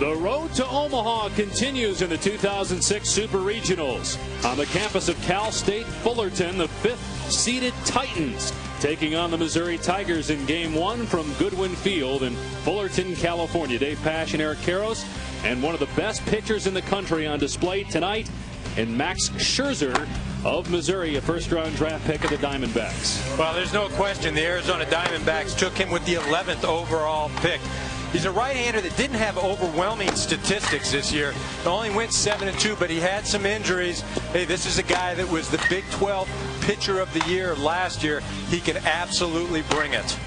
The road to Omaha continues in the 2006 Super Regionals. On the campus of Cal State Fullerton, the 5th-seeded Titans taking on the Missouri Tigers in Game 1 from Goodwin Field in Fullerton, California. Dave Pasch and Eric Karros, and one of the best pitchers in the country on display tonight, and Max Scherzer of Missouri, a first-round draft pick of the Diamondbacks. Well, there's no question the Arizona Diamondbacks took him with the 11th overall pick. He's a right-hander that didn't have overwhelming statistics this year. He only went 7-2, but he had some injuries. Hey, this is a guy that was the Big 12 Pitcher of the Year last year. He can absolutely bring it.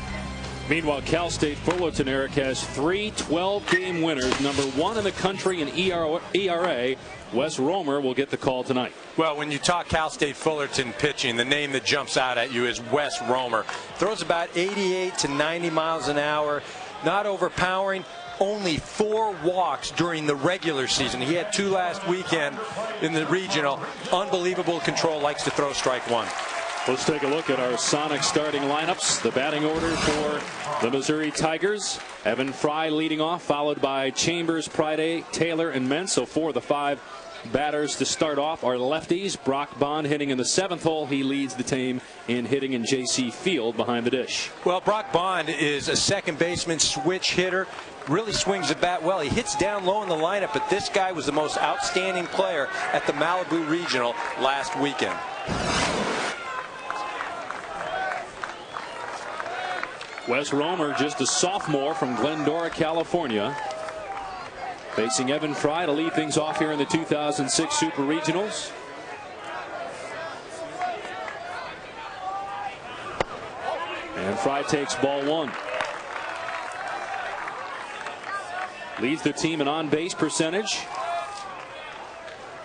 Meanwhile, Cal State Fullerton, Eric, has 3 12-game winners. Number 1 in the country in ERA, Wes Romer, will get the call tonight. Well, when you talk Cal State Fullerton pitching, the name that jumps out at you is Wes Romer. Throws about 88 to 90 miles an hour. Not overpowering, only 4 walks during the regular season. He had 2 last weekend in the regional. Unbelievable control, likes to throw strike 1. Let's take a look at our Sonic starting lineups. The batting order for the Missouri Tigers. Evan Fry leading off, followed by Chambers, Priday, Taylor, and Mentz. So 4 of the 5 batters to start off are lefties. Brock Bond hitting in the 7th hole. He leads the team in hitting in J.C. Field behind the dish. Well, Brock Bond is a second baseman switch hitter. Really swings the bat well. He hits down low in the lineup, but this guy was the most outstanding player at the Malibu Regional last weekend. Wes Romer, just a sophomore from Glendora, California, facing Evan Fry to lead things off here in the 2006 Super Regionals. And Fry takes ball 1. Leads the team in on-base percentage,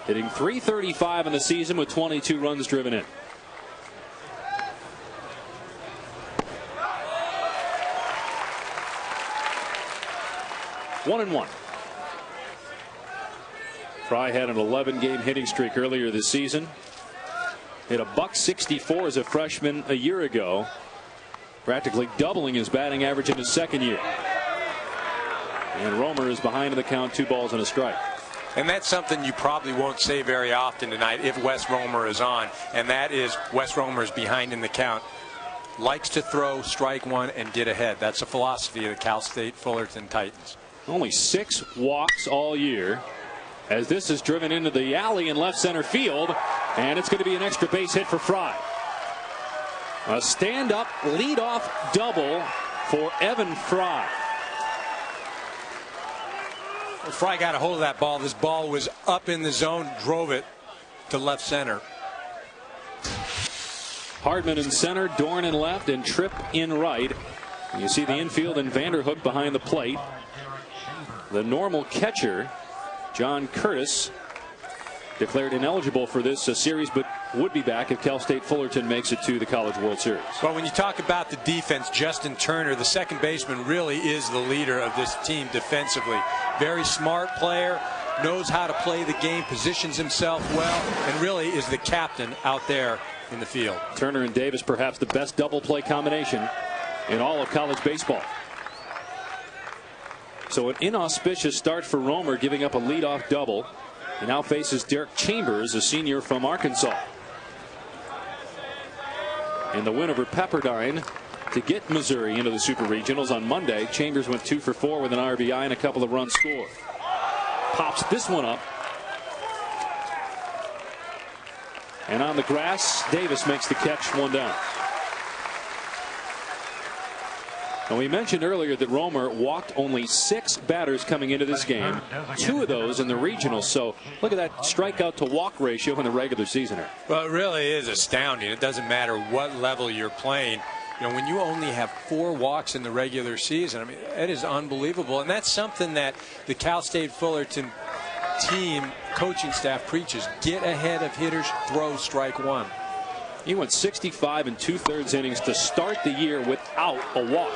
hitting .335 in the season with 22 runs driven in. One and one. Fry had an 11-game hitting streak earlier this season. Hit a .164 as a freshman a year ago, practically doubling his batting average in his second year. And Romer is behind in the count, 2 balls and a strike. And that's something you probably won't say very often tonight if Wes Romer is on, and that is Wes Romer is behind in the count. Likes to throw strike 1 and get ahead. That's a philosophy of the Cal State Fullerton Titans. Only 6 walks all year, as this is driven into the alley in left center field, and it's going to be an extra base hit for Fry. A stand-up leadoff double for Evan Fry. Fry got a hold of that ball. This ball was up in the zone, drove it to left center. Hardman in center, Dorn in left, and Tripp in right. And you see the infield and Vanderhook behind the plate. The normal catcher, John Curtis, declared ineligible for this series, but would be back if Cal State Fullerton makes it to the College World Series. Well, when you talk about the defense, Justin Turner, the second baseman, really is the leader of this team defensively. Very smart player, knows how to play the game, positions himself well, and really is the captain out there in the field. Turner and Davis, perhaps the best double play combination in all of college baseball. So an inauspicious start for Romer, giving up a leadoff double. He now faces Derek Chambers, a senior from Arkansas, in the win over Pepperdine to get Missouri into the Super Regionals on Monday. Chambers went 2 for 4 with an RBI and a couple of runs scored. Pops this one up. And on the grass, Davis makes the catch, 1 down. Now, we mentioned earlier that Romer walked only 6 batters coming into this game, 2 of those in the regionals. So look at that strikeout to walk ratio in the regular season. Well, it really is astounding. It doesn't matter what level you're playing. You know, when you only have 4 walks in the regular season, I mean, that is unbelievable. And that's something that the Cal State Fullerton team coaching staff preaches. Get ahead of hitters, throw strike 1. He went 65 2/3 innings to start the year without a walk.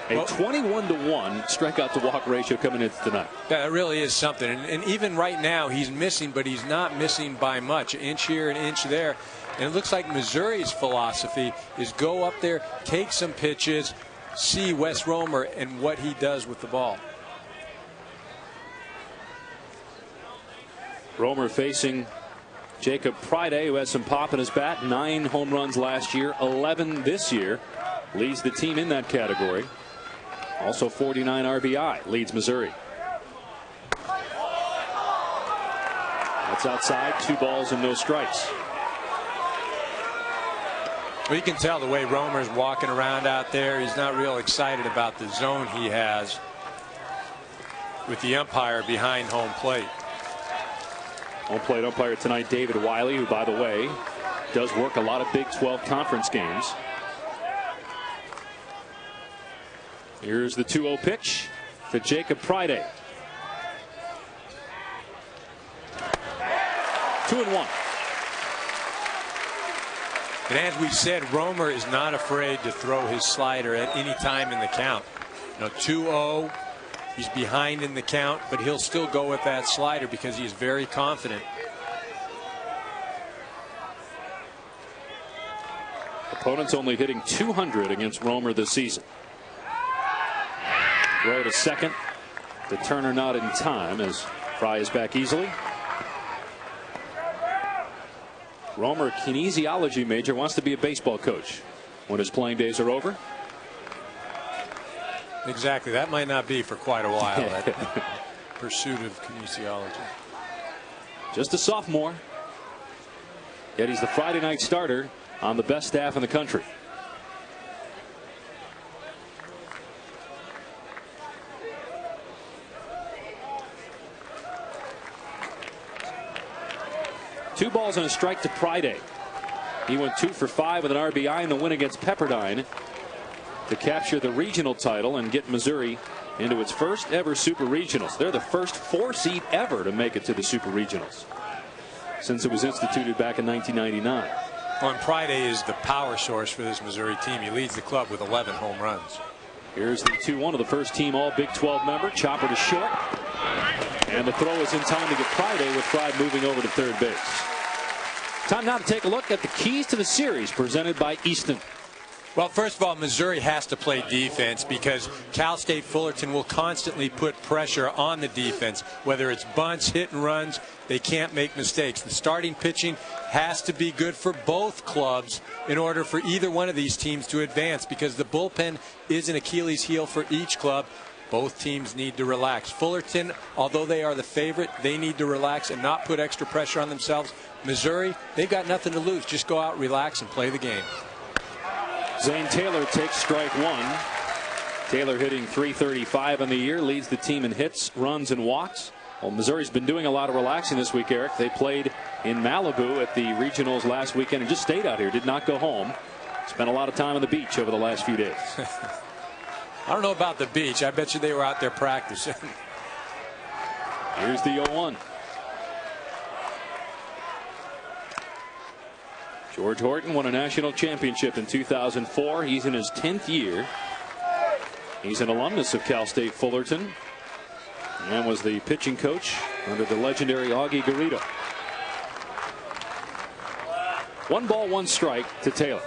A 21-to-1 strikeout to walk ratio coming into tonight. That really is something. And even right now, he's missing, but he's not missing by much. An inch here, an inch there. And it looks like Missouri's philosophy is go up there, take some pitches, see Wes Romer and what he does with the ball. Romer facing Jacob Priday, who has some pop in his bat. 9 home runs last year, 11 this year. Leads the team in that category. Also 49 RBI. Leads Missouri. That's outside. 2 balls and no strikes. Well, you can tell the way Romer's walking around out there. He's not real excited about the zone he has with the umpire behind home plate. Home plate umpire tonight, David Wiley, who, by the way, does work a lot of Big 12 conference games. Here's the 2-0 pitch to Jacob Priday. 2-1. And as we said, Romer is not afraid to throw his slider at any time in the count. 2-0. He's behind in the count, but he'll still go with that slider because he is very confident. Opponents only hitting .200 against Romer this season. Throw to second. The Turner not in time as Fry is back easily. Romer, kinesiology major, wants to be a baseball coach when his playing days are over. Exactly. That might not be for quite a while, that pursuit of kinesiology. Just a sophomore. Yet he's the Friday night starter on the best staff in the country. Two balls and a strike to Priday. He went 2 for 5 with an RBI in the win against Pepperdine to capture the regional title and get Missouri into its first ever Super Regionals. They're the first 4 seed ever to make it to the Super Regionals since it was instituted back in 1999. Well, and Priday is the power source for this Missouri team. He leads the club with 11 home runs. Here's the 2-1 of the first team all Big 12 member. Chopper to short. And the throw is in time to get Priday with Fry moving over to third base. Time now to take a look at the keys to the series presented by Easton. Well, first of all, Missouri has to play defense because Cal State Fullerton will constantly put pressure on the defense. Whether it's bunts, hit and runs, they can't make mistakes. The starting pitching has to be good for both clubs in order for either one of these teams to advance because the bullpen is an Achilles heel for each club. Both teams need to relax. Fullerton, although they are the favorite, they need to relax and not put extra pressure on themselves. Missouri, they've got nothing to lose. Just go out, relax, and play the game. Zane Taylor takes strike 1. Taylor hitting .335 on the year, leads the team in hits, runs, and walks. Well, Missouri's been doing a lot of relaxing this week, Eric. They played in Malibu at the regionals last weekend and just stayed out here, did not go home. Spent a lot of time on the beach over the last few days. I don't know about the beach. I bet you they were out there practicing. Here's the 0-1. George Horton won a national championship in 2004. He's in his 10th year. He's an alumnus of Cal State Fullerton and was the pitching coach under the legendary Augie Garrido. 1 ball, 1 strike to Taylor.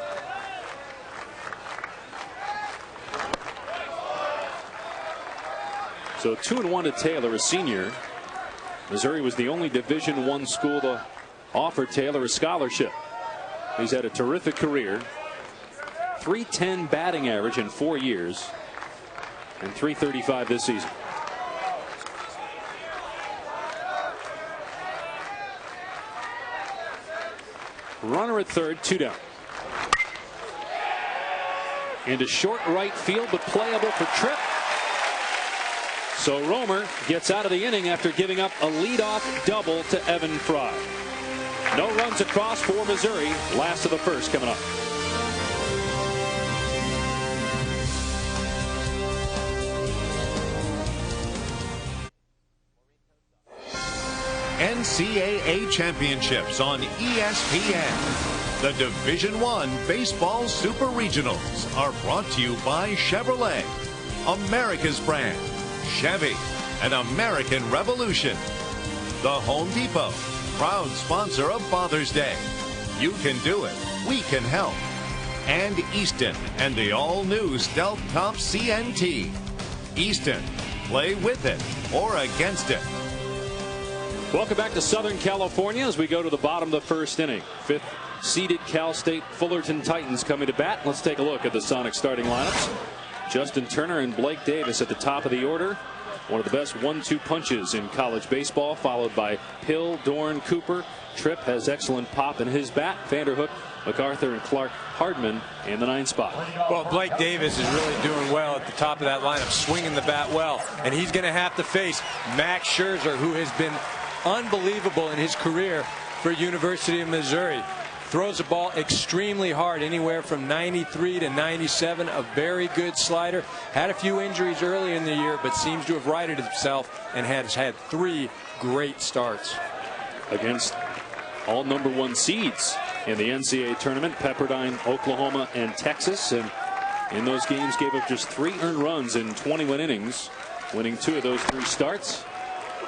So 2-1 to Taylor, a senior. Missouri was the only Division I school to offer Taylor a scholarship. He's had a terrific career. .310 batting average in 4 years and .335 this season. Runner at third, 2 down. Into short right field, but playable for Tripp. So Romer gets out of the inning after giving up a leadoff double to Evan Fry. No runs across for Missouri. Last of the first coming up. NCAA Championships on ESPN. The Division I Baseball Super Regionals are brought to you by Chevrolet, America's brand, Chevy, and American Revolution. The Home Depot, proud sponsor of Father's Day. You can do it. We can help. And Easton and the all-new Stealth Top CNT. Easton, play with it or against it. Welcome back to Southern California as we go to the bottom of the first inning. Fifth seeded Cal State Fullerton Titans coming to bat. Let's take a look at the Sonic starting lineups. Justin Turner and Blake Davis at the top of the order. One of the best 1-2 punches in college baseball, followed by Hill, Dorn, Cooper. Tripp has excellent pop in his bat. Vanderhook, MacArthur, and Clark Hardman in the 9th spot. Well, Blake Davis is really doing well at the top of that lineup, swinging the bat well. And he's going to have to face Max Scherzer, who has been unbelievable in his career for University of Missouri. Throws the ball extremely hard, anywhere from 93 to 97. A very good slider. Had a few injuries early in the year, but seems to have righted himself and has had 3 great starts. Against all #1 seeds in the NCAA tournament, Pepperdine, Oklahoma, and Texas. And in those games gave up just 3 earned runs in 21 innings, winning 2 of those 3 starts.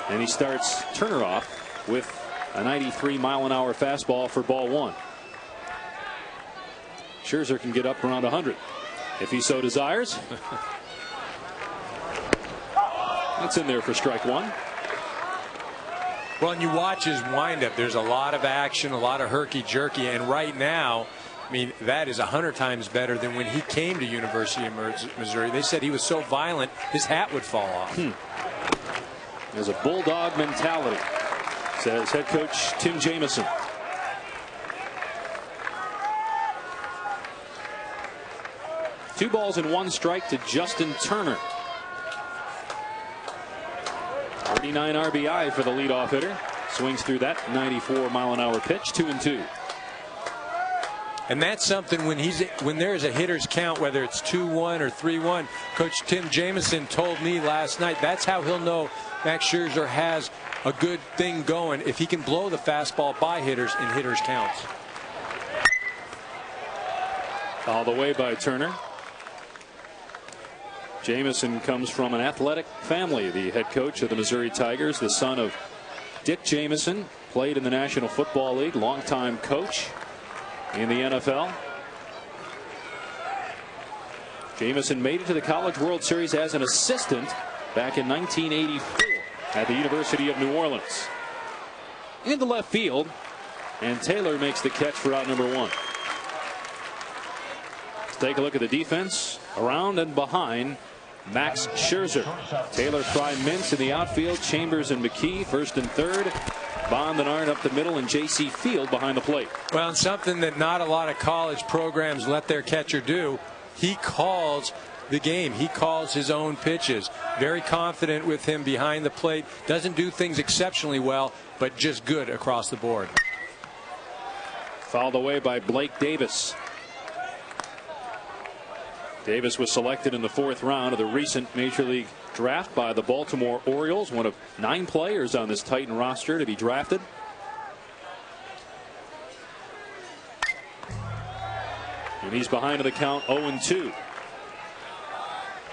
And he starts Turner off with a 93-mile-an-hour fastball for ball 1. Scherzer can get up around 100 if he so desires. That's in there for strike 1. Well, and you watch his windup. There's a lot of action, a lot of herky-jerky. And right now, I mean, that is 100 times better than when he came to University of Missouri. They said he was so violent, his hat would fall off. There's a bulldog mentality, says head coach Tim Jamison. Two balls and 1 strike to Justin Turner. 39 RBI for the leadoff hitter. Swings through that 94-mile-an-hour pitch, 2-2. And that's something when there's a hitter's count, whether it's 2-1 or 3-1. Coach Tim Jamison told me last night that's how he'll know Max Scherzer has a good thing going, if he can blow the fastball by hitters in hitters' counts. All the way by Turner. Jamison comes from an athletic family. The head coach of the Missouri Tigers, the son of Dick Jamison, played in the National Football League, longtime coach in the NFL. Jamison made it to the College World Series as an assistant back in 1984 at the University of New Orleans. Into left field, and Taylor makes the catch for out number 1. Let's take a look at the defense around and behind Max Scherzer. Taylor, Fry, Mintz in the outfield. Chambers and McKee first and third. Bond and Arnn up the middle, and J.C. Field behind the plate. Well, and something that not a lot of college programs let their catcher do, he calls the game. He calls his own pitches. Very confident with him behind the plate. Doesn't do things exceptionally well, but just good across the board. Fouled away by Blake Davis. Davis was selected in the 4th round of the recent Major League draft by the Baltimore Orioles, one of 9 players on this Titan roster to be drafted. And he's behind in the count, 0-2.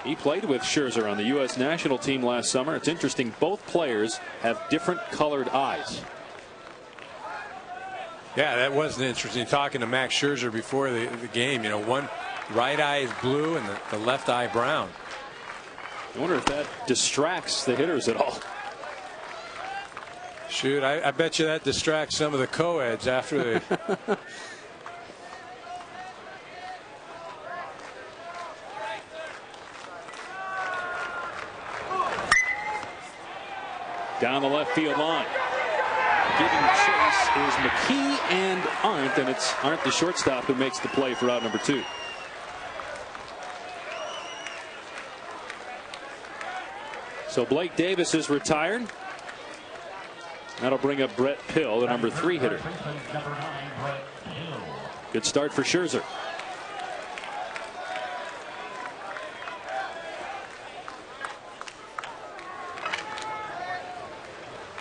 He played with Scherzer on the U.S. national team last summer. It's interesting, both players have different colored eyes. Yeah, that was interesting. Talking to Max Scherzer before the game, you know, one right eye is blue and the left eye brown. I wonder if that distracts the hitters at all. Shoot, I bet you that distracts some of the co-eds after they. Down the left field line. Giving chase is McKee and Arndt, and it's Arndt, the shortstop, who makes the play for out number 2. So Blake Davis is retired. That'll bring up Brett Pill, the number 3 hitter. Good start for Scherzer.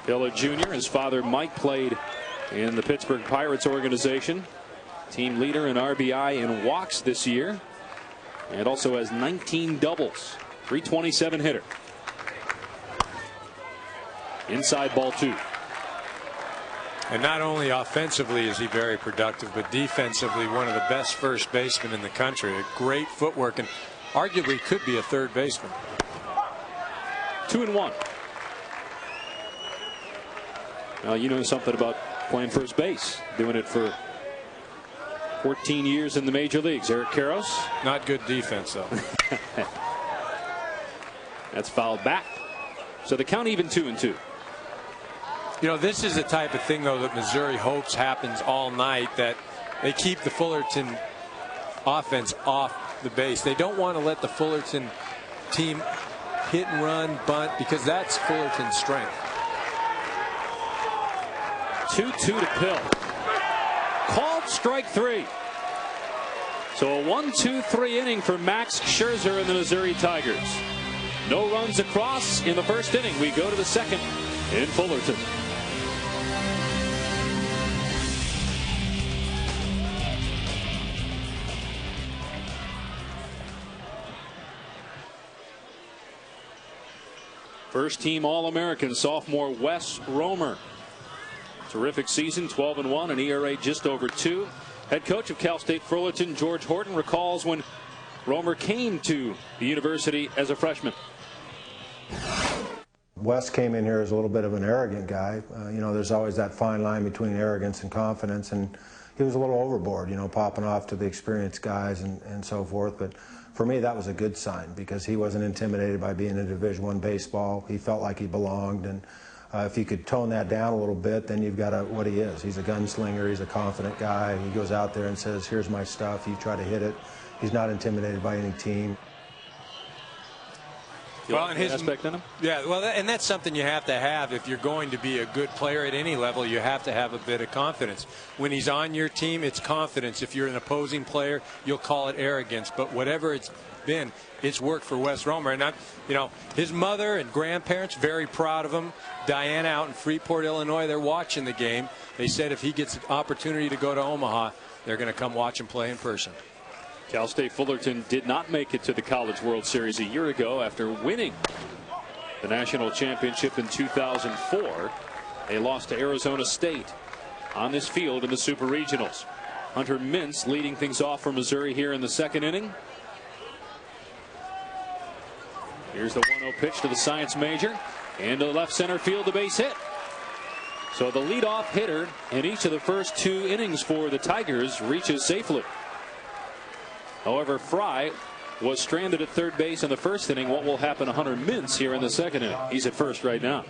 Pill Jr., his father Mike played in the Pittsburgh Pirates organization. Team leader in RBI and walks this year. And also has 19 doubles. 327 hitter. Inside ball 2. And not only offensively is he very productive, but defensively one of the best first basemen in the country. A great footwork and arguably could be a third baseman. 2-1. Well, you know something about playing first base, doing it for 14 years in the major leagues. Eric Karros. Not good defense, though. That's fouled back. So the count even 2-2. You know, this is the type of thing, though, that Missouri hopes happens all night, that they keep the Fullerton offense off the base. They don't want to let the Fullerton team hit and run, bunt, because that's Fullerton's strength. 2-2 to Pill. Called strike 3. So a 1-2-3 inning for Max Scherzer and the Missouri Tigers. No runs across in the first inning. We go to the second in Fullerton. First team All-American sophomore Wes Romer. Terrific season, 12-1, an ERA just over 2. Head coach of Cal State Fullerton, George Horton, recalls when Romer came to the university as a freshman. Wes came in here as a little bit of an arrogant guy. You know, there's always that fine line between arrogance and confidence, and he was a little overboard, you know, popping off to the experienced guys and so forth. But for me, that was a good sign because he wasn't intimidated by being in Division I baseball. He felt like he belonged, and if you could tone that down a little bit, then you've got what he is. He's a gunslinger. He's a confident guy. He goes out there and says, here's my stuff. You try to hit it. He's not intimidated by any team. Well, and his aspect in him? Yeah, well, and that's something you have to have if you're going to be a good player at any level. You have to have a bit of confidence. When he's on your team, it's confidence. If you're an opposing player, you'll call it arrogance. But whatever it's been, it's worked for Wes Romer. And you know, his mother and grandparents very proud of him. Diana out in Freeport, Illinois, they're watching the game. They said if he gets an opportunity to go to Omaha, they're going to come watch him play in person. Cal State Fullerton did not make it to the College World Series a year ago after winning the national championship in 2004. They lost to Arizona State on this field in the Super Regionals. Hunter Mintz leading things off for Missouri here in the second inning. Here's the 1-0 pitch to the Science Major. Into the left center field, the base hit. So the leadoff hitter in each of the first 2 innings for the Tigers reaches safely. However, Fry was stranded at third base in the first inning. What will happen to Hunter Mintz here in the second inning? He's at first right now.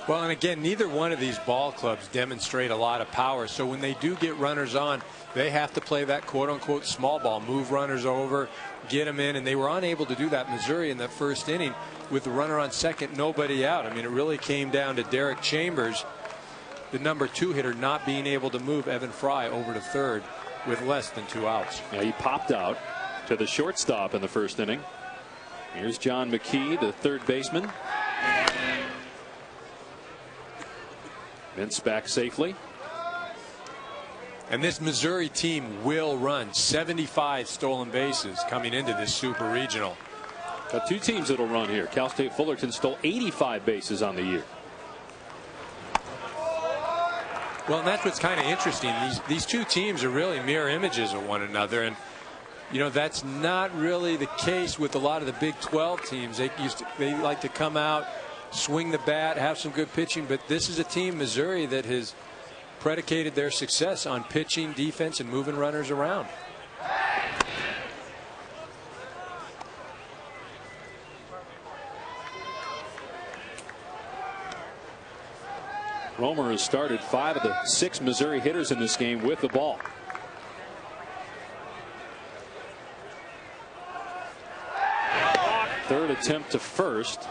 Well, and again, neither one of these ball clubs demonstrate a lot of power. So when they do get runners on, they have to play that quote-unquote small ball, move runners over, get them in. And they were unable to do that, Missouri, in the first inning with the runner on second, nobody out. I mean, it really came down to Derek Chambers, the number 2 hitter, not being able to move Evan Fry over to third with less than 2 outs. Yeah, he popped out to the shortstop in the first inning. Here's John McKee, the third baseman. Mintz back safely. And this Missouri team will run 75 stolen bases coming into this Super Regional. Got 2 teams that'll run here. Cal State Fullerton stole 85 bases on the year. Well, and that's what's kind of interesting. These 2 teams are really mirror images of one another, and you know that's not really the case with a lot of the Big 12 teams. They like to come out, swing the bat, have some good pitching, but this is a team, Missouri, that has predicated their success on pitching, defense, and moving runners around. Romer has started 5 of the 6 Missouri hitters in this game with the ball. Third attempt to first,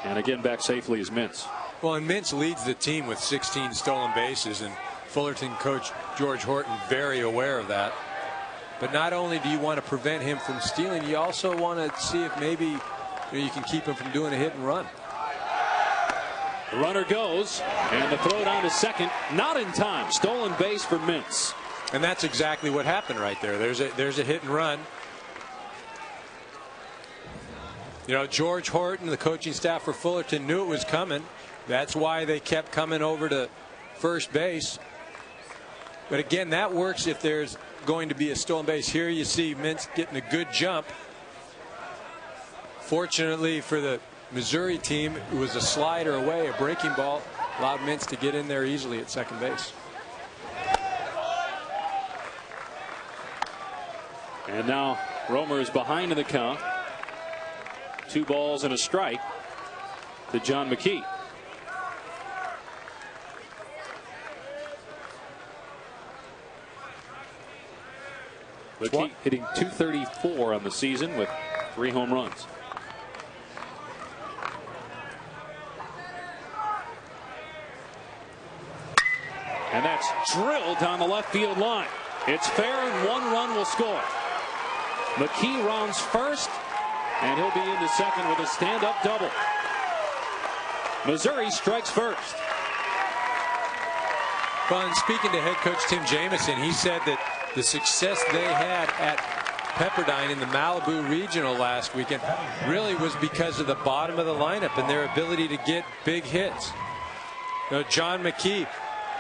and again back safely is Mintz. Well, and Mintz leads the team with 16 stolen bases, and Fullerton coach George Horton very aware of that. But not only do you want to prevent him from stealing, you also want to see if maybe you can keep him from doing a hit and run. The runner goes, and the throw down to second, not in time. Stolen base for Mintz. And that's exactly what happened right there. There's a hit and run. You know, George Horton, the coaching staff for Fullerton, knew it was coming. That's why they kept coming over to first base. But again, that works if there's going to be a stolen base. Here you see Mintz getting a good jump. Fortunately for the Missouri team, it was a slider away, a breaking ball, allowed Mintz to get in there easily at second base. And now Romer is behind in the count. 2 balls and a strike to John McKee. McKee hitting .234 on the season with 3 home runs. And that's drilled down the left field line. It's fair and 1 run will score. McKee rounds first, and he'll be into second with a stand-up double. Missouri strikes first. Well, and speaking to head coach Tim Jamison, he said that the success they had at Pepperdine in the Malibu Regional last weekend really was because of the bottom of the lineup and their ability to get big hits. You know, John McKee,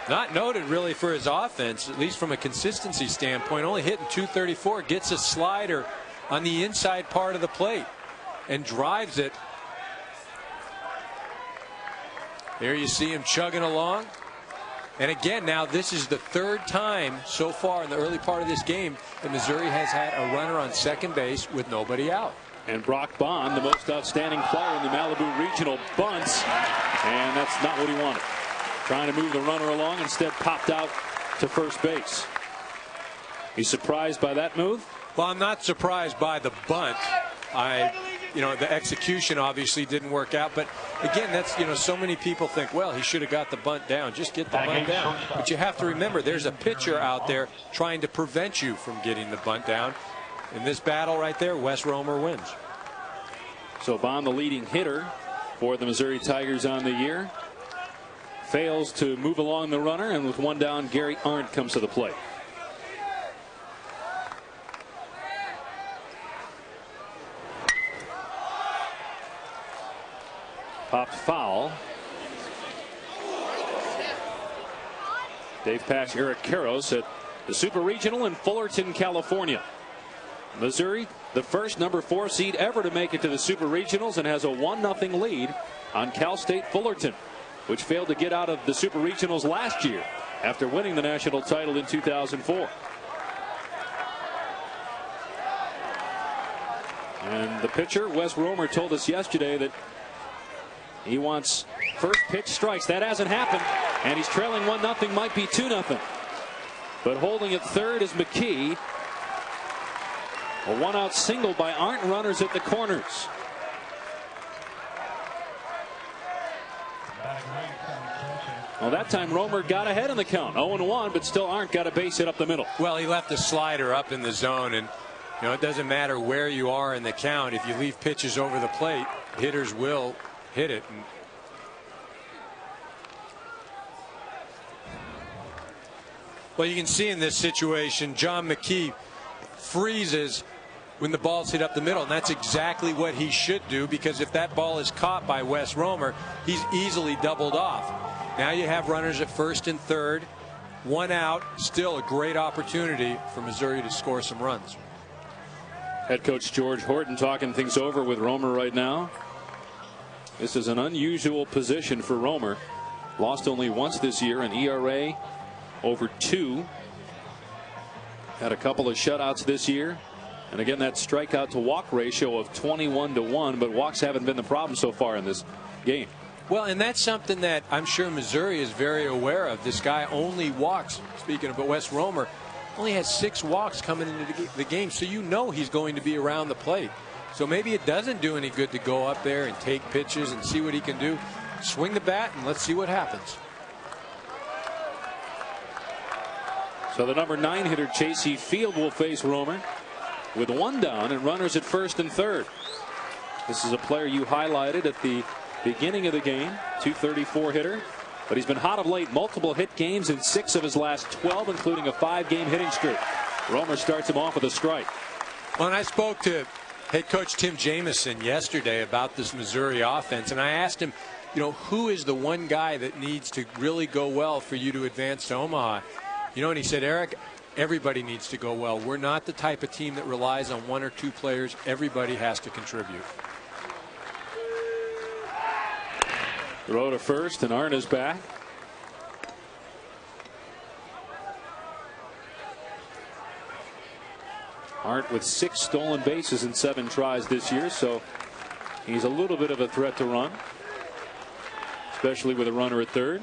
not noted really for his offense, at least from a consistency standpoint, only hitting .234, gets a slider on the inside part of the plate and drives it. There you see him chugging along. And again, now this is the 3rd time so far in the early part of this game that Missouri has had a runner on second base with nobody out. And Brock Bond, the most outstanding player in the Malibu Regional, bunts, and that's not what he wanted. Trying to move the runner along, instead popped out to first base. He's surprised by that move? Well, I'm not surprised by the bunt. You know, the execution obviously didn't work out. But again, that's, you know, so many people think, well, he should have got the bunt down. Just get the bunt down. But you have to remember, there's a pitcher out there trying to prevent you from getting the bunt down. In this battle right there, Wes Romer wins. So Bond, the leading hitter for the Missouri Tigers on the year, fails to move along the runner, and with 1 down, Gary Arndt comes to the plate. Popped foul. Dave Pasch, Eric Karros at the Super Regional in Fullerton, California. Missouri, the first number 4 seed ever to make it to the Super Regionals, and has a 1-0 lead on Cal State Fullerton, which failed to get out of the Super Regionals last year after winning the national title in 2004. And the pitcher, Wes Romer, told us yesterday that he wants first pitch strikes. That hasn't happened, and he's trailing 1-0, might be 2-0. But holding at third is McKee. A 1-out single by Arndt, runners at the corners. Well, that time Romer got ahead in the count, 0-1, but still Arndt got a base hit up the middle. Well, he left the slider up in the zone, and you know, it doesn't matter where you are in the count. If you leave pitches over the plate, hitters will hit it. Well, you can see in this situation, John McKee freezes when the ball's hit up the middle, and that's exactly what he should do, because if that ball is caught by Wes Romer, he's easily doubled off. Now you have runners at first and third, 1 out, still a great opportunity for Missouri to score some runs. Head coach George Horton talking things over with Romer right now. This is an unusual position for Romer. Lost only once this year, an ERA over 2. Had a couple of shutouts this year. And again, that strikeout to walk ratio of 21-1, but walks haven't been the problem so far in this game. Well, and that's something that I'm sure Missouri is very aware of. This guy only walks, speaking of Wes Romer, only has 6 walks coming into the game, so you know he's going to be around the plate. So maybe it doesn't do any good to go up there and take pitches and see what he can do. Swing the bat and let's see what happens. So the number 9 hitter, Chasey Field, will face Romer with 1 down and runners at first and third. This is a player you highlighted at the beginning of the game, .234 hitter, but he's been hot of late. Multiple hit games in 6 of his last 12, including a 5-game hitting streak. Romer starts him off with a strike. Well, and I spoke to head coach Tim Jamison yesterday about this Missouri offense, and I asked him, you know, who is the one guy that needs to really go well for you to advance to Omaha? You know, and he said, Eric, everybody needs to go well. We're not the type of team that relies on 1 or 2 players. Everybody has to contribute. Throw to first, and Arndt is back. Arndt with 6 stolen bases in 7 tries this year, so he's a little bit of a threat to run, especially with a runner at third.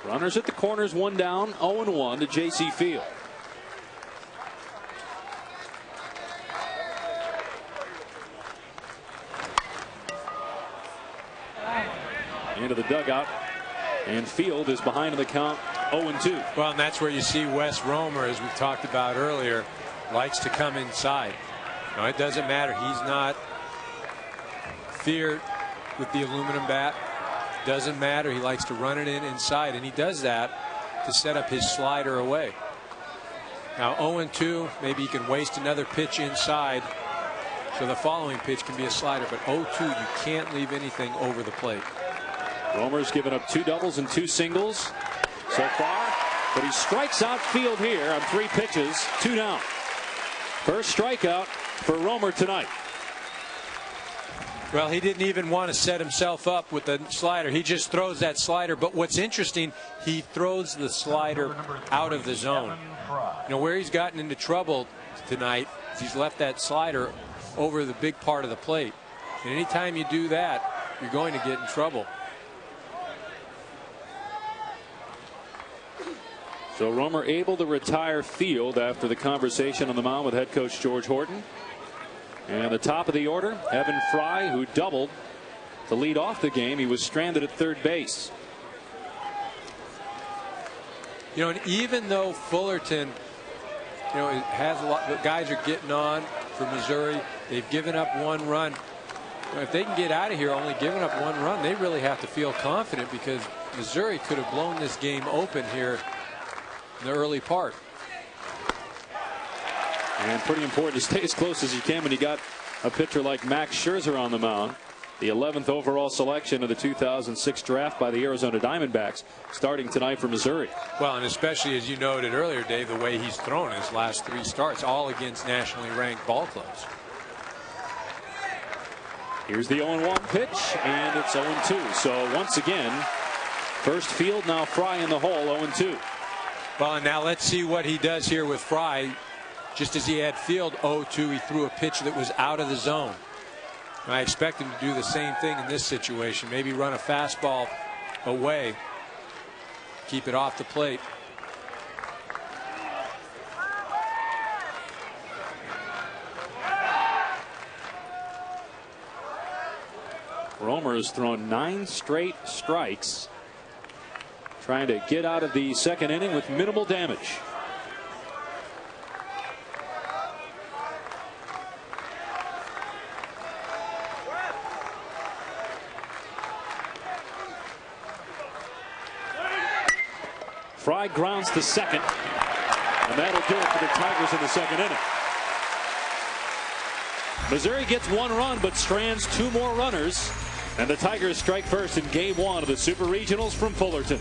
Runners at the corners, 1 down, 0-1 to J.C. Field. Into the dugout, and Field is behind in the count, 0-2. Well, and that's where you see Wes Romer, as we talked about earlier, likes to come inside. Now, it doesn't matter. He's not feared with the aluminum bat. Doesn't matter. He likes to run it inside, and he does that to set up his slider away. Now 0-2, maybe he can waste another pitch inside, so the following pitch can be a slider. But 0-2, you can't leave anything over the plate. Romer's given up 2 doubles and 2 singles so far, but he strikes out Field here on 3 pitches, 2 down. First strikeout for Romer tonight. Well, he didn't even want to set himself up with the slider. He just throws that slider. But what's interesting, he throws the slider out of the zone. You know, where he's gotten into trouble tonight, he's left that slider over the big part of the plate. And anytime you do that, you're going to get in trouble. So Romer able to retire Field after the conversation on the mound with head coach George Horton. And the top of the order, Evan Fry, who doubled to lead off the game. He was stranded at third base. You know, and even though Fullerton, you know, it has a lot, the guys are getting on for Missouri. They've given up 1 run. You know, if they can get out of here only giving up 1 run, they really have to feel confident, because Missouri could have blown this game open here in the early part. And pretty important to stay as close as you can when you got a pitcher like Max Scherzer on the mound. The 11th overall selection of the 2006 draft by the Arizona Diamondbacks, starting tonight for Missouri. Well, and especially as you noted earlier, Dave, the way he's thrown his last 3 starts, all against nationally ranked ball clubs. Here's the 0-1 pitch, and it's 0-2. So once again, first Field, now Fry in the hole, 0-2. Well, and now let's see what he does here with Fry. Just as he had Field 0-2, he threw a pitch that was out of the zone. And I expect him to do the same thing in this situation. Maybe run a fastball away, keep it off the plate. Romer has thrown 9 straight strikes, trying to get out of the second inning with minimal damage. Fry grounds to second, and that'll do it for the Tigers in the second inning. Missouri gets 1 run but strands 2 more runners, and the Tigers strike first in game 1 of the Super Regionals from Fullerton.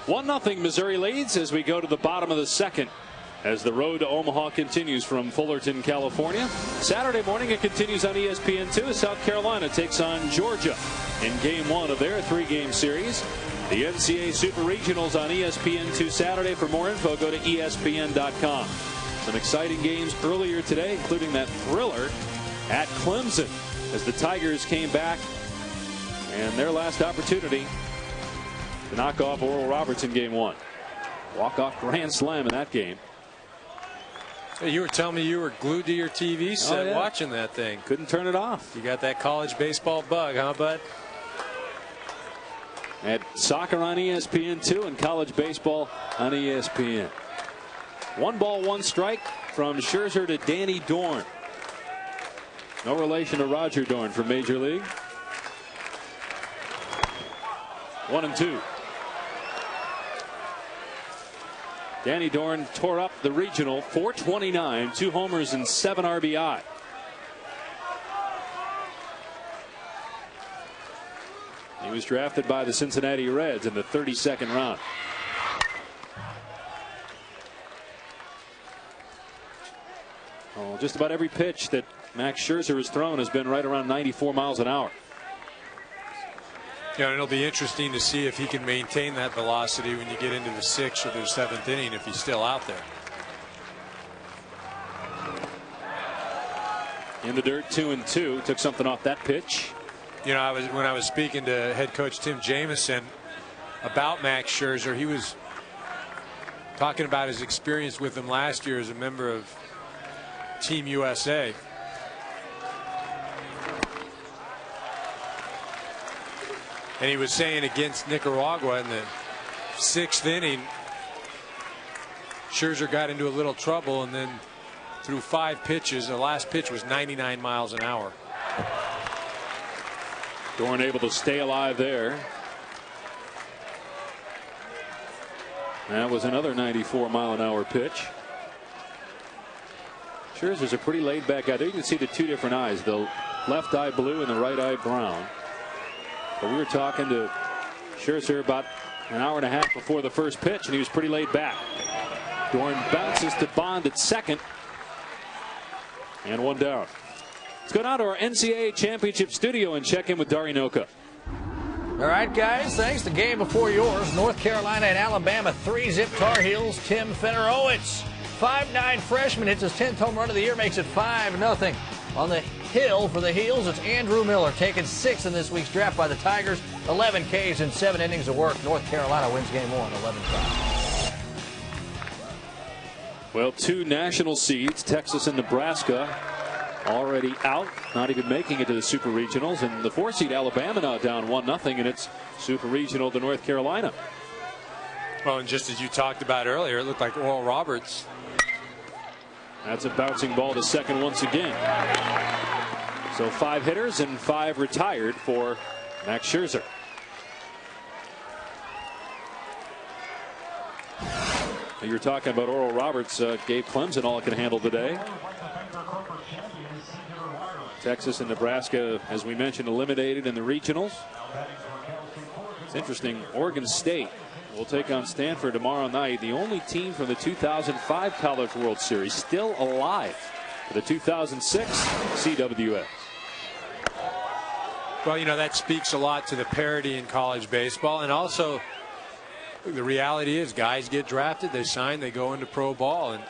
One 0 Missouri leads as we go to the bottom of the second, as the road to Omaha continues from Fullerton, California. Saturday morning it continues on ESPN2 as South Carolina takes on Georgia in game 1 of their 3-game series. The NCAA Super Regionals on ESPN2 Saturday. For more info, go to ESPN.com. Some exciting games earlier today, including that thriller at Clemson, as the Tigers came back and their last opportunity to knock off Oral Roberts in game 1. Walk-off grand slam in that game. Hey, you were telling me you were glued to your TV set watching that thing. Couldn't turn it off. You got that college baseball bug, huh, bud? At soccer on ESPN2 and college baseball on ESPN. 1 ball, 1 strike from Scherzer to Danny Dorn. No relation to Roger Dorn from Major League. 1-2. Danny Dorn tore up the regional, 429, 2 homers and 7 RBI. He was drafted by the Cincinnati Reds in the 32nd round. Oh, just about every pitch that Max Scherzer has thrown has been right around 94 miles an hour. Yeah, it'll be interesting to see if he can maintain that velocity when you get into the 6th or the 7th inning, if he's still out there. In the dirt, 2-2. Took something off that pitch. You know, when I was speaking to head coach Tim Jamison about Max Scherzer, he was talking about his experience with him last year as a member of Team USA. And he was saying against Nicaragua in the 6th inning, Scherzer got into a little trouble, and then threw 5 pitches. The last pitch was 99 miles an hour. Dorn able to stay alive there. That was another 94-mile-an-hour pitch. Scherzer's a pretty laid-back guy. There you can see the 2 different eyes, the left eye blue and the right eye brown. But we were talking to Scherzer about an hour and a half before the first pitch, and he was pretty laid back. Dorn bounces to Bond at second. And 1 down. Let's go down to our NCAA Championship studio and check in with Dari Noka. All right, guys, thanks. The game before yours. North Carolina and Alabama, 3-zip Tar Heels. Tim Fenner-Owens, 5'9" freshman, hits his 10th home run of the year, makes it 5-0. On the hill for the Heels, it's Andrew Miller, taken 6th in this week's draft by the Tigers. 11 Ks in 7 innings of work. North Carolina wins game 1, 11-5. Well, 2 national seeds, Texas and Nebraska, already out, not even making it to the Super Regionals. And the 4 seed Alabama now down 1-0 in its Super Regional to North Carolina. Well, and just as you talked about earlier, it looked like Oral Roberts. That's a bouncing ball to second once again. So 5 hitters and 5 retired for Max Scherzer. You were talking about Oral Roberts, gave Clemson all it can handle today. Texas and Nebraska, as we mentioned, eliminated in the regionals. It's interesting, Oregon State will take on Stanford tomorrow night. The only team from the 2005 College World Series still alive for the 2006 CWS. Well, you know, that speaks a lot to the parity in college baseball. And also, the reality is guys get drafted, they sign, they go into pro ball. And,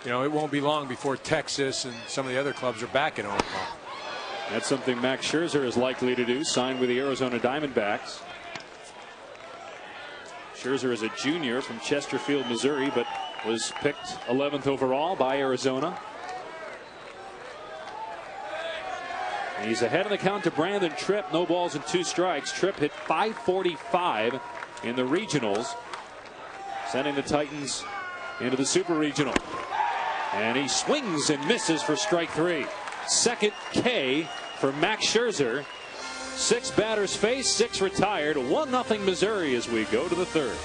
you know, it won't be long before Texas and some of the other clubs are back in Omaha. That's something Max Scherzer is likely to do, sign with the Arizona Diamondbacks. Scherzer is a junior from Chesterfield, Missouri, but was picked 11th overall by Arizona. And he's ahead of the count to Brandon Tripp. No balls and 2 strikes. Tripp hit .545 in the regionals, sending the Titans into the Super Regional. And he swings and misses for strike 3. Second K for Max Scherzer. 6 batters faced, 6 retired. 1-0 Missouri as we go to the 3rd.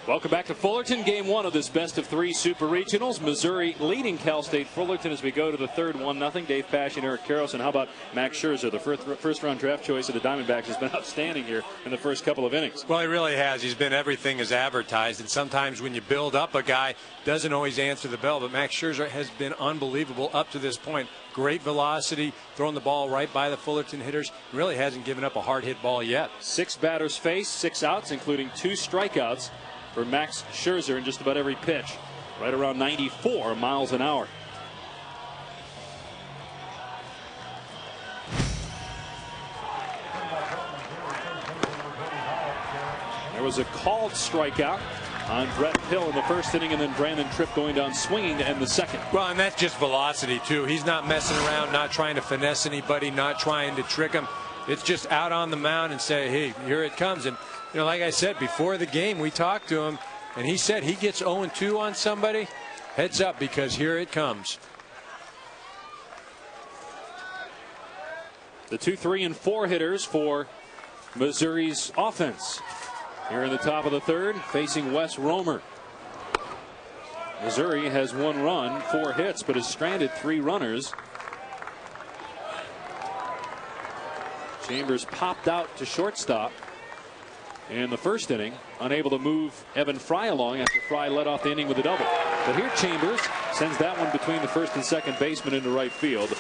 Welcome back to Fullerton. Game 1 of this best-of-3 Super Regionals. Missouri leading Cal State Fullerton as we go to the 3rd, 1-0. Dave Pasch and Eric Karros. And how about Max Scherzer, the first-round draft choice of the Diamondbacks, has been outstanding here in the first couple of innings. Well, he really has. He's been everything as advertised. And sometimes when you build up a guy, doesn't always answer the bell. But Max Scherzer has been unbelievable up to this point. Great velocity, throwing the ball right by the Fullerton hitters. Really hasn't given up a hard-hit ball yet. 6 batters faced, 6 outs, including 2 strikeouts for Max Scherzer in just about every pitch. Right around 94 miles an hour. There was a called strikeout on Brett Hill in the first inning, and then Brandon Tripp going down swinging to end the second. Well, and that's just velocity, too. He's not messing around, not trying to finesse anybody, not trying to trick him. It's just out on the mound and say, hey, here it comes. And You know, like I said, before the game, we talked to him, and he said he gets 0-2 on somebody. Heads up, because here it comes. The 2, 3, and 4 hitters for Missouri's offense here in the top of the third, facing Wes Romer. Missouri has 1 run, 4 hits, but has stranded 3 runners. Chambers popped out to shortstop in the first inning, unable to move Evan Fry along after Fry led off the inning with a double. But here Chambers sends that one between the first and second baseman into right field.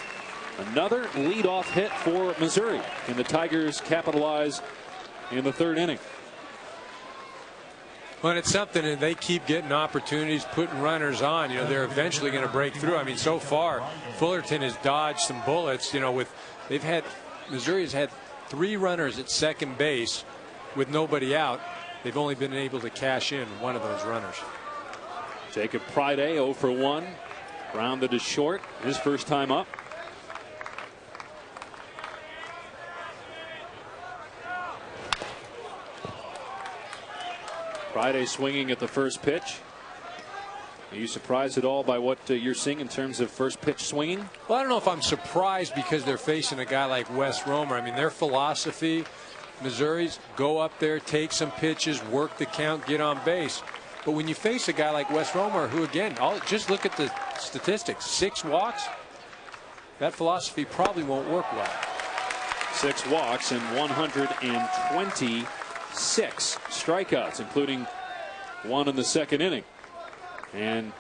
Another leadoff hit for Missouri, and the Tigers capitalize in the third inning. Well, it's something, and they keep getting opportunities, putting runners on. You know, they're eventually going to break through. I mean, so far, Fullerton has dodged some bullets. You know, Missouri has had 3 runners at second base with nobody out. They've only been able to cash in one of those runners. Jacob Pride 0 for 1, rounded to short, his first time up. Friday swinging at the first pitch. Are you surprised at all by what you're seeing in terms of first pitch swinging? Well, I don't know if I'm surprised because they're facing a guy like Wes Romer. I mean, their philosophy, Missouri's go up there, take some pitches, work the count, get on base. But when you face a guy like Wes Romer, who again, just look at the statistics, 6 walks, that philosophy probably won't work well. 6 walks and 126 strikeouts, including 1 in the second inning. And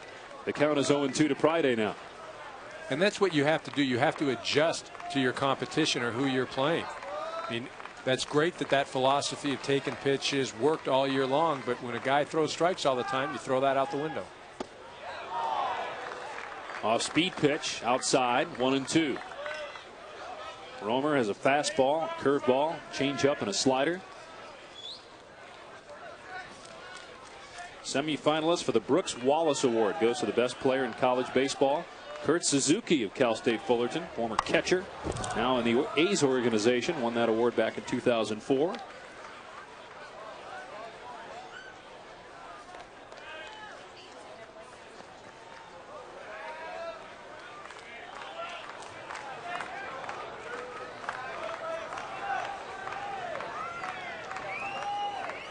the count is 0-2 to Pride now. And that's what you have to do. You have to adjust to your competition or who you're playing. I mean, that's great that philosophy of taking pitches worked all year long, but when a guy throws strikes all the time, you throw that out the window. Off speed pitch outside, 1-2. Romer has a fastball, curveball, changeup, and a slider. Semifinalist for the Brooks Wallace Award goes to the best player in college baseball, Kurt Suzuki of Cal State Fullerton, former catcher, now in the A's organization, won that award back in 2004.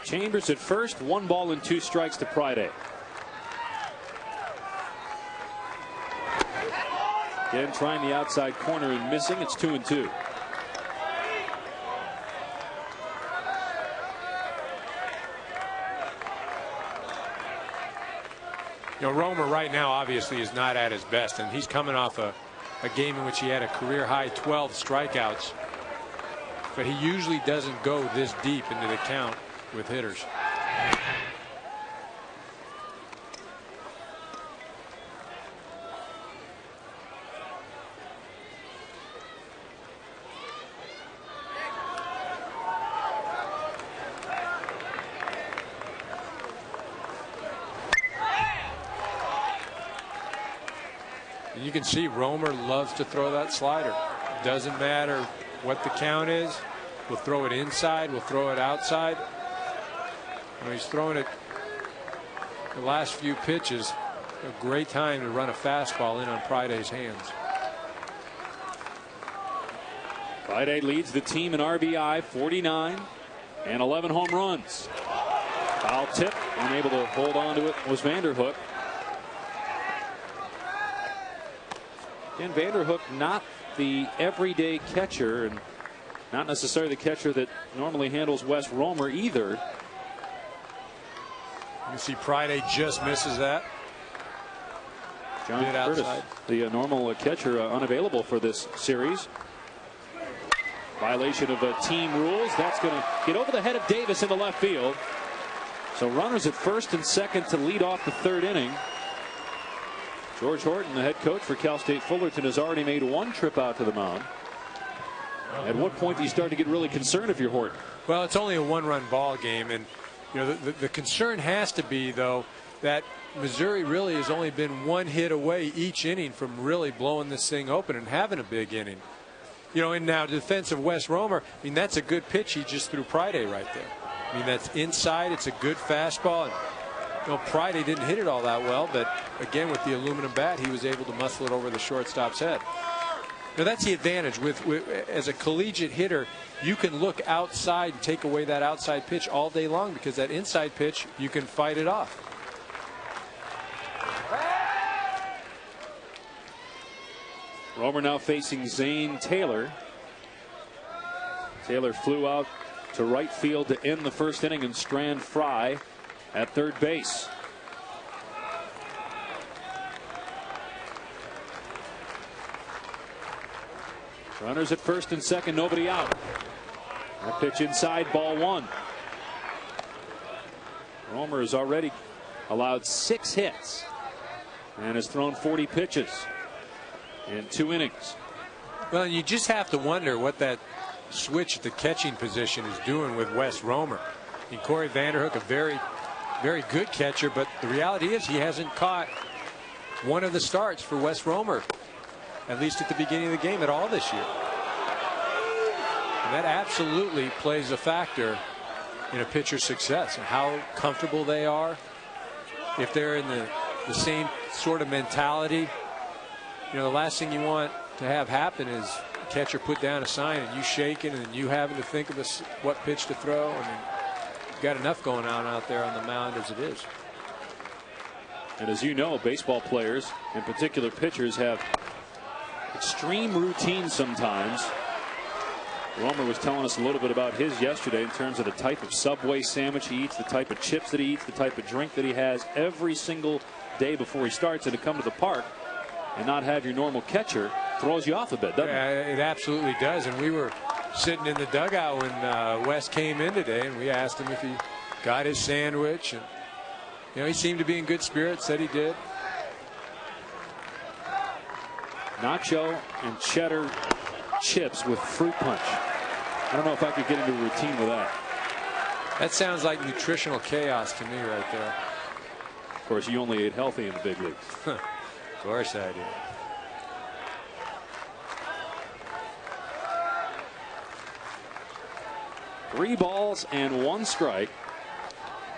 Chambers at first, 1 ball and 2 strikes to Pride. Again, trying the outside corner and missing. It's 2-2. You know, Romer right now obviously is not at his best, and he's coming off a game in which he had a career high 12 strikeouts. But he usually doesn't go this deep into the count with hitters. And you can see Romer loves to throw that slider. Doesn't matter what the count is. We'll throw it inside. We'll throw it outside. You know, he's throwing it the last few pitches. A great time to run a fastball in on Pride's hands. Pride leads the team in RBI, 49 and 11 home runs. Foul tip, unable to hold on to it was Vanderhook. And Vanderhook, not the everyday catcher, and not necessarily the catcher that normally handles Wes Romer either. You can see Pride just misses that. John Curtis, the normal catcher, unavailable for this series. Violation of team rules. That's going to get over the head of Davis into left field. So runners at first and second to lead off the third inning. George Horton, the head coach for Cal State Fullerton, has already made 1 trip out to the mound. At what point do you start to get really concerned if you're Horton? Well, it's only a 1-run ball game, and you know the concern has to be, though, that Missouri really has only been 1 hit away each inning from really blowing this thing open and having a big inning. You know, and now defense of Wes Romer, I mean, that's a good pitch he just threw Pride right there. I mean, that's inside. It's a good fastball. And, you know, Friday didn't hit it all that well, but again, with the aluminum bat, he was able to muscle it over the shortstop's head. Now, that's the advantage with as a collegiate hitter. You can look outside and take away that outside pitch all day long, because that inside pitch, you can fight it off. Romer now facing Zane Taylor. Taylor flew out to right field to end the first inning, and Strand Fry at third base. Runners at first and second, nobody out. That pitch inside, ball one. Romer has already allowed 6 hits and has thrown 40 pitches in 2 innings. Well, you just have to wonder what that switch at the catching position is doing with Wes Romer. I mean, Corey Vanderhook, a very, very good catcher, but the reality is he hasn't caught one of the starts for Wes Romer, at least at the beginning of the game, at all this year. And that absolutely plays a factor in a pitcher's success and how comfortable they are. If they're in the same sort of mentality, you know, the last thing you want to have happen is the catcher put down a sign and you shaking and you having to think of what pitch to throw. I mean, you've got enough going on out there on the mound as it is. And as you know, baseball players, in particular pitchers, have extreme routines sometimes. Romer was telling us a little bit about his yesterday in terms of the type of Subway sandwich he eats, the type of chips that he eats, the type of drink that he has every single day before he starts. And to come to the park and not have your normal catcher throws you off a bit, doesn't it? It absolutely does. And we were sitting in the dugout when Wes came in today, and we asked him if he got his sandwich. And, you know, he seemed to be in good spirits, said he did. Nacho and cheddar chips with fruit punch. I don't know if I could get into a routine with that. That sounds like nutritional chaos to me right there. Of course, you only ate healthy in the big leagues. Of course I did. Three balls and 1 strike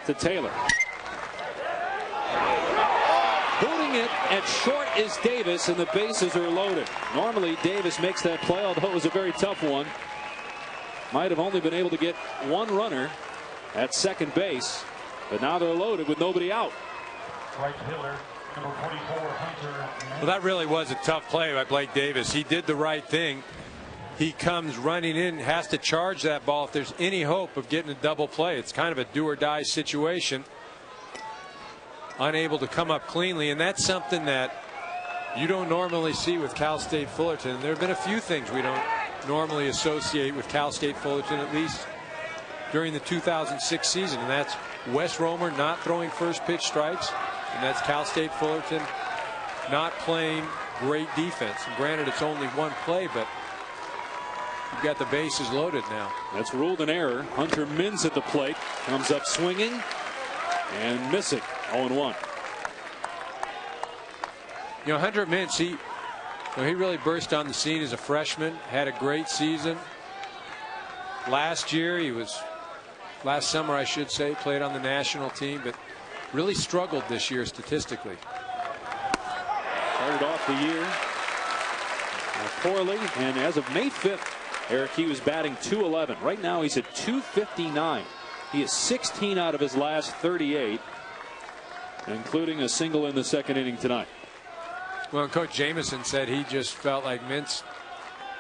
to Taylor. Booting it at short is Davis, and the bases are loaded. Normally Davis makes that play, although it was a very tough one. Might have only been able to get 1 runner at second base, but now they're loaded with nobody out. Right fielder, number 44, Hunter. Well, that really was a tough play by Blake Davis. He did the right thing. He comes running in, has to charge that ball if there's any hope of getting a double play. It's kind of a do or die situation. Unable to come up cleanly, and that's something that you don't normally see with Cal State Fullerton. There have been a few things we don't normally associate with Cal State Fullerton, at least during the 2006 season, and that's Wes Romer not throwing first pitch strikes, and that's Cal State Fullerton not playing great defense. And granted, it's only 1 play, but you've got the bases loaded now. That's ruled an error. Hunter Mins at the plate, comes up swinging and missing. 0-1. You know, Hunter Mintz, he really burst on the scene as a freshman, had a great season. Last summer, I should say, played on the national team, but really struggled this year statistically. Started off the year poorly, and as of May 5th, Eric, he was batting .211. Right now, he's at .259. He is 16 out of his last 38. Including a single in the second inning tonight. Well, Coach Jamison said he just felt like Mintz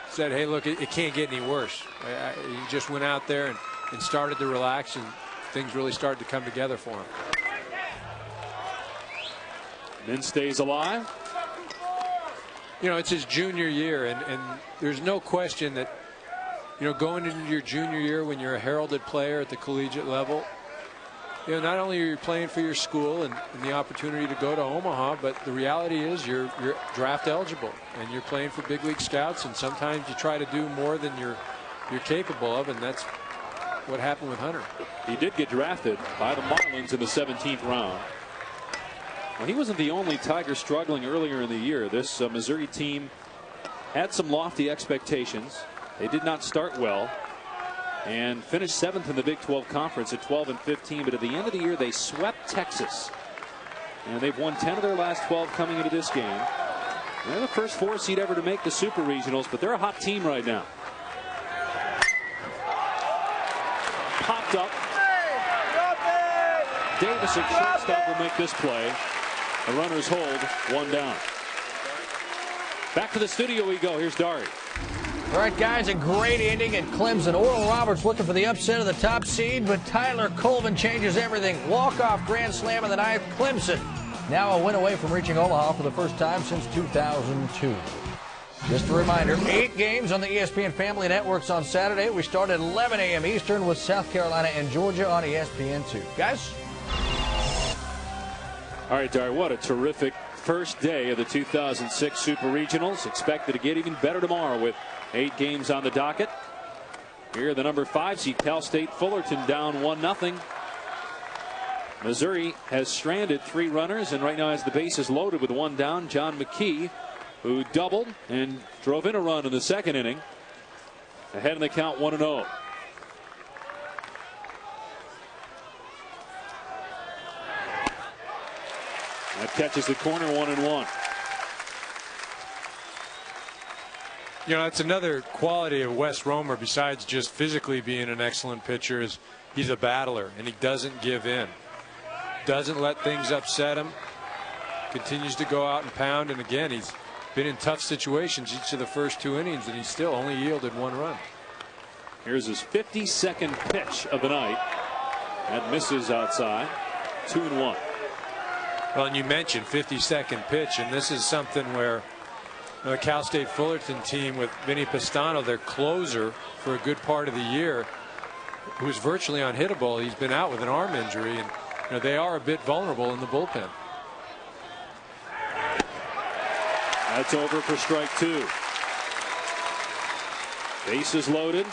said, hey, look, it can't get any worse. He just went out there and started to relax, and things really started to come together for him. Mintz stays alive. You know, it's his junior year, and there's no question that, you know, going into your junior year when you're a heralded player at the collegiate level, you know, not only are you playing for your school and the opportunity to go to Omaha, but the reality is you're draft eligible and you're playing for big league scouts, and sometimes you try to do more than you're capable of, and that's what happened with Hunter. He did get drafted by the Marlins in the 17th round. Well, he wasn't the only Tiger struggling earlier in the year. This Missouri team had some lofty expectations. They did not start well. and finished 7th in the Big 12 Conference at 12-15. But at the end of the year, they swept Texas. And they've won 10 of their last 12 coming into this game. They're the first 4 seed ever to make the Super Regionals, but they're a hot team right now. Popped up. Davis at shortstop will make this play. The runners hold 1 down. Back to the studio we go. Here's Dari. All right, guys, a great inning at Clemson. Oral Roberts looking for the upset of the top seed, but Tyler Colvin changes everything. Walk-off grand slam in the 9th. Clemson now a win away from reaching Omaha for the first time since 2002. Just a reminder, 8 games on the ESPN Family Networks on Saturday. We start at 11 a.m. Eastern with South Carolina and Georgia on ESPN2. Guys? All right, Dari, what a terrific first day of the 2006 Super Regionals. Expected to get even better tomorrow with 8 games on the docket. Here, the number 5 seed Cal State Fullerton down 1-0. Missouri has stranded 3 runners and right now has the bases loaded with 1 down. John McKee, who doubled and drove in a run in the 2nd inning, ahead in the count 1-0. That catches the corner 1-1. You know, that's another quality of Wes Romer, besides just physically being an excellent pitcher, is he's a battler and he doesn't give in. Doesn't let things upset him. Continues to go out and pound. And again, he's been in tough situations each of the first 2 innings, and he's still only yielded 1 run. Here's his 52nd pitch of the night. That misses outside. 2-1. Well, and you mentioned 52nd pitch, and this is something where the Cal State Fullerton team with Vinny Pastano, their closer for a good part of the year, who's virtually unhittable. He's been out with an arm injury, and you know, they are a bit vulnerable in the bullpen. That's over for strike 2. Bases loaded.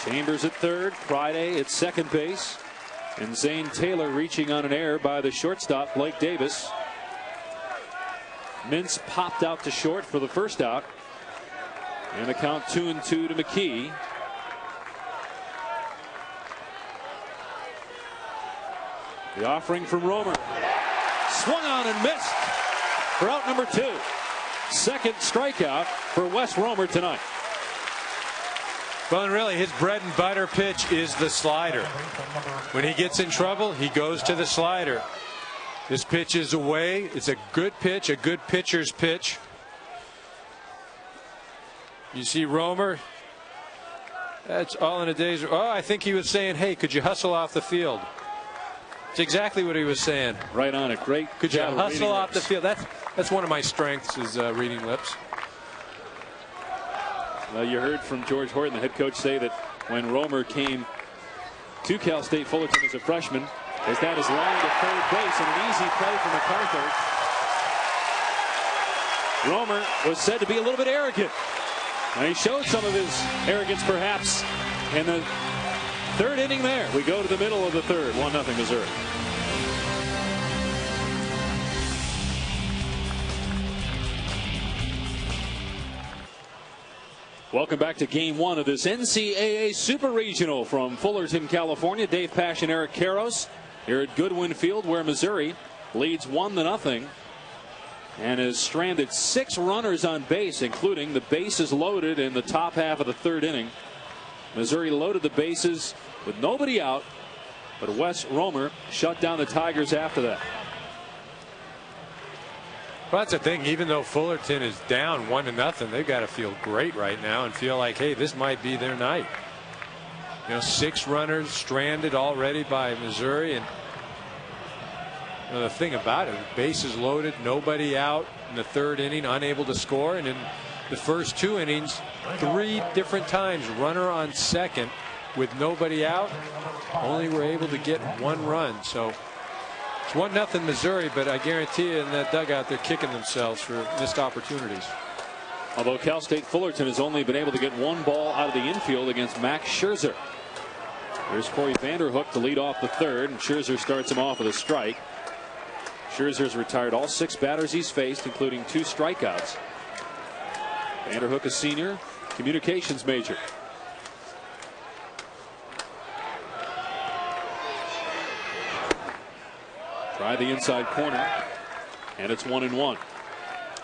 Chambers at 3rd. Friday at 2nd base. And Zane Taylor reaching on an error by the shortstop, Blake Davis. Mintz popped out to short for the first out. And the count 2-2 to McKee. The offering from Romer. Swung on and missed for out number 2. 2nd strikeout for Wes Romer tonight. Well, and really, his bread and butter pitch is the slider. When he gets in trouble, he goes to the slider. This pitch is away. It's a good pitch, a good pitcher's pitch. You see Romer. That's all in a day's. Oh, I think he was saying, hey, could you hustle off the field? It's exactly what he was saying. Right on it. Great. Could you hustle off the field? That's one of my strengths, is reading lips. Well, you heard from George Horton, the head coach, say that when Romer came to Cal State Fullerton as a freshman, his dad is line to 3rd base and an easy play for MacArthur. Romer was said to be a little bit arrogant. And he showed some of his arrogance perhaps in the 3rd inning there. We go to the middle of the 3rd. 1-0 Missouri. Welcome back to Game 1 of this NCAA Super Regional from Fullerton, California. Dave Pasch and Eric Karros here at Goodwin Field, where Missouri leads 1-0 and has stranded 6 runners on base, including the bases loaded in the top half of the 3rd inning. Missouri loaded the bases with nobody out, but Wes Romer shut down the Tigers after that. Well, that's the thing. Even though Fullerton is down 1-0, they've got to feel great right now and feel like, hey, this might be their night. You know, 6 runners stranded already by Missouri, and you know, the thing about it, bases loaded, nobody out in the 3rd inning, unable to score, and in the first 2 innings, 3 different times runner on 2nd with nobody out, only were able to get 1 run. So it's 1-0 Missouri, but I guarantee you in that dugout they're kicking themselves for missed opportunities. Although Cal State Fullerton has only been able to get 1 ball out of the infield against Max Scherzer. Here's Corey Vanderhook to lead off the 3rd, and Scherzer starts him off with a strike. Scherzer's retired all 6 batters he's faced, including 2 strikeouts. Vanderhook, a senior, communications major. by the inside corner, and it's 1-1.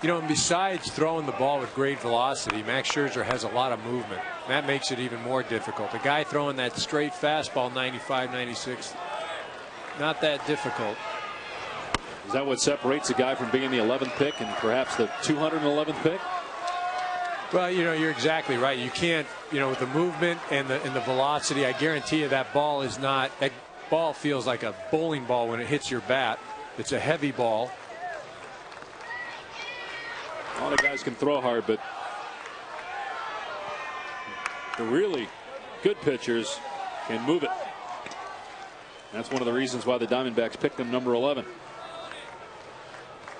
You know, and besides throwing the ball with great velocity, Max Scherzer has a lot of movement. That makes it even more difficult. A guy throwing that straight fastball 95, 96, not that difficult. Is that what separates a guy from being the 11th pick and perhaps the 211th pick? Well, you know, you're exactly right. You can't, you know, with the movement and the velocity, I guarantee you that ball is not, that ball feels like a bowling ball when it hits your bat. It's a heavy ball. A lot of guys can throw hard, but the really good pitchers can move it. That's one of the reasons why the Diamondbacks picked him number 11.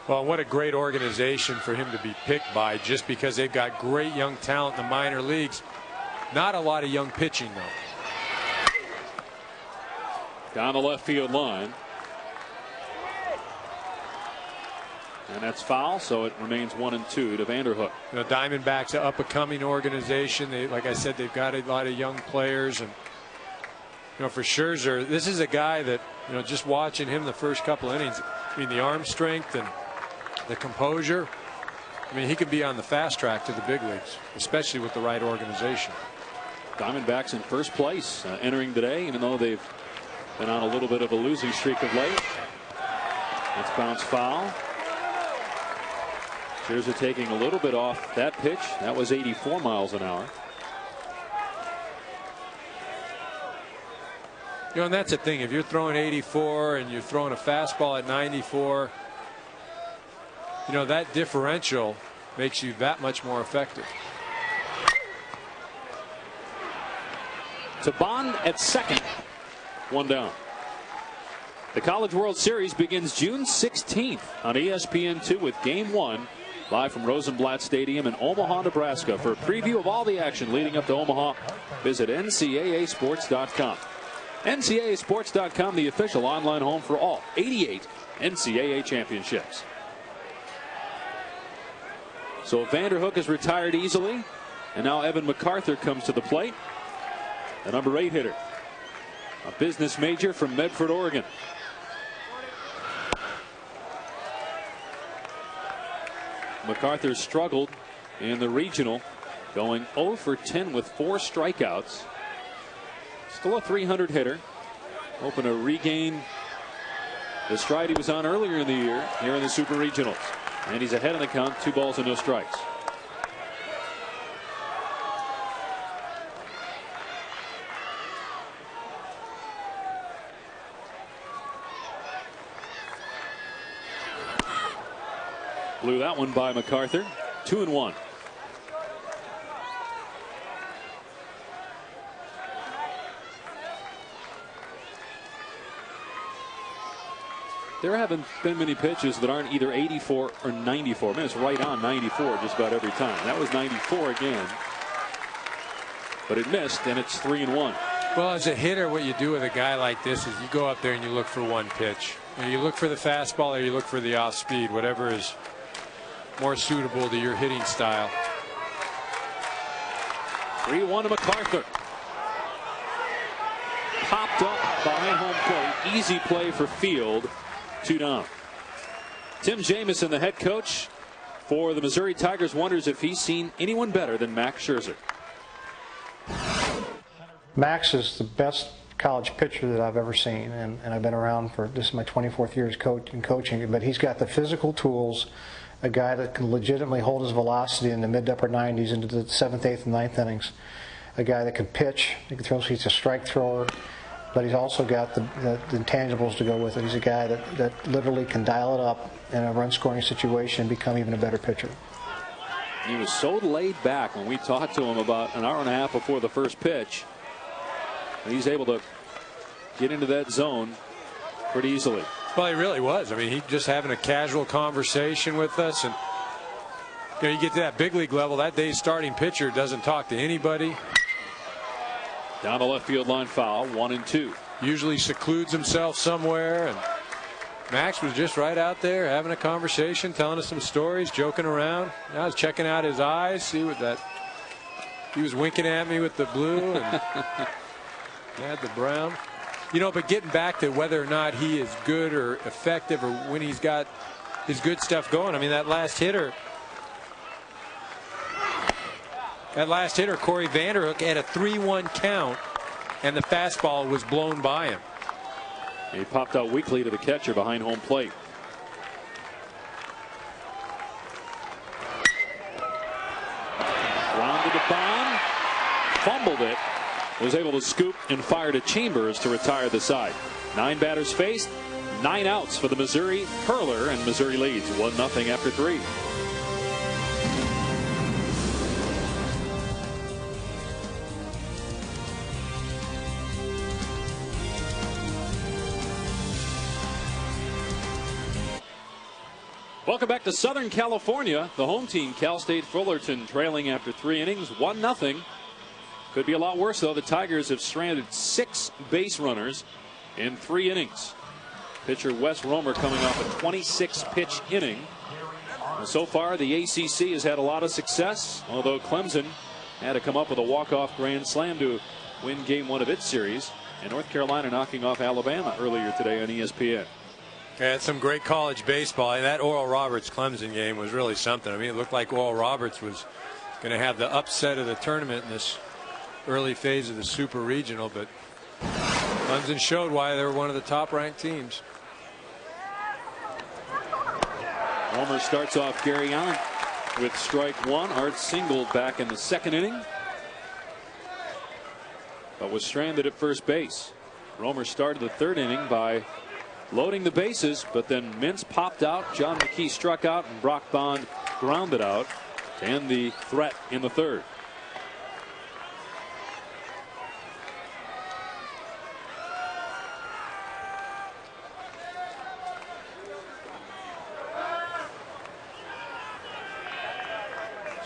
Well, what a great organization for him to be picked by, just because they've got great young talent in the minor leagues. Not a lot of young pitching, though. Down the left field line. And that's foul, so it remains 1-2 to Vanderhook. The Diamondbacks, an up-and-coming organization. They, like I said, they've got a lot of young players, and you know, for Scherzer, this is a guy that, you know, just watching him the first couple innings, I mean, the arm strength and the composure. I mean, he could be on the fast track to the big leagues, especially with the right organization. Diamondbacks in first place entering today, even though they've been on a little bit of a losing streak of late. Let's bounce foul. Scherzer taking a little bit off that pitch. That was 84 miles an hour. You know, and that's the thing. If you're throwing 84 and you're throwing a fastball at 94, you know, that differential makes you that much more effective. To Bond at second. One down. The College World Series begins June 16th on ESPN2 with Game 1 live from Rosenblatt Stadium in Omaha, Nebraska. For a preview of all the action leading up to Omaha, visit ncaasports.com. ncaasports.com, the official online home for all 88 NCAA championships. So Vanderhook is retired easily, and now Evan MacArthur comes to the plate, the number 8 hitter, a business major from Medford, Oregon. MacArthur struggled in the regional, going 0 for 10 with 4 strikeouts. Still a 300 hitter, hoping to regain the stride he was on earlier in the year here in the Super Regionals. And he's ahead in the count, 2 balls and no strikes. Blew that one by MacArthur. 2-1. There haven't been many pitches that aren't either 84 or 94. I mean, it's right on 94 just about every time. That was 94 again. But it missed, and it's 3-1. Well, as a hitter, what you do with a guy like this is you go up there and you look for one pitch. You look for the fastball or you look for the off speed, whatever is more suitable to your hitting style. 3-1 to MacArthur. Popped up behind home plate. Easy play for Field. 2 down. Tim Jamieson, the head coach for the Missouri Tigers, wonders if he's seen anyone better than Max Scherzer. Max is the best college pitcher that I've ever seen, and I've been around for, this is my 24th year as coaching, but he's got the physical tools, a guy that can legitimately hold his velocity in the mid to upper 90s into the 7th, 8th, and 9th innings, a guy that can pitch, he can throw, he's a strike thrower, but he's also got the intangibles to go with it. He's a guy that literally can dial it up in a run scoring situation and become even a better pitcher. He was so laid back when we talked to him about an hour and a half before the first pitch. And he's able to get into that zone pretty easily. Well, he really was. I mean, he just having a casual conversation with us. And you know, you get to that big league level, that day's starting pitcher doesn't talk to anybody. Down the left field line foul, 1-2. Usually secludes himself somewhere, and Max was just right out there having a conversation, telling us some stories, joking around. I was checking out his eyes, see what that. He was winking at me with the blue and had the brown. You know, but getting back to whether or not he is good or effective or when he's got his good stuff going. I mean, that last hitter, Corey Vanderhook, had a 3-1 count, and the fastball was blown by him. He popped out weakly to the catcher behind home plate. Grounded to Bond, fumbled it, was able to scoop and fire to Chambers to retire the side. 9 batters faced, 9 outs for the Missouri hurler, and Missouri leads 1-0 after 3. Welcome back to Southern California. The home team, Cal State Fullerton, trailing after 3 innings, 1-0. Could be a lot worse, though. The Tigers have stranded 6 base runners in 3 innings. Pitcher Wes Romer coming off a 26-pitch inning. And so far, the ACC has had a lot of success, although Clemson had to come up with a walk-off grand slam to win Game 1 of its series. And North Carolina knocking off Alabama earlier today on ESPN. Yeah, it's some great college baseball. And that Oral Roberts Clemson game was really something. I mean, it looked like Oral Roberts was going to have the upset of the tournament in this early phase of the Super Regional, but Clemson showed why they were one of the top-ranked teams. Romer starts off Gary Allen with strike 1. Art singled back in the 2nd inning, but was stranded at first base. Romer started the 3rd inning by loading the bases, but then Mintz popped out, John McKee struck out, and Brock Bond grounded out to end the threat in the 3rd.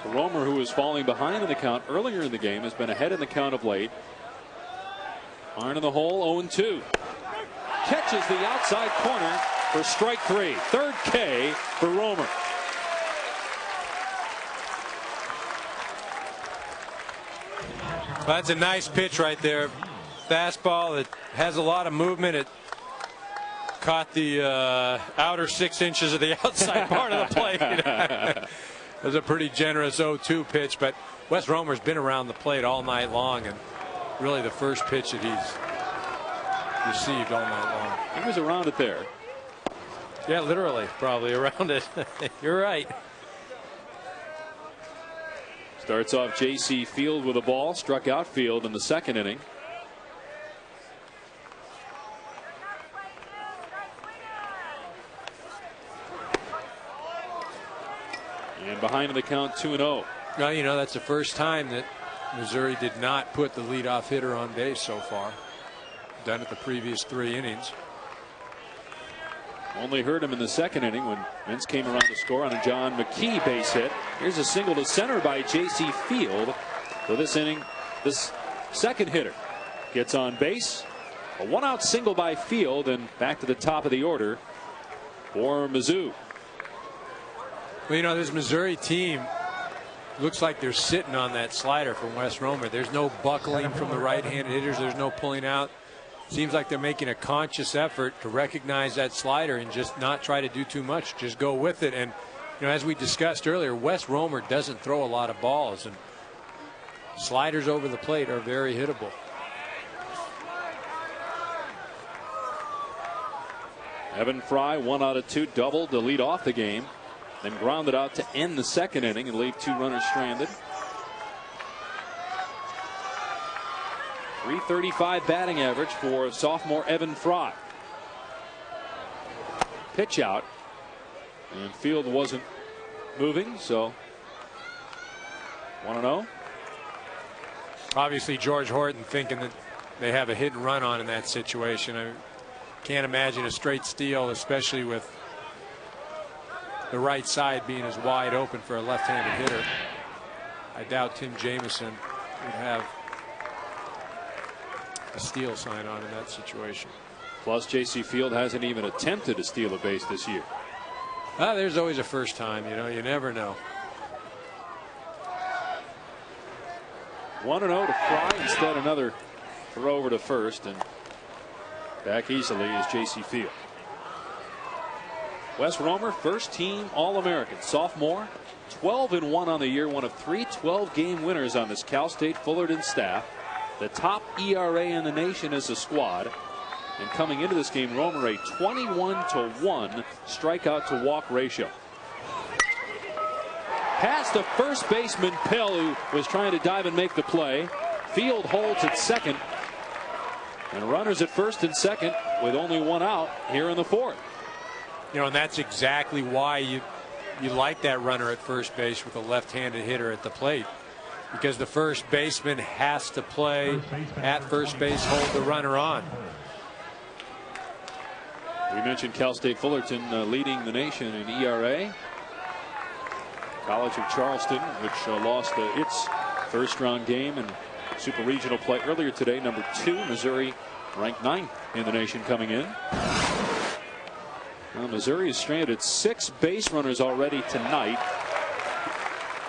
So Romer, who was falling behind in the count earlier in the game, has been ahead in the count of late. Iron in the hole, 0-2. Catches the outside corner for strike 3. 3rd K for Romer. Well, that's a nice pitch right there. Fastball that has a lot of movement. It caught the outer 6 inches of the outside part of the plate. It was a pretty generous 0-2 pitch, but Wes Romer's been around the plate all night long, and really the first pitch that he's received all night long. He was around it there. Yeah, literally, probably around it. You're right. Starts off J.C. Field with a ball, struck out Field in the 2nd inning. And behind in the count, 2-0. Well, you know, that's the first time that Missouri did not put the leadoff hitter on base so far. Done it the previous 3 innings. Only heard him in the 2nd inning when Mintz came around to score on a John McKee base hit. Here's a single to center by J.C. Field. So this inning, this 2nd hitter gets on base. A 1-out single by Field, and back to the top of the order for Mizzou. Well, you know, this Missouri team looks like they're sitting on that slider from Wes Romer. There's no buckling from the right-handed hitters. There's no pulling out. Seems like they're making a conscious effort to recognize that slider and just not try to do too much. Just go with it. And, you know, as we discussed earlier, Wes Romer doesn't throw a lot of balls, and sliders over the plate are very hittable. Evan Fry, 1 out of 2, doubled to lead off the game, then grounded out to end the 2nd inning and leave 2 runners stranded. .335 batting average for sophomore Evan Fry. Pitch out, and Field wasn't moving, so 1-0. Obviously, George Horton thinking that they have a hit and run on in that situation. I can't imagine a straight steal, especially with the right side being as wide open for a left-handed hitter. I doubt Tim Jamison would have a steal sign on in that situation. Plus, J.C. Field hasn't even attempted to steal a base this year. There's always a first time, you know, you never know. 1-0 to Fry. Instead, another throw over to first, and Back easily is J.C. Field. Wes Romer, first team All-American, sophomore, 12-1 on the year, one of 3 12-game winners on this Cal State Fullerton staff. The top ERA in the nation as a squad. And coming into this game, Romer a 21-1 strikeout to walk ratio. Past the first baseman Pill, who was trying to dive and make the play. Field holds at second. And runners at first and second with only 1 out here in the 4th. You know, and that's exactly why you like that runner at first base with a left-handed hitter at the plate, because the first baseman has to play at first base, hold the runner on. We mentioned Cal State Fullerton leading the nation in ERA. College of Charleston, which lost its first-round game in Super Regional play earlier today, number 2. Missouri ranked 9th in the nation coming in. Well, Missouri has stranded 6 base runners already tonight,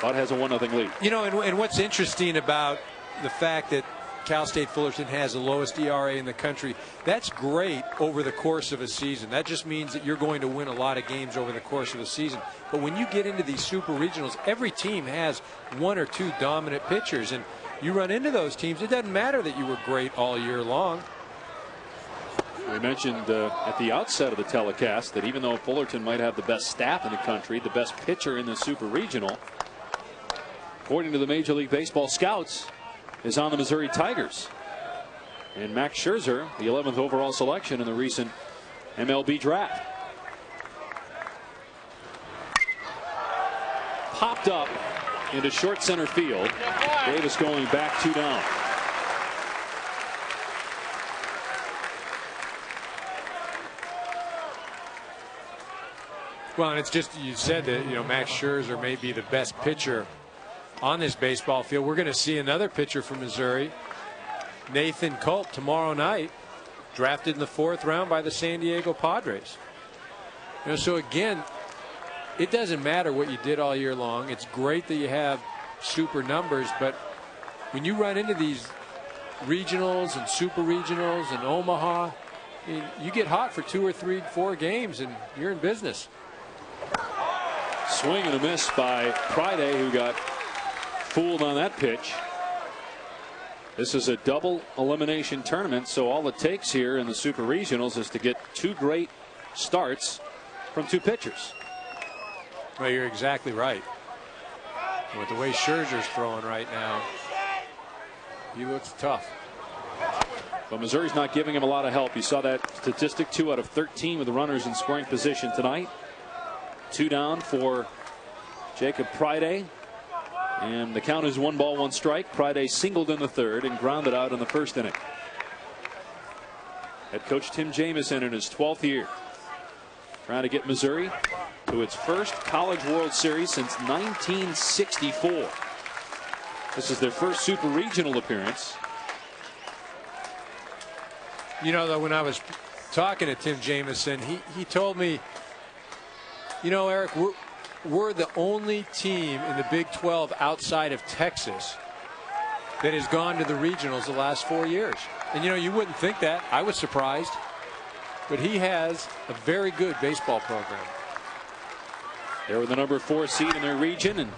but has a 1-0 lead. You know, and what's interesting about the fact that Cal State Fullerton has the lowest ERA in the country, that's great over the course of a season. That just means that you're going to win a lot of games over the course of a season. But when you get into these super regionals, every team has 1 or 2 dominant pitchers, and you run into those teams. It doesn't matter that you were great all year long. We mentioned at the outset of the telecast that even though Fullerton might have the best staff in the country, the best pitcher in the super regional, according to the Major League Baseball scouts, is on the Missouri Tigers. And Max Scherzer, the 11th overall selection in the recent MLB draft. Popped up into short center field. Davis going back 2 down. Well, and it's just, you said that, you know, Max Scherzer may be the best pitcher on this baseball field. We're going to see another pitcher from Missouri, Nathan Culp, tomorrow night, drafted in the 4th round by the San Diego Padres. You know, so again, it doesn't matter what you did all year long. It's great that you have super numbers, but when you run into these regionals and super regionals and Omaha, you get hot for 2 or 3, 4 games and you're in business. Swing and a miss by Friday, who got fooled on that pitch. This is a double elimination tournament, so all it takes here in the super regionals is to get 2 great starts from 2 pitchers. Well, you're exactly right. With the way Scherzer's throwing right now, he looks tough. But Missouri's not giving him a lot of help. You saw that statistic, 2 out of 13 with the runners in scoring position tonight. 2 down for Jacob Friday. And the count is 1 ball, 1 strike. Friday singled in the 3rd and grounded out in the 1st inning. Head coach Tim Jamieson in his 12th year, trying to get Missouri to its first College World Series since 1964. This is their first super regional appearance. You know, though, when I was talking to Tim Jamieson, he told me, you know, Eric, we're the only team in the Big 12 outside of Texas that has gone to the regionals the last 4 years. And, you know, you wouldn't think that. I was surprised. But he has a very good baseball program. They were the number 4 seed in their region and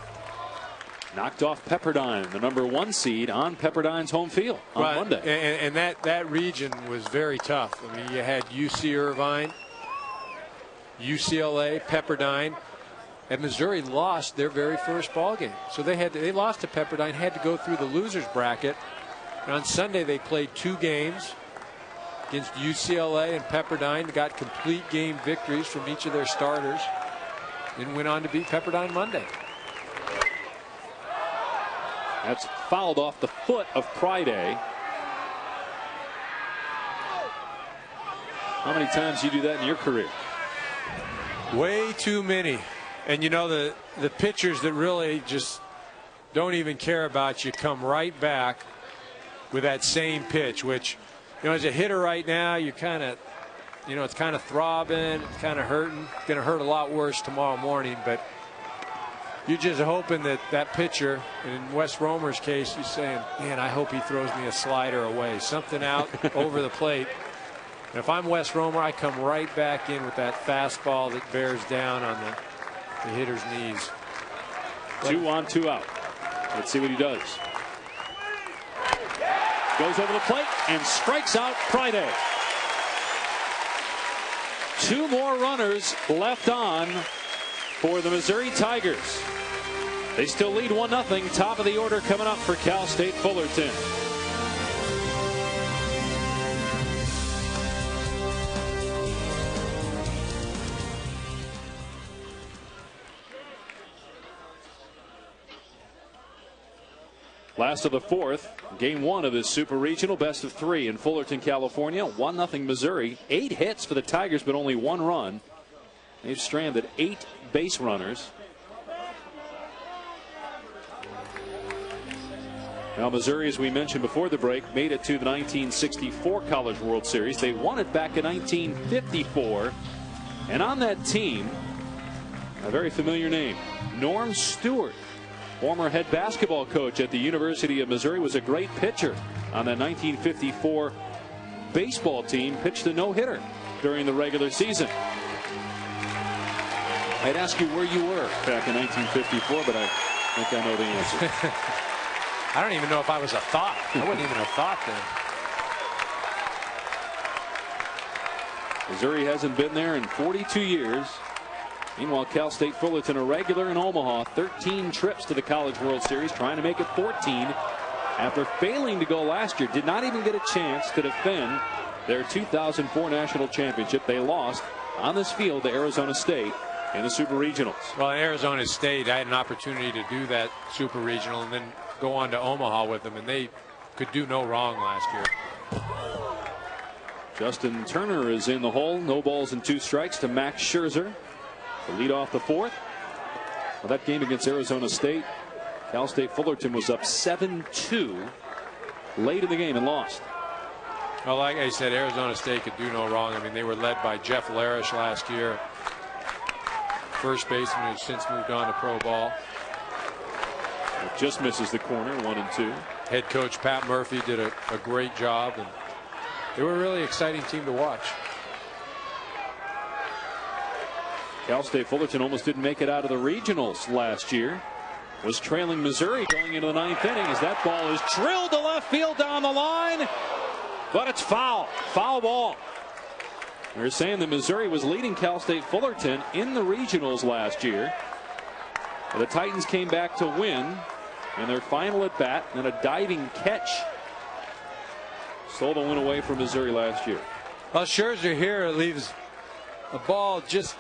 knocked off Pepperdine, the number 1 seed, on Pepperdine's home field on Monday. And that region was very tough. I mean, you had UC Irvine, UCLA, Pepperdine, and Missouri lost their very first ball game. So they lost to Pepperdine, had to go through the losers bracket. And on Sunday they played 2 games against UCLA and Pepperdine, got complete game victories from each of their starters, and went on to beat Pepperdine Monday. That's fouled off the foot of Friday. How many times do you do that in your career? Way too many. And you know, the pitchers that really just don't even care about you come right back with that same pitch, which, you know, as a hitter right now, you kind of, you know, it's kind of throbbing, it's kind of hurting. It's going to hurt a lot worse tomorrow morning, but you're just hoping that that pitcher, in Wes Romer's case, he's saying, man, I hope he throws me a slider away, something out over the plate And if I'm Wes Romer, I come right back in with that fastball that bears down on the hitter's knees. 2 on, 2 out. Let's see what he does. Goes over the plate and strikes out Friday. 2 more runners left on for the Missouri Tigers. They still lead 1-0. Top of the order coming up for Cal State Fullerton. Last of the 4th, game 1 of this Super Regional, best of 3 in Fullerton, California. 1-0 Missouri. 8 hits for the Tigers, but only 1 run. They've stranded 8 base runners. Now Missouri, as we mentioned before the break, made it to the 1964 College World Series. They won it back in 1954. And on that team, a very familiar name, Norm Stewart. Former head basketball coach at the University of Missouri, was a great pitcher on that 1954 baseball team. Pitched a no-hitter during the regular season. I'd ask you where you were back in 1954, but I think I know the answer. I don't even know if I was a thought. I wouldn't even have thought then. Missouri hasn't been there in 42 years. Meanwhile, Cal State Fullerton, a regular in Omaha, 13 trips to the College World Series, trying to make it 14 after failing to go last year. Did not even get a chance to defend their 2004 national championship. They lost on this field to Arizona State in the Super Regionals. Well, in Arizona State, I had an opportunity to do that Super Regional and then go on to Omaha with them, and they could do no wrong last year. Justin Turner is in the hole. No balls and 2 strikes to Max Scherzer to lead off the 4th. Well, that game against Arizona State, Cal State Fullerton was up 7-2 late in the game and lost. Well, like I said, Arizona State could do no wrong. I mean, they were led by Jeff Larish last year, first baseman who's since moved on to pro ball. It just misses the corner, 1-2. Head coach Pat Murphy did a great job, and they were a really exciting team to watch. Cal State Fullerton almost didn't make it out of the regionals last year. Was trailing Missouri going into the 9th inning as that ball is drilled to left field down the line. But it's foul. Foul ball. They're saying that Missouri was leading Cal State Fullerton in the regionals last year. But the Titans came back to win in their final at bat, and a diving catch stole the win away from Missouri last year. Well, Scherzer here leaves a ball just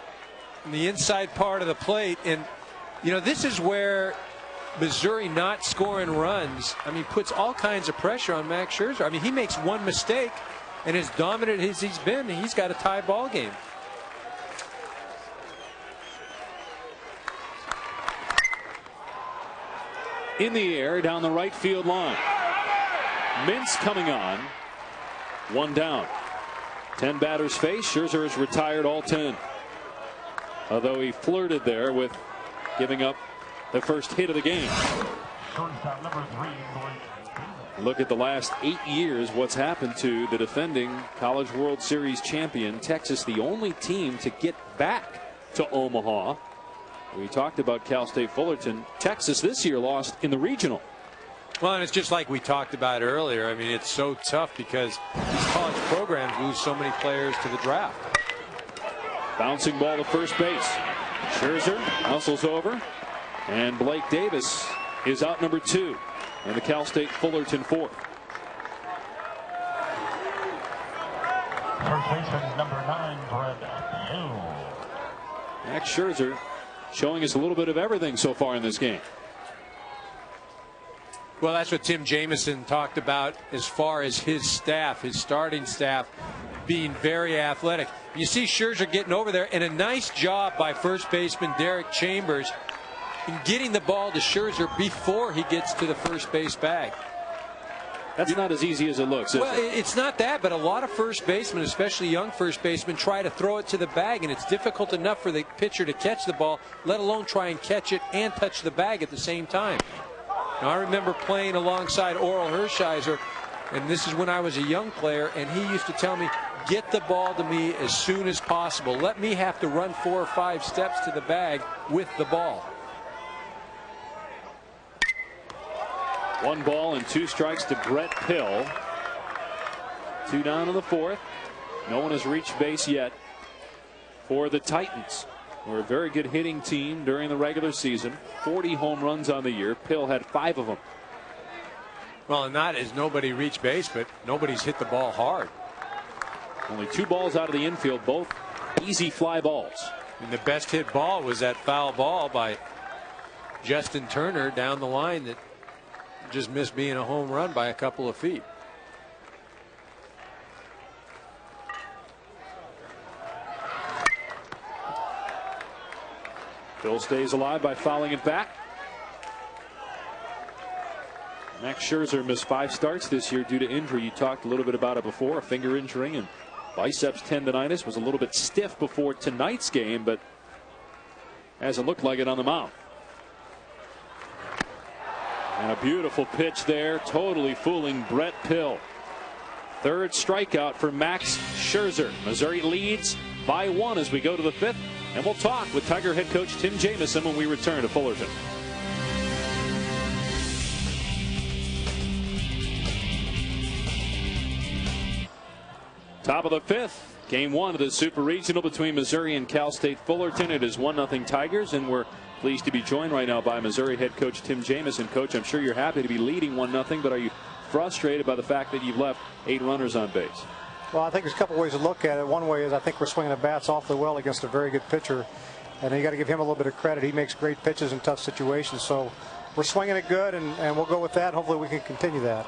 in the inside part of the plate, and you know, this is where Missouri not scoring runs, I mean, puts all kinds of pressure on Max Scherzer. I mean, he makes one mistake, and as dominant as he's been, he's got a tie ball game. In the air down the right field line. Mintz coming on. 1 down. 10 batters face. Scherzer has retired all 10. Although he flirted there with giving up the first hit of the game. Look at the last 8 years, what's happened to the defending College World Series champion Texas, the only team to get back to Omaha. We talked about Cal State Fullerton. Texas this year lost in the regional. Well, and it's just like we talked about earlier. I mean, it's so tough because these college programs lose so many players to the draft. Bouncing ball to first base. Scherzer hustles over, and Blake Davis is out number 2 in the Cal State Fullerton 4th. First baseman number 9, Brett Hill. Max Scherzer showing us a little bit of everything so far in this game. Well, that's what Tim Jamison talked about as far as his staff, his starting staff, being very athletic. You see Scherzer getting over there, and a nice job by first baseman Derek Chambers in getting the ball to Scherzer before he gets to the first base bag. That's not as easy as it looks, is well, it? It's not that, but a lot of first basemen, especially young first basemen, try to throw it to the bag, and it's difficult enough for the pitcher to catch the ball, let alone try and catch it and touch the bag at the same time. Now, I remember playing alongside Oral Hershiser, and this is when I was a young player, and he used to tell me, get the ball to me as soon as possible. Let me have to run 4 or 5 steps to the bag with the ball. 1 ball and 2 strikes to Brett Pill. 2 down in the 4th. No one has reached base yet for the Titans. We're a very good hitting team during the regular season. 40 home runs on the year. Pill had 5 of them. Well, not as nobody reached base, but nobody's hit the ball hard. Only 2 balls out of the infield, both easy fly balls. And the best hit ball was that foul ball by Justin Turner down the line that just missed being a home run by a couple of feet. Phil stays alive by fouling it back. Max Scherzer missed 5 starts this year due to injury. You talked a little bit about it before, a finger injury and biceps tendonitis. Was a little bit stiff before tonight's game, but hasn't looked like it on the mound. And a beautiful pitch there, totally fooling Brett Pill. 3rd strikeout for Max Scherzer. Missouri leads by 1 as we go to the 5th. And we'll talk with Tiger head coach Tim Jamison when we return to Fullerton. Top of the 5th. Game 1 of the Super Regional between Missouri and Cal State Fullerton. It is 1-0 Tigers, and we're pleased to be joined right now by Missouri head coach Tim Jamison. Coach, I'm sure you're happy to be leading 1-0, but are you frustrated by the fact that you've left 8 runners on base? Well, I think there's a couple ways to look at it. One way is I think we're swinging the bats awfully well against a very good pitcher, and you got to give him a little bit of credit. He makes great pitches in tough situations, so we're swinging it good, and we'll go with that. Hopefully we can continue that.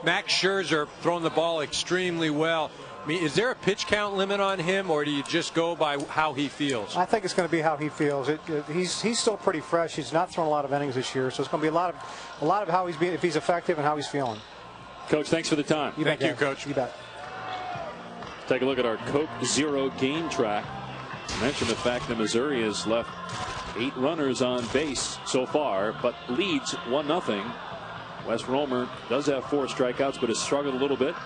Max Scherzer throwing the ball extremely well. I mean, is there a pitch count limit on him, or do you just go by how he feels? I think it's going to be how he feels. He's still pretty fresh. He's not thrown a lot of innings this year, so it's going to be a lot of how he's being, if he's effective, and how he's feeling. Coach, thanks for the time. Thank you, Coach. You bet. Take a look at our Coke Zero game track. I mentioned the fact that Missouri has left 8 runners on base so far, but leads 1-0. Wes Romer does have 4 strikeouts, but has struggled a little bit.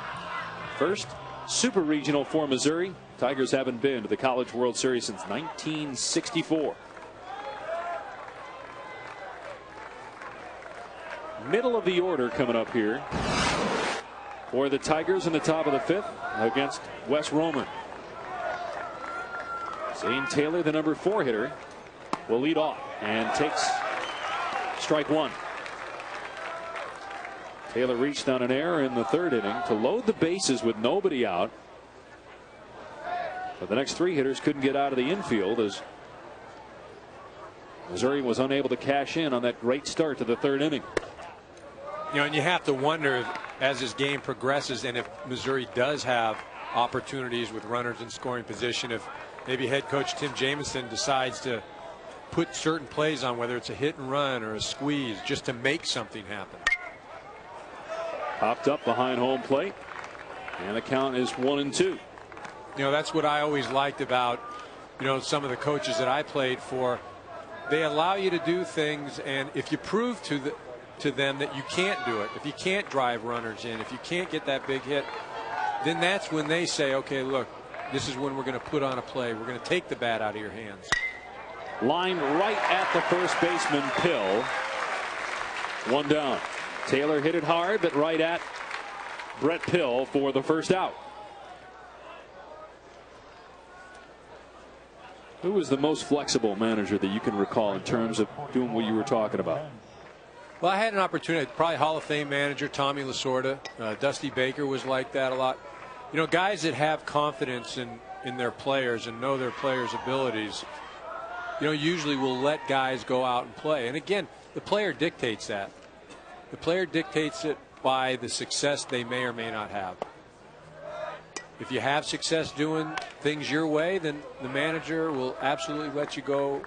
First Super Regional for Missouri. Tigers haven't been to the College World Series since 1964. Middle of the order coming up here for the Tigers in the top of the 5th against Wes Romer. Zane Taylor, the number 4 hitter, will lead off and takes strike 1. Taylor reached on an error in the 3rd inning to load the bases with nobody out. But the next 3 hitters couldn't get out of the infield as Missouri was unable to cash in on that great start to the 3rd inning. You know, and you have to wonder if, as this game progresses, and if Missouri does have opportunities with runners in scoring position, if maybe head coach Tim Jamison decides to put certain plays on, whether it's a hit and run or a squeeze, just to make something happen. Popped up behind home plate, and the count is 1-2. You know, that's what I always liked about, you know, some of the coaches that I played for. They allow you to do things, and if you prove to them that you can't do it, if you can't drive runners in, if you can't get that big hit, then that's when they say, okay, look, this is when we're going to put on a play. We're going to take the bat out of your hands. Line right at the first baseman, Pill. 1 down. Taylor hit it hard, but right at Brett Pill for the first out. Who was the most flexible manager that you can recall in terms of doing what you were talking about? Well, I had an opportunity, probably Hall of Fame manager Tommy Lasorda. Dusty Baker was like that a lot. You know, guys that have confidence in their players and know their players' abilities, you know, usually will let guys go out and play. And again, the player dictates that. The player dictates it by the success they may or may not have. If you have success doing things your way, then the manager will absolutely let you go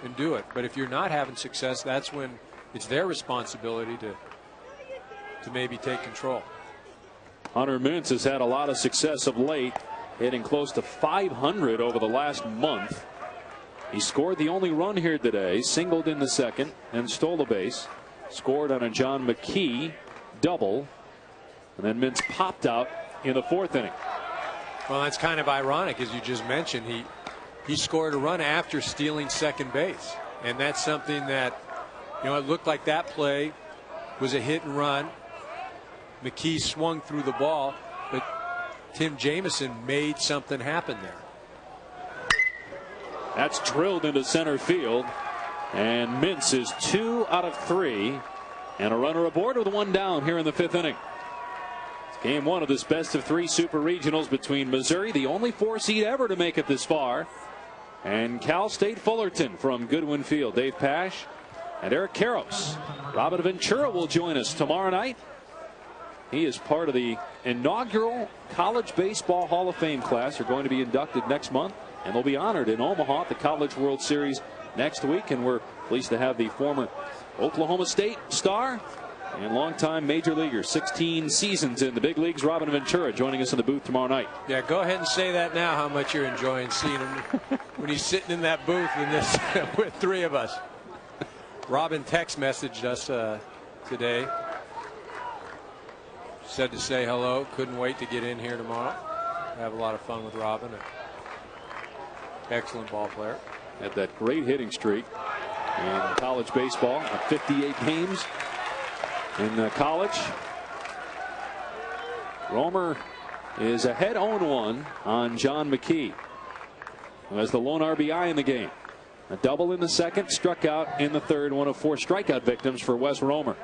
and do it. But if you're not having success, that's when it's their responsibility to maybe take control. Hunter Mintz has had a lot of success of late, hitting close to 500 over the last month. He scored the only run here today, singled in the 2nd, and stole a base. Scored on a John McKee double, and then Mintz popped out in the 4th inning. Well, that's kind of ironic, as you just mentioned. He scored a run after stealing second base, and that's something that, you know, it looked like that play was a hit and run. McKee swung through the ball, but Tim Jameson made something happen there. That's drilled into center field, and Mintz is 2 out of 3, and a runner aboard with 1 down here in the 5th inning. It's game 1 of this best-of-3 Super Regionals between Missouri, the only 4 seed ever to make it this far, and Cal State Fullerton from Goodwin Field. Dave Pasch and Eric Karros. Robin Ventura will join us tomorrow night. He is part of the inaugural College Baseball Hall of Fame class. They're going to be inducted next month, and they'll be honored in Omaha at the College World Series next week. And we're pleased to have the former Oklahoma State star and longtime major leaguer, 16 seasons in the big leagues, Robin Ventura, joining us in the booth tomorrow night. Yeah, go ahead and say that now, how much you're enjoying seeing him when he's sitting in that booth in this with 3 of us. Robin text messaged us today. Said to say hello. Couldn't wait to get in here tomorrow. Have a lot of fun with Robin. Excellent ball player. Had that great hitting streak in college baseball. 58 games in college. Romer is ahead 0-1 on John McKee, who has the lone RBI in the game. A double in the second, struck out in the third. One of 4 strikeout victims for Wes Romer.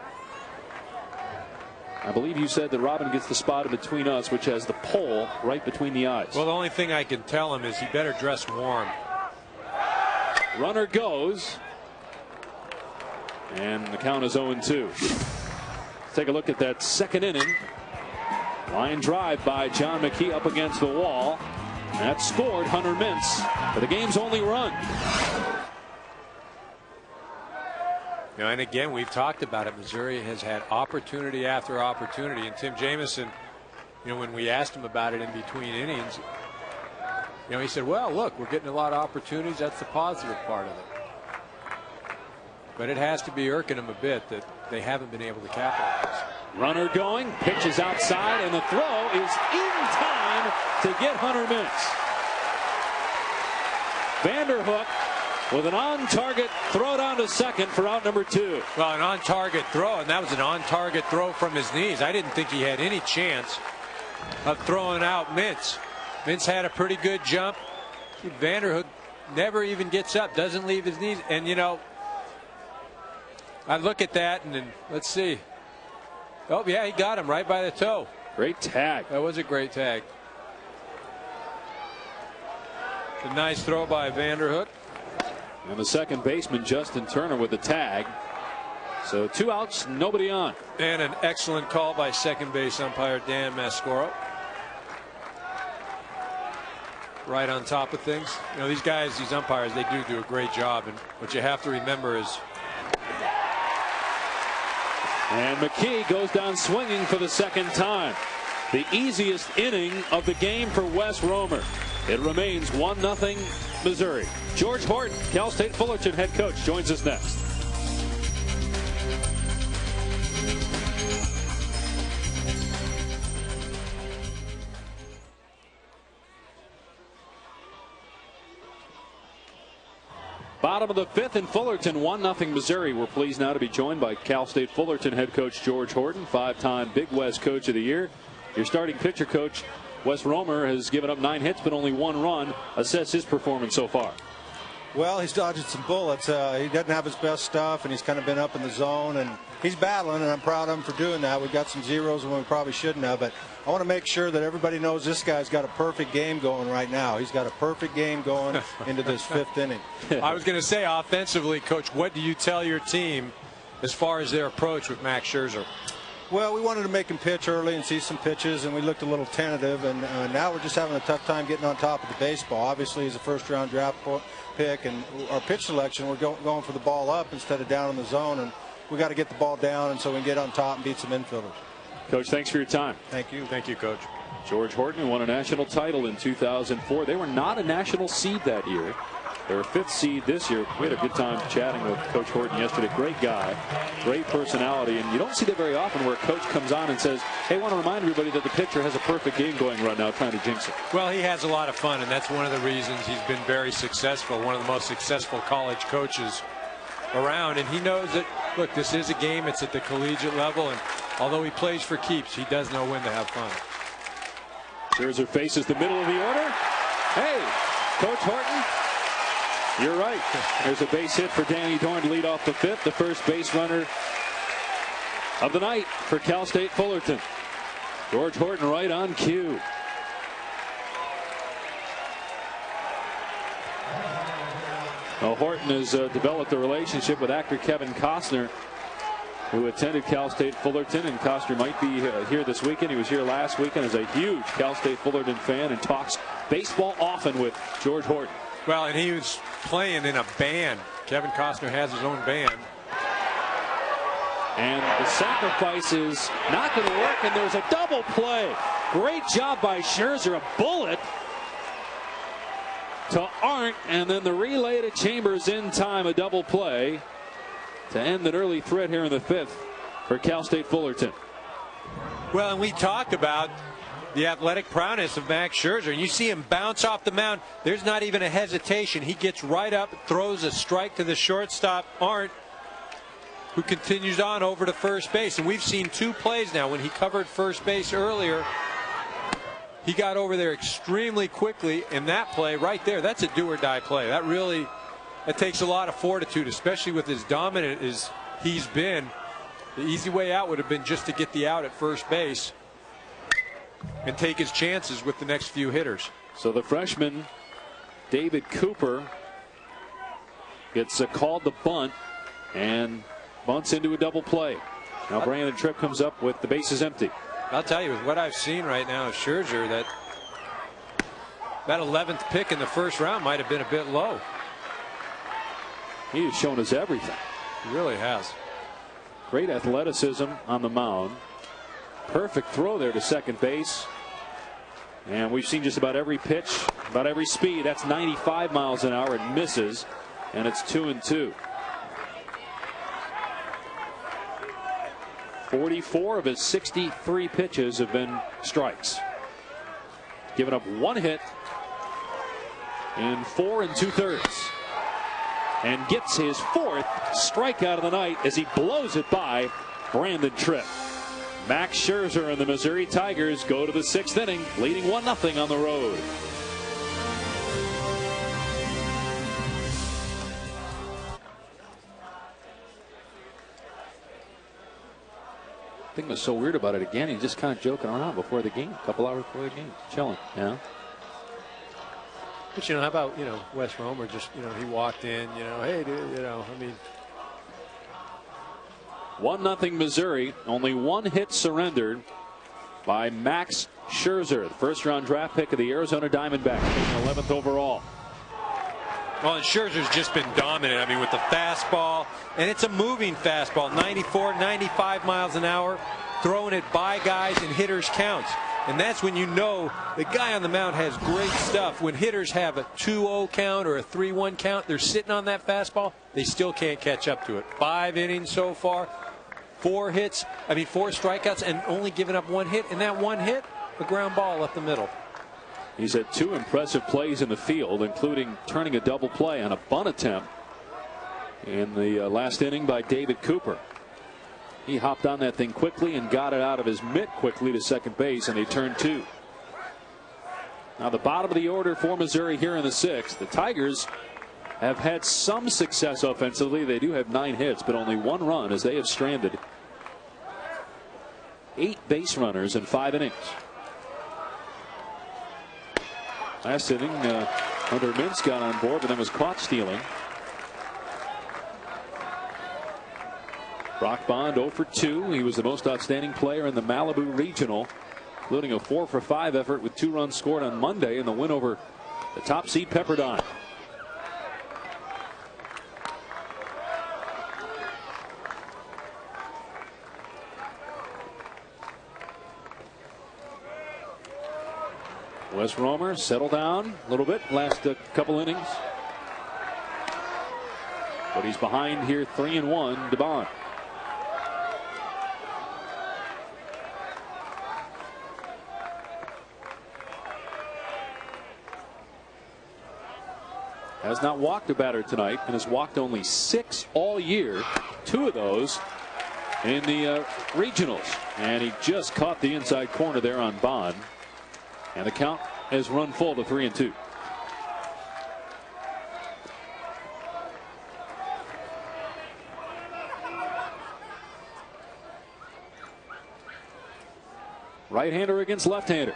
I believe you said that Robin gets the spot in between us, which has the pole right between the eyes. Well, the only thing I can tell him is he better dress warm. Runner goes, and the count is 0-2. Let's take a look at that second inning. Line drive by John McKee up against the wall. That scored Hunter Mintz for the game's only run. You know, and again, we've talked about it. Missouri has had opportunity after opportunity, and Tim Jameson, you know, when we asked him about it in between innings, you know, he said, well, look, we're getting a lot of opportunities. That's the positive part of it. But it has to be irking him a bit that they haven't been able to capitalize. Runner going, pitches outside, and the throw is in time to get Hunter Mintz. Vanderhook with an on-target throw down to second for out number 2. Well, an on-target throw, and that was an on-target throw from his knees. I didn't think he had any chance of throwing out Mintz. Mintz had a pretty good jump. Vanderhook never even gets up, doesn't leave his knees. And, you know, I look at that, and then let's see. Oh, yeah, he got him right by the toe. Great tag. That was a great tag. A nice throw by Vanderhook. And the second baseman, Justin Turner, with the tag. So 2 outs, nobody on. And an excellent call by second base umpire Dan Mascoro. Right on top of things. You know, these guys, these umpires, they do a great job. And what you have to remember is. And McKee goes down swinging for the second time. The easiest inning of the game for Wes Romer. It remains 1-0 Missouri. George Horton, Cal State Fullerton head coach, joins us next. Bottom of the 5th in Fullerton, 1-0 Missouri. We're pleased now to be joined by Cal State Fullerton head coach George Horton, 5-time Big West Coach of the Year. Your starting pitcher coach, Wes Romer, has given up 9 hits but only 1 run. Assess his performance so far. Well, he's dodging some bullets. He doesn't have his best stuff, and he's kind of been up in the zone, and he's battling, and I'm proud of him for doing that. We've got some zeros when we probably shouldn't have, but I want to make sure that everybody knows this guy's got a perfect game going right now. He's got a perfect game going into this 5th inning. I was going to say, offensively, Coach, what do you tell your team as far as their approach with Max Scherzer? Well, we wanted to make him pitch early and see some pitches, and we looked a little tentative, and now we're just having a tough time getting on top of the baseball. Obviously, he's a first-round draft pick, and our pitch selection, we're going for the ball up instead of down in the zone, and we got to get the ball down and so we can get on top and beat some infielders. Coach, thanks for your time. Thank you. Thank you, Coach. George Horton won a national title in 2004. They were not a national seed that year. They're 5th seed this year. We had a good time chatting with Coach Horton yesterday. Great guy, great personality, and you don't see that very often where a coach comes on and says, hey, I want to remind everybody that the pitcher has a perfect game going right now, trying to jinx it. Well, he has a lot of fun, and that's one of the reasons he's been very successful, one of the most successful college coaches around. And he knows that, look, this is a game. It's at the collegiate level, and although he plays for keeps, he does know when to have fun. Scherzer faces the middle of the order. Hey, Coach Horton, you're right. There's a base hit for Danny Dorn to lead off the 5th, the first base runner of the night for Cal State Fullerton. George Horton right on cue. Well, Horton has developed a relationship with actor Kevin Costner, who attended Cal State Fullerton, and Costner might be here this weekend. He was here last weekend as a huge Cal State Fullerton fan and talks baseball often with George Horton. Well, and he was playing in a band. Kevin Costner has his own band. And the sacrifice is not going to work, and there's a double play. Great job by Scherzer. A bullet to Arndt, and then the relay to Chambers in time. A double play to end an early threat here in the 5th for Cal State Fullerton. Well, and we talked about the athletic prowess of Max Scherzer, and you see him bounce off the mound. There's not even a hesitation. He gets right up, throws a strike to the shortstop, Arndt, who continues on over to first base. And we've seen 2 plays now. When he covered first base earlier, he got over there extremely quickly, and that play right there, that's a do-or-die play. That takes a lot of fortitude, especially with as dominant as he's been. The easy way out would have been just to get the out at first base and take his chances with the next few hitters. So the freshman, David Cooper, gets called the bunt and bunts into a double play. Now Brandon Tripp comes up with the bases empty. I'll tell you, with what I've seen right now of Scherzer, that 11th pick in the first round might have been a bit low. He has shown us everything. He really has. Great athleticism on the mound. Perfect throw there to second base. And we've seen just about every pitch, about every speed. That's 95 miles an hour. It misses, and it's 2-2. 44 of his 63 pitches have been strikes. Given up 1 hit in 4 2/3. And gets his 4th strikeout of the night as he blows it by Brandon Tripp. Max Scherzer and the Missouri Tigers go to the 6th inning, leading 1-0 on the road. I think what's so weird about it, again, he's just kind of joking around before the game, a couple hours before the game, chilling, you know. But, you know, how about, Wes Romer just, he walked in, hey, dude, I mean. 1-0 Missouri. Only 1 hit surrendered by Max Scherzer, the first-round draft pick of the Arizona Diamondbacks, 11th overall. Well, and Scherzer's just been dominant. I mean, with the fastball, and it's a moving fastball, 94, 95 miles an hour, throwing it by guys and hitters counts. And that's when you know the guy on the mound has great stuff. When hitters have a 2-0 count or a 3-1 count, they're sitting on that fastball, they still can't catch up to it. 5 innings so far, 4 strikeouts, and only giving up 1 hit. And that 1 hit, a ground ball up the middle. He's had 2 impressive plays in the field, including turning a double play on a bunt attempt in the last inning by David Cooper. He hopped on that thing quickly and got it out of his mitt quickly to second base, and they turned 2. Now the bottom of the order for Missouri here in the 6th. The Tigers have had some success offensively. They do have 9 hits, but only 1 run as they have stranded 8 base runners in 5 innings. Last inning, Hunter Mintz got on board, but then was caught stealing. Brock Bond 0 for 2. He was the most outstanding player in the Malibu Regional, including a 4 for 5 effort with 2 runs scored on Monday in the win over the top seed Pepperdine. Wes Romer settled down a little bit last couple innings. but he's behind here 3-1 to Bond. Has not walked a batter tonight and has walked only 6 all year. 2 of those in the regionals. And he just caught the inside corner there on Bond. And the count has run full to 3-2. Right-hander against left-hander.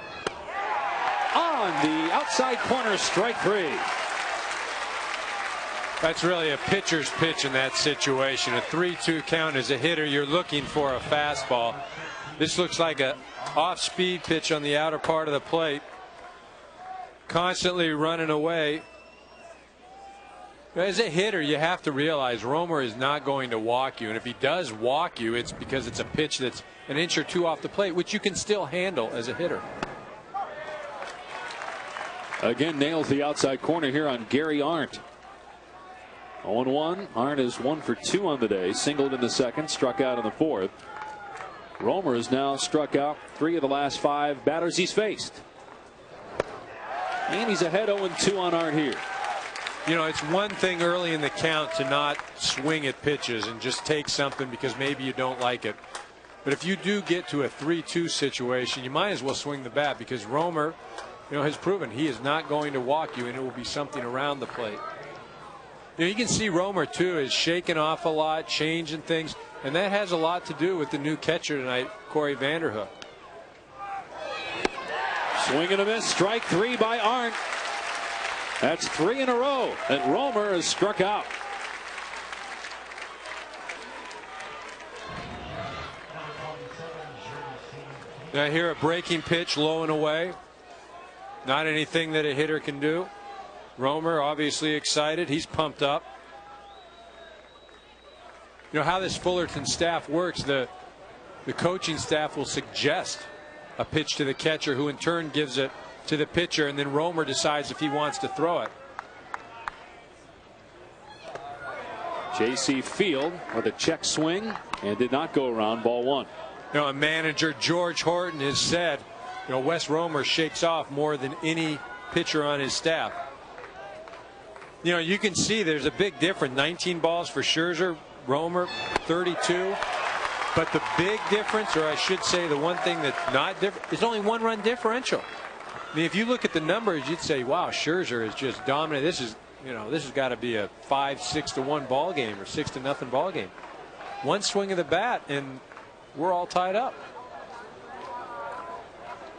On the outside corner, strike 3. That's really a pitcher's pitch in that situation. A 3-2 count as a hitter. You're looking for a fastball. This looks like a off-speed pitch on the outer part of the plate. Constantly running away. As a hitter, you have to realize Romer is not going to walk you. And if he does walk you, it's because it's a pitch that's an inch or two off the plate, which you can still handle as a hitter. Again, nails the outside corner here on Gary Arndt. 0-1. Arndt is 1 for 2 on the day. Singled in the second, struck out in the fourth. Romer has now struck out 3 of the last 5 batters he's faced. And he's ahead 0-2 on Arndt here. You know, it's one thing early in the count to not swing at pitches and just take something because maybe you don't like it. But if you do get to a 3-2 situation, you might as well swing the bat because Romer, has proven he is not going to walk you, and it will be something around the plate. You can see Romer, too, is shaking off a lot, changing things, and that has a lot to do with the new catcher tonight, Corey Vanderhook. Swing and a miss, strike 3 by Arndt. That's 3 in a row that Romer has struck out. Now here a breaking pitch, low and away. Not anything that a hitter can do. Romer obviously excited. He's pumped up. You know how this Fullerton staff works. The coaching staff will suggest a pitch to the catcher, who in turn gives it to the pitcher, and then Romer decides if he wants to throw it. J.C. Field with a check swing and did not go around, ball 1. And manager George Horton has said, Wes Romer shakes off more than any pitcher on his staff. You can see there's a big difference. 19 balls for Scherzer, Romer 32. But the big difference, or I should say the one thing that's not different, is only 1-run differential. I mean, if you look at the numbers, you'd say, wow, Scherzer is just dominant. This has got to be a 5-6 to 1 ball game or 6-0 ball game. One swing of the bat and we're all tied up.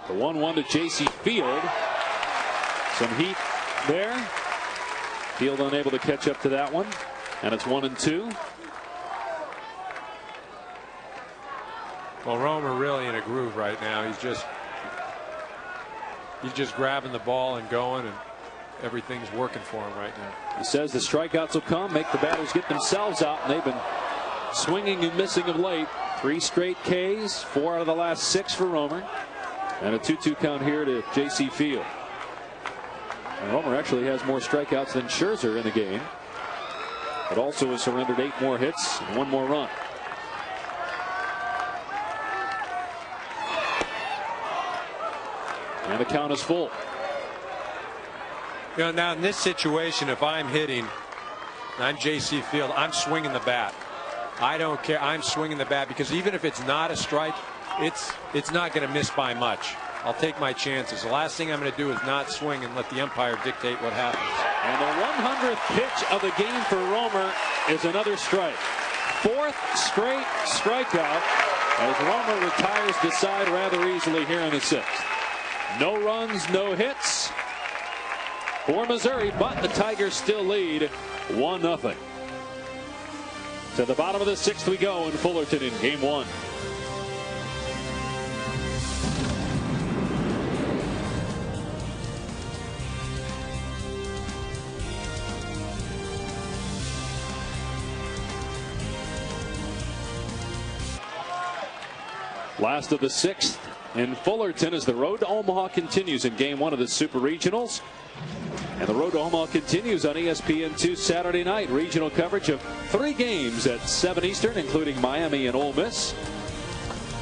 The 1-1 to J.C. Field. Some heat there. Field unable to catch up to that one, and it's 1-2. Well, Romer really in a groove right now. He's just grabbing the ball and going, and everything's working for him right now. He says the strikeouts will come, make the batters get themselves out, and they've been swinging and missing of late. 3 straight Ks, 4 out of the last 6 for Romer, and a 2-2 count here to J.C. Field. And Romer actually has more strikeouts than Scherzer in the game, but also has surrendered 8 more hits and 1 more run. And the count is full. Now in this situation, if I'm hitting, and I'm J.C. Field, I'm swinging the bat. I don't care. I'm swinging the bat because even if it's not a strike, it's not going to miss by much. I'll take my chances. The last thing I'm going to do is not swing and let the umpire dictate what happens. And the 100th pitch of the game for Romer is another strike. 4th straight strikeout as Romer retires the side rather easily here in the 6th. No runs, no hits for Missouri, but the Tigers still lead 1-0. To the bottom of the 6th we go in Fullerton in game 1. Last of the 6th in Fullerton as the road to Omaha continues in game 1 of the Super Regionals. And the road to Omaha continues on ESPN2 Saturday night. Regional coverage of 3 games at 7 Eastern, including Miami and Ole Miss,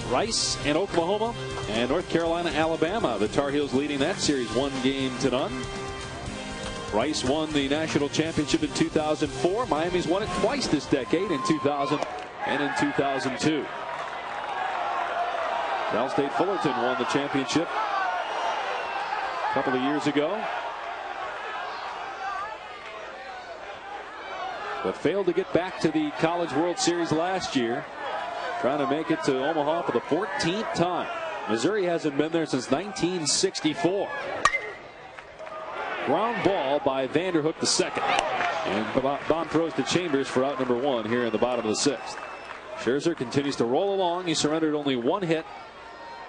Rice and Oklahoma, and North Carolina, Alabama. The Tar Heels leading that series 1-0. Rice won the national championship in 2004. Miami's won it twice this decade, in 2000 and in 2002. Cal State Fullerton won the championship a couple of years ago, but failed to get back to the College World Series last year. Trying to make it to Omaha for the 14th time. Missouri hasn't been there since 1964. Ground ball by Vanderhook II. And Bond throws to Chambers for out number 1 here in the bottom of the 6th. Scherzer continues to roll along. He surrendered only 1 hit.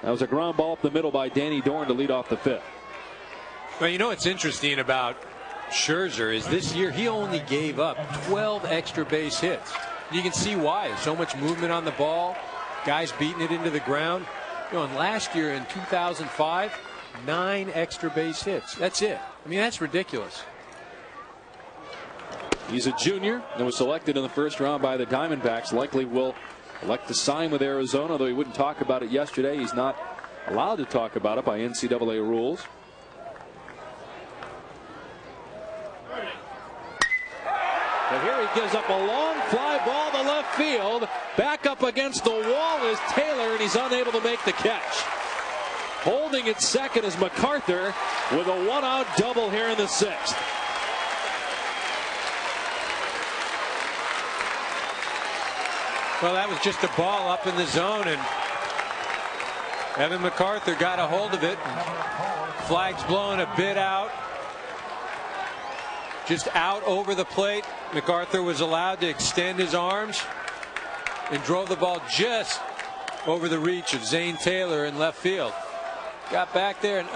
That was a ground ball up the middle by Danny Dorn to lead off the 5th. Well, you know what's interesting about Scherzer is this year he only gave up 12 extra base hits. You can see why. There's so much movement on the ball. Guys beating it into the ground. You know, and last year in 2005, 9 extra base hits. That's it. I mean, that's ridiculous. He's a junior and was selected in the 1st round by the Diamondbacks. Likely will elect to sign with Arizona, though he wouldn't talk about it yesterday. He's not allowed to talk about it by NCAA rules. But here he gives up a long fly ball to left field. Back up against the wall is Taylor, and he's unable to make the catch. Holding at second is MacArthur with a 1-out double here in the 6th. Well, that was just a ball up in the zone, and Evan MacArthur got a hold of it. Flag's blowing a bit out. Just out over the plate. MacArthur was allowed to extend his arms and drove the ball just over the reach of Zane Taylor in left field. Got back there and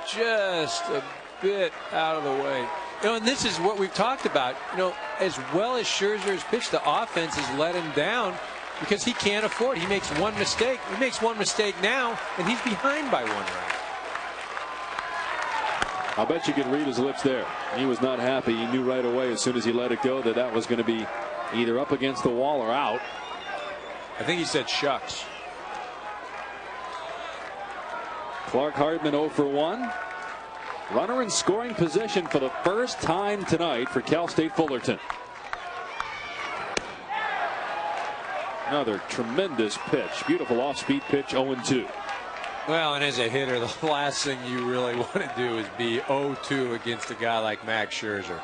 just a bit out of the way. You know, and this is what we've talked about. You know, as well as Scherzer has pitched, the offense has let him down because he can't afford it. He makes one mistake. He makes one mistake now, and he's behind by 1 run. I bet you could read his lips there. He was not happy. He knew right away as soon as he let it go that that was going to be either up against the wall or out. I think he said shucks. Clark Hardman 0 for 1. Runner in scoring position for the first time tonight for Cal State Fullerton. Another tremendous pitch. Beautiful off-speed pitch, 0-2. Well, and as a hitter, the last thing you really want to do is be 0-2 against a guy like Max Scherzer.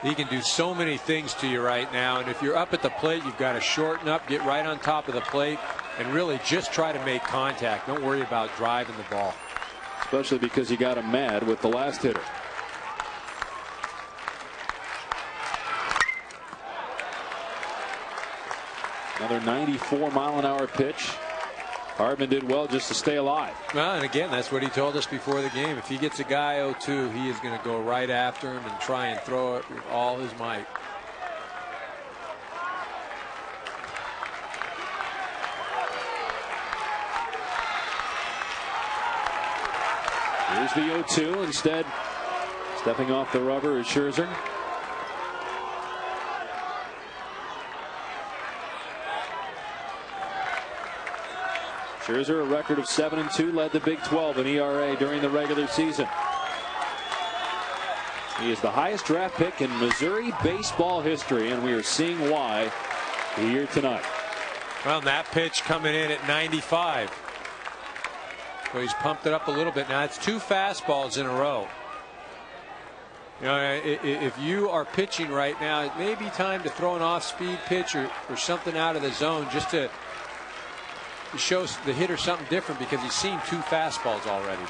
He can do so many things to you right now, and if you're up at the plate, you've got to shorten up, get right on top of the plate, and really just try to make contact. Don't worry about driving the ball. Especially because you got him mad with the last hitter. Another 94-mile-an-hour pitch. Hardman did well just to stay alive. Well, and again, that's what he told us before the game. If he gets a guy 0-2, he is going to go right after him and try and throw it with all his might. Here's the 0-2. Instead, stepping off the rubber is Scherzer. Scherzer, a record of 7-2, led the Big 12 in ERA during the regular season. He is the highest draft pick in Missouri baseball history, and we are seeing why here tonight. Well, that pitch coming in at 95. So he's pumped it up a little bit. Now it's 2 fastballs in a row. You know, if you are pitching right now, it may be time to throw an off-speed pitch or something out of the zone just to show the hitter something different, because he's seen 2 fastballs already.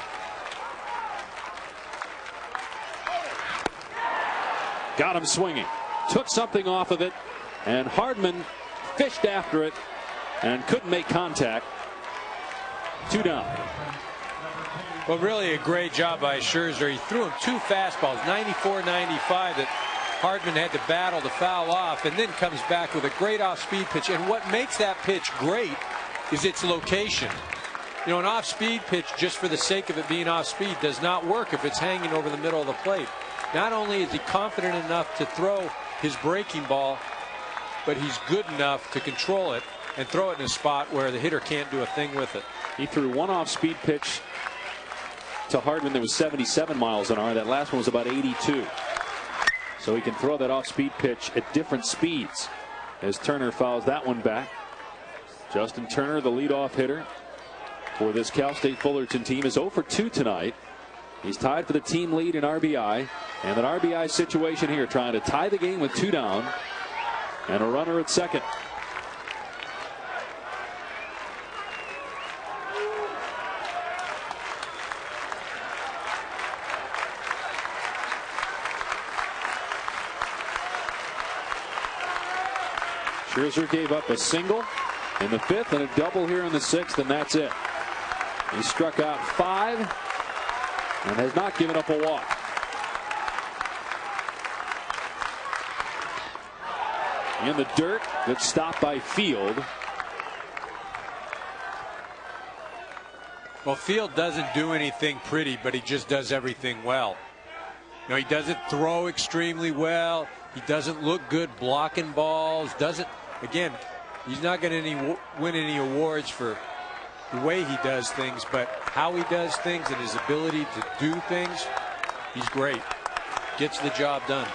Got him swinging. Took something off of it, and Hardman fished after it and couldn't make contact. 2 down. Well, really a great job by Scherzer. He threw him 2 fastballs, 94-95, that Hardman had to battle to foul off, and then comes back with a great off-speed pitch. And what makes that pitch great is its location. You know, an off-speed pitch just for the sake of it being off-speed does not work if it's hanging over the middle of the plate. not only is he confident enough to throw his breaking ball, but he's good enough to control it and throw it in a spot where the hitter can't do a thing with it. He threw one off-speed pitch to Hardman that was 77 miles an hour. That last one was about 82. So he can throw that off-speed pitch at different speeds. As Turner fouls that one back. Justin Turner, the leadoff hitter for this Cal State Fullerton team, is 0 for 2 tonight. He's tied for the team lead in RBI. And an RBI situation here, trying to tie the game with 2 down. And a runner at second. Scherzer gave up a single in the 5th and a double here in the 6th, and that's it. He struck out 5 and has not given up a walk. In the dirt, that's stopped by Field. Well, Field doesn't do anything pretty, but he just does everything well. You know, he doesn't throw extremely well. He doesn't look good blocking balls. Again, he's not going to win any awards for the way he does things, but how he does things and his ability to do things, he's great. Gets the job done.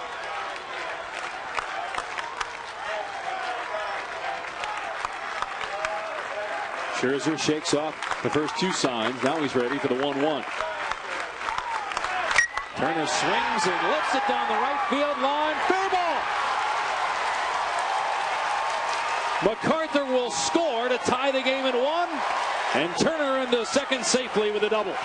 Scherzer shakes off the first 2 signs. Now he's ready for the 1-1. Turner swings and lifts it down the right field line. Fair ball. MacArthur will score to tie the game at 1. And Turner into second safely with a double.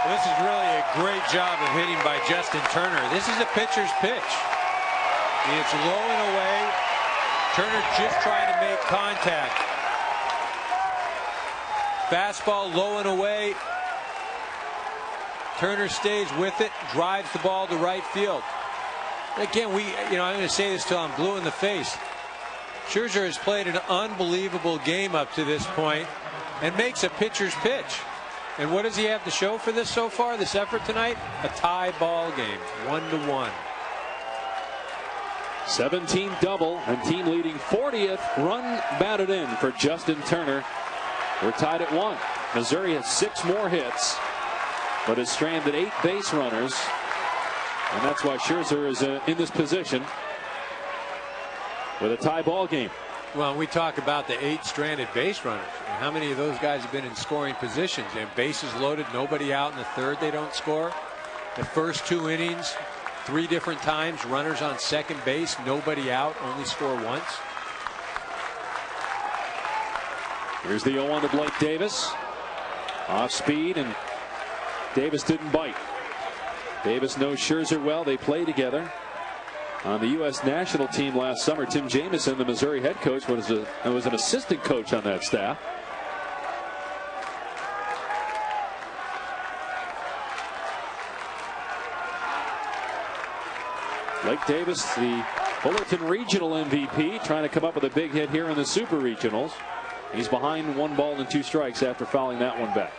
Well, this is really a great job of hitting by Justin Turner. This is a pitcher's pitch. It's low and away. Turner just trying to make contact. Fastball low and away. Turner stays with it, drives the ball to right field. Again, I'm going to say this till I'm blue in the face. Scherzer has played an unbelievable game up to this point and makes a pitcher's pitch. And what does he have to show for this so far, this effort tonight? A tie ball game, 1-1. 17 double and team leading 40th run batted in for Justin Turner. We're tied at 1. Missouri has 6 more hits, but has stranded 8 base runners. And that's why Scherzer is in this position with a tie ball game. Well, we talk about the 8 stranded base runners. And how many of those guys have been in scoring positions? And bases loaded, nobody out in the 3rd, they don't score. The first 2 innings, 3 different times, runners on second base, nobody out, only score once. Here's the 0-1 to Blake Davis. Off speed, and Davis didn't bite. Davis knows Scherzer well. They play together on the U.S. national team last summer. Tim Jamison, the Missouri head coach, was an assistant coach on that staff. Blake Davis, the Fullerton Regional MVP, trying to come up with a big hit here in the Super Regionals. He's behind 1 ball and 2 strikes after fouling that one back.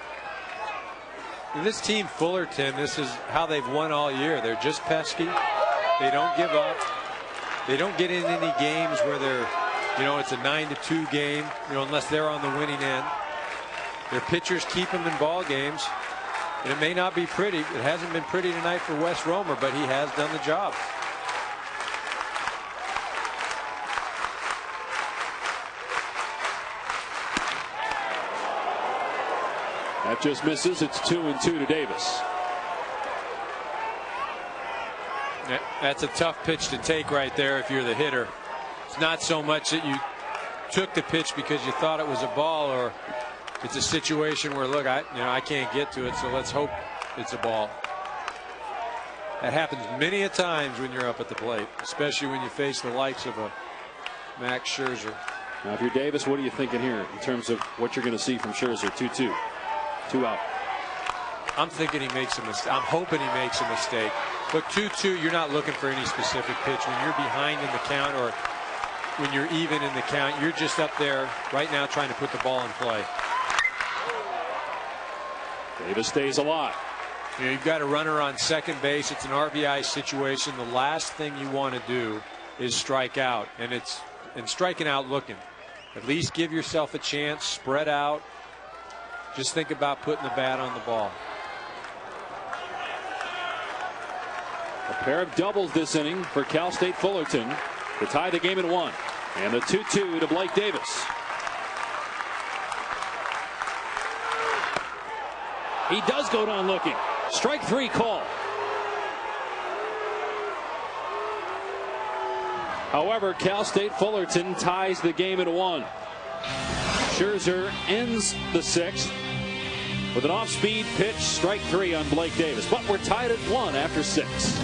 And this team, Fullerton, this is how they've won all year. They're just pesky. They don't give up. They don't get in any games where they're, it's a 9-2 game, unless they're on the winning end. Their pitchers keep them in ball games. And it may not be pretty. It hasn't been pretty tonight for Wes Romer, but he has done the job. That just misses. It's 2-2 to Davis. That's a tough pitch to take right there if you're the hitter. It's not so much that you took the pitch because you thought it was a ball, or it's a situation where, look, I can't get to it, so let's hope it's a ball. That happens many a times when you're up at the plate, especially when you face the likes of a Max Scherzer. Now, if you're Davis, what are you thinking here in terms of what you're going to see from Scherzer? 2-2. 2 out. I'm thinking he makes a mistake. I'm hoping he makes a mistake. Look, 2-2, you're not looking for any specific pitch. When you're behind in the count or when you're even in the count, you're just up there right now trying to put the ball in play. Davis stays alive. You know, you've got a runner on second base. It's an RBI situation. The last thing you want to do is strike out, and striking out looking. At least give yourself a chance, spread out. Just think about putting the bat on the ball. A pair of doubles this inning for Cal State Fullerton to tie the game at 1. And the 2-2 to Blake Davis. He does go down looking. Strike 3 call. However, Cal State Fullerton ties the game at 1. Scherzer ends the 6th with an off-speed pitch, strike 3 on Blake Davis. But we're tied at 1 after 6.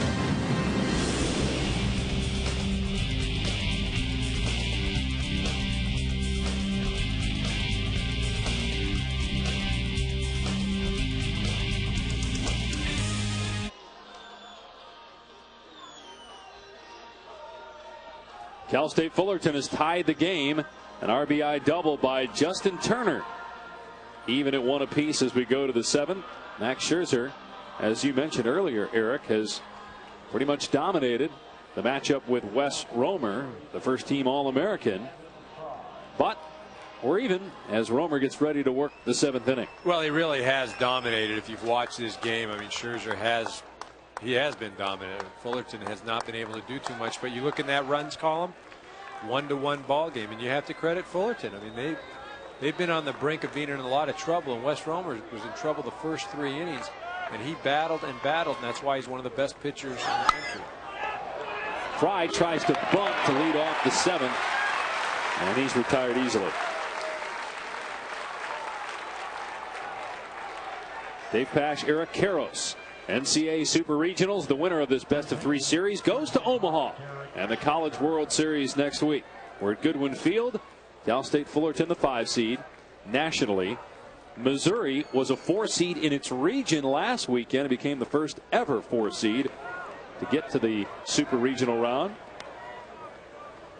Cal State Fullerton has tied the game. An RBI double by Justin Turner. Even at 1 apiece as we go to the 7th. Max Scherzer, as you mentioned earlier, Eric, has pretty much dominated the matchup with Wes Romer, the first team All-American. But we're even as Romer gets ready to work the 7th inning. Well, he really has dominated. If you've watched this game, I mean, Scherzer has been dominant. Fullerton has not been able to do too much. But you look in that runs column, 1-1 ball game, and you have to credit Fullerton. I mean, they've been on the brink of being in a lot of trouble, and Wes Romer was in trouble the first 3 innings, and he battled and battled, and that's why he's one of the best pitchers in the country. Fry tries to bunt to lead off the 7th, and he's retired easily. Dave Pasch, Eric Karros. NCAA Super Regionals, the winner of this best-of-3 series, goes to Omaha and the College World Series next week. We're at Goodwin Field. Cal State Fullerton, the 5 seed. Nationally, Missouri was a 4 seed in its region last weekend. It became the first ever 4 seed to get to the Super Regional round.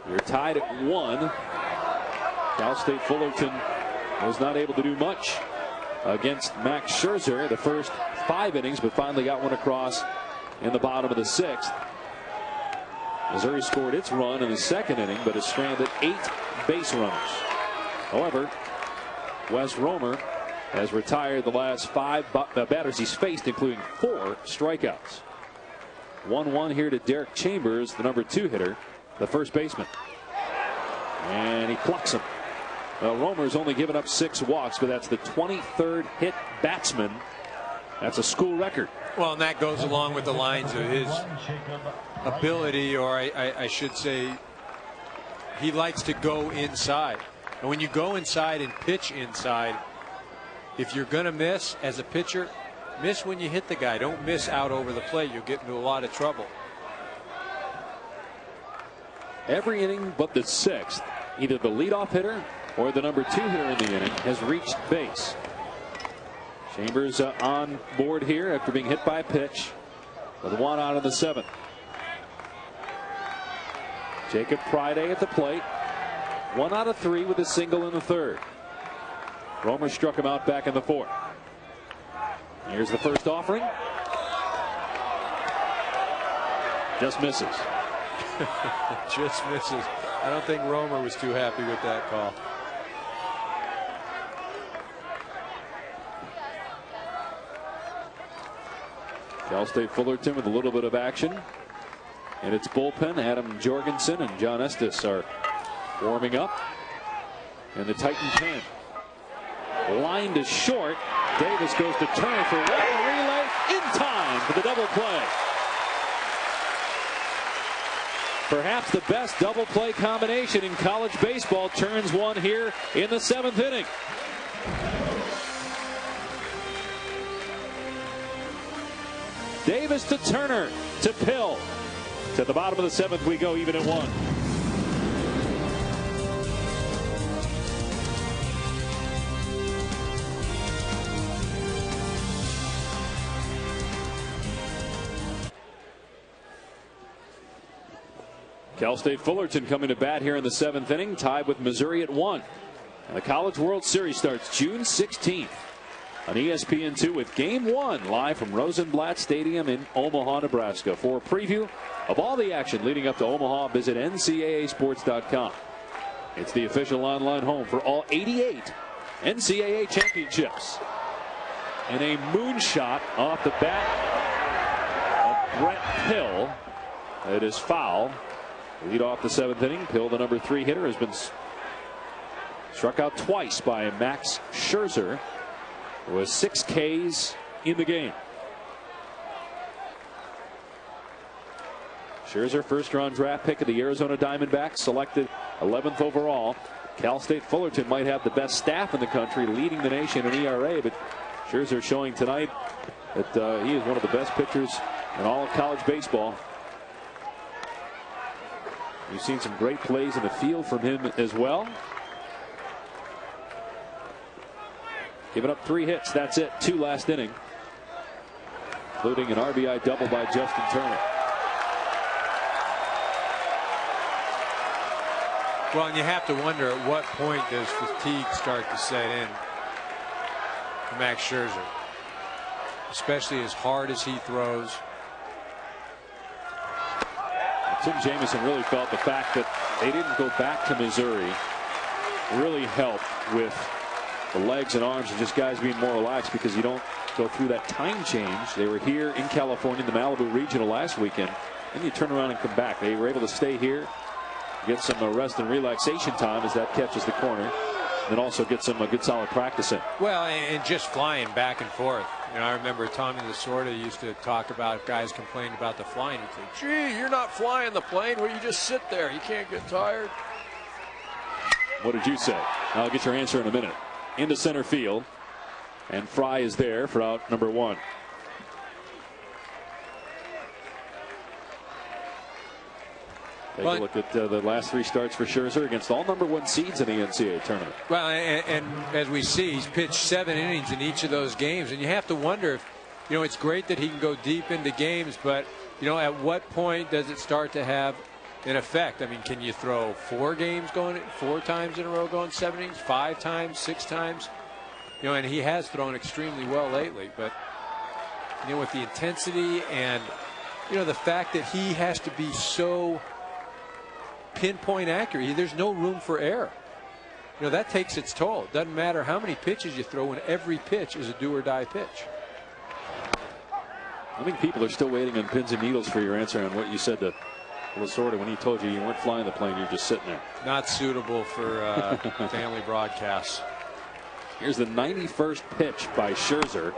We're tied at 1. Cal State Fullerton was not able to do much against Max Scherzer the first 5 innings, but finally got one across in the bottom of the 6th. Missouri scored its run in the 2nd inning, but has stranded 8 base runners. However, Wes Romer has retired the last 5 batters he's faced, including 4 strikeouts. 1-1 here to Derek Chambers, the number 2 hitter, the first baseman. And he plucks him. Well, Romer's only given up 6 walks, but that's the 23rd hit batsman. That's a school record. Well, and that goes along with the lines of his ability, or I should say, he likes to go inside. And when you go inside and pitch inside, if you're going to miss as a pitcher, miss when you hit the guy. Don't miss out over the plate. You'll get into a lot of trouble. Every inning but the 6th, either the leadoff hitter or the number 2 hitter in the inning has reached base. Chambers on board here after being hit by a pitch with 1 out of the 7th. Jacob Priday at the plate. 1 out of 3 with a single in the 3rd. Romer struck him out back in the 4th. Here's the first offering. Just misses. Just misses. I don't think Romer was too happy with that call. Cal State Fullerton with a little bit of action in its bullpen. Adam Jorgensen and John Estes are warming up in the Titan pen. Line to short. Davis goes to Turner for one relay in time for the double play. Perhaps the best double play combination in college baseball turns one here in the 7th inning. Davis to Turner to Pill. To the bottom of the 7th we go, even at 1. Cal State Fullerton coming to bat here in the 7th inning, tied with Missouri at 1. And the College World Series starts June 16th. on ESPN2 with Game 1 live from Rosenblatt Stadium in Omaha, Nebraska. For a preview of all the action leading up to Omaha, visit ncaasports.com. It's the official online home for all 88 NCAA championships. And a moonshot off the bat of Brett Pill. It is foul. Lead off the 7th inning. Pill, the number 3 hitter, has been struck out twice by Max Scherzer, who has 6 Ks in the game. Scherzer, first-round draft pick of the Arizona Diamondbacks, selected 11th overall. Cal State Fullerton might have the best staff in the country, leading the nation in ERA, but Scherzer showing tonight that he is one of the best pitchers in all of college baseball. We've seen some great plays in the field from him as well. Giving up 3 hits, that's it, 2 last inning, including an RBI double by Justin Turner. Well, and you have to wonder at what point does fatigue start to set in for Max Scherzer, especially as hard as he throws. Tim Jamison really felt the fact that they didn't go back to Missouri really helped with the legs and arms and just guys being more relaxed, because you don't go through that time change. They were here in California in the Malibu Regional last weekend, and you turn around and come back. They were able to stay here, get some rest and relaxation time as that catches the corner, and also get some good solid practice in. Well, and just flying back and forth. You know, I remember Tommy Lasorda used to talk about guys complaining about the flying. He'd say, "Gee, you're not flying the plane. Well, you just sit there. You can't get tired." What did you say? I'll get your answer in a minute. Into center field, and Fry is there for out number 1. Take a look at the last 3 starts for Scherzer against all number 1 seeds in the NCAA tournament. Well, and as we see, he's pitched 7 innings in each of those games, and you have to wonder if, you know, it's great that he can go deep into games, but, you know, at what point does it start to have an effect? I mean, can you throw 4 games going 4 times in a row going 7 innings, 5 times, 6 times? You know, and he has thrown extremely well lately, but, you know, with the intensity and, you know, the fact that he has to be so pinpoint accurate, there's no room for error. You know, that takes its toll. It doesn't matter how many pitches you throw when every pitch is a do or die pitch. I think people are still waiting on pins and needles for your answer on what you said to Lasorda when he told you you weren't flying the plane, you're just sitting there. Not suitable for family broadcasts. Here's the 91st pitch by Scherzer.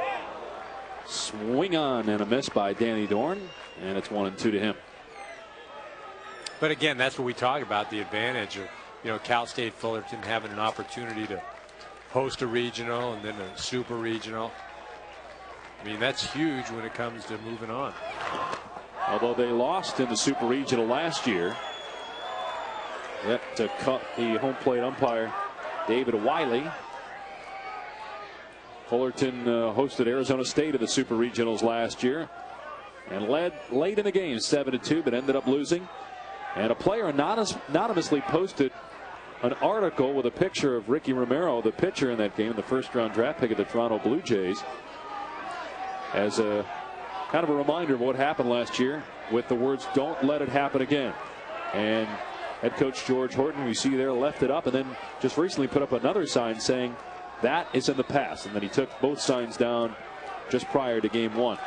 Swing on and a miss by Danny Dorn, and it's 1-2 to him. But again, that's what we talk about, the advantage of, you know, Cal State Fullerton having an opportunity to host a regional and then a super regional. I mean, that's huge when it comes to moving on. Although they lost in the super regional last year, that cut the home plate umpire David Wiley. Fullerton hosted Arizona State in the super regionals last year and led late in the game 7-2, but ended up losing. And a player anonymously posted an article with a picture of Ricky Romero, the pitcher in that game, the first-round draft pick of the Toronto Blue Jays, as a kind of a reminder of what happened last year, with the words, "Don't let it happen again." And head coach George Horton, who you see there, left it up and then just recently put up another sign saying that is in the past. And then he took both signs down just prior to game 1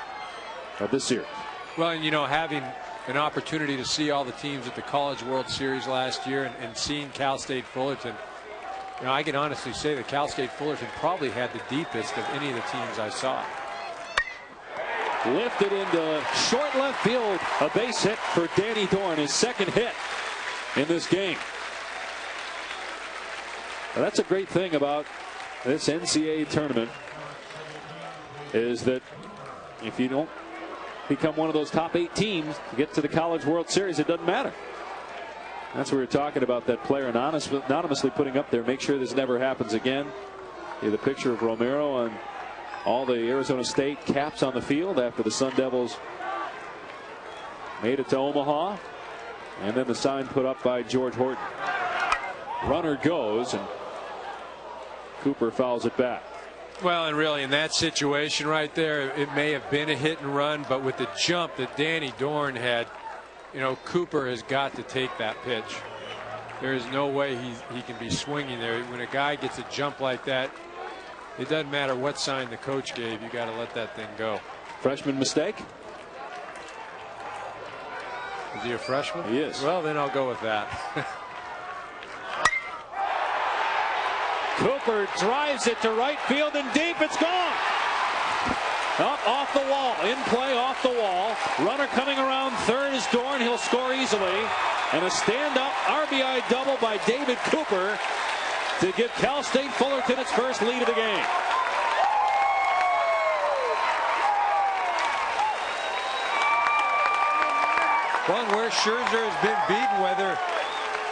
of this series. Well, and, you know, having an opportunity to see all the teams at the College World Series last year and seeing Cal State Fullerton, you know, I can honestly say that Cal State Fullerton probably had the deepest of any of the teams I saw. Lifted into short left field, a base hit for Danny Dorn, his 2nd hit in this game. Now, that's a great thing about this NCAA tournament, is that if you don't become one of those top 8 teams to get to the College World Series, it doesn't matter. That's what we were talking about, that player anonymously putting up there, make sure this never happens again. You have the picture of Romero on all the Arizona State caps on the field after the Sun Devils made it to Omaha. And then the sign put up by George Horton. Runner goes, and Cooper fouls it back. Well, and really in that situation right there, it may have been a hit and run, but with the jump that Danny Dorn had, you know, Cooper has got to take that pitch. There is no way he can be swinging there. When a guy gets a jump like that, it doesn't matter what sign the coach gave, you got to let that thing go. Freshman mistake? Is he a freshman? He is. Well, then I'll go with that. Cooper drives it to right field and deep. It's gone. Up off the wall. In play off the wall. Runner coming around third is Dorn. He'll score easily. And a stand-up RBI double by David Cooper to give Cal State Fullerton its first lead of the game. Well, and where Scherzer has been beaten, whether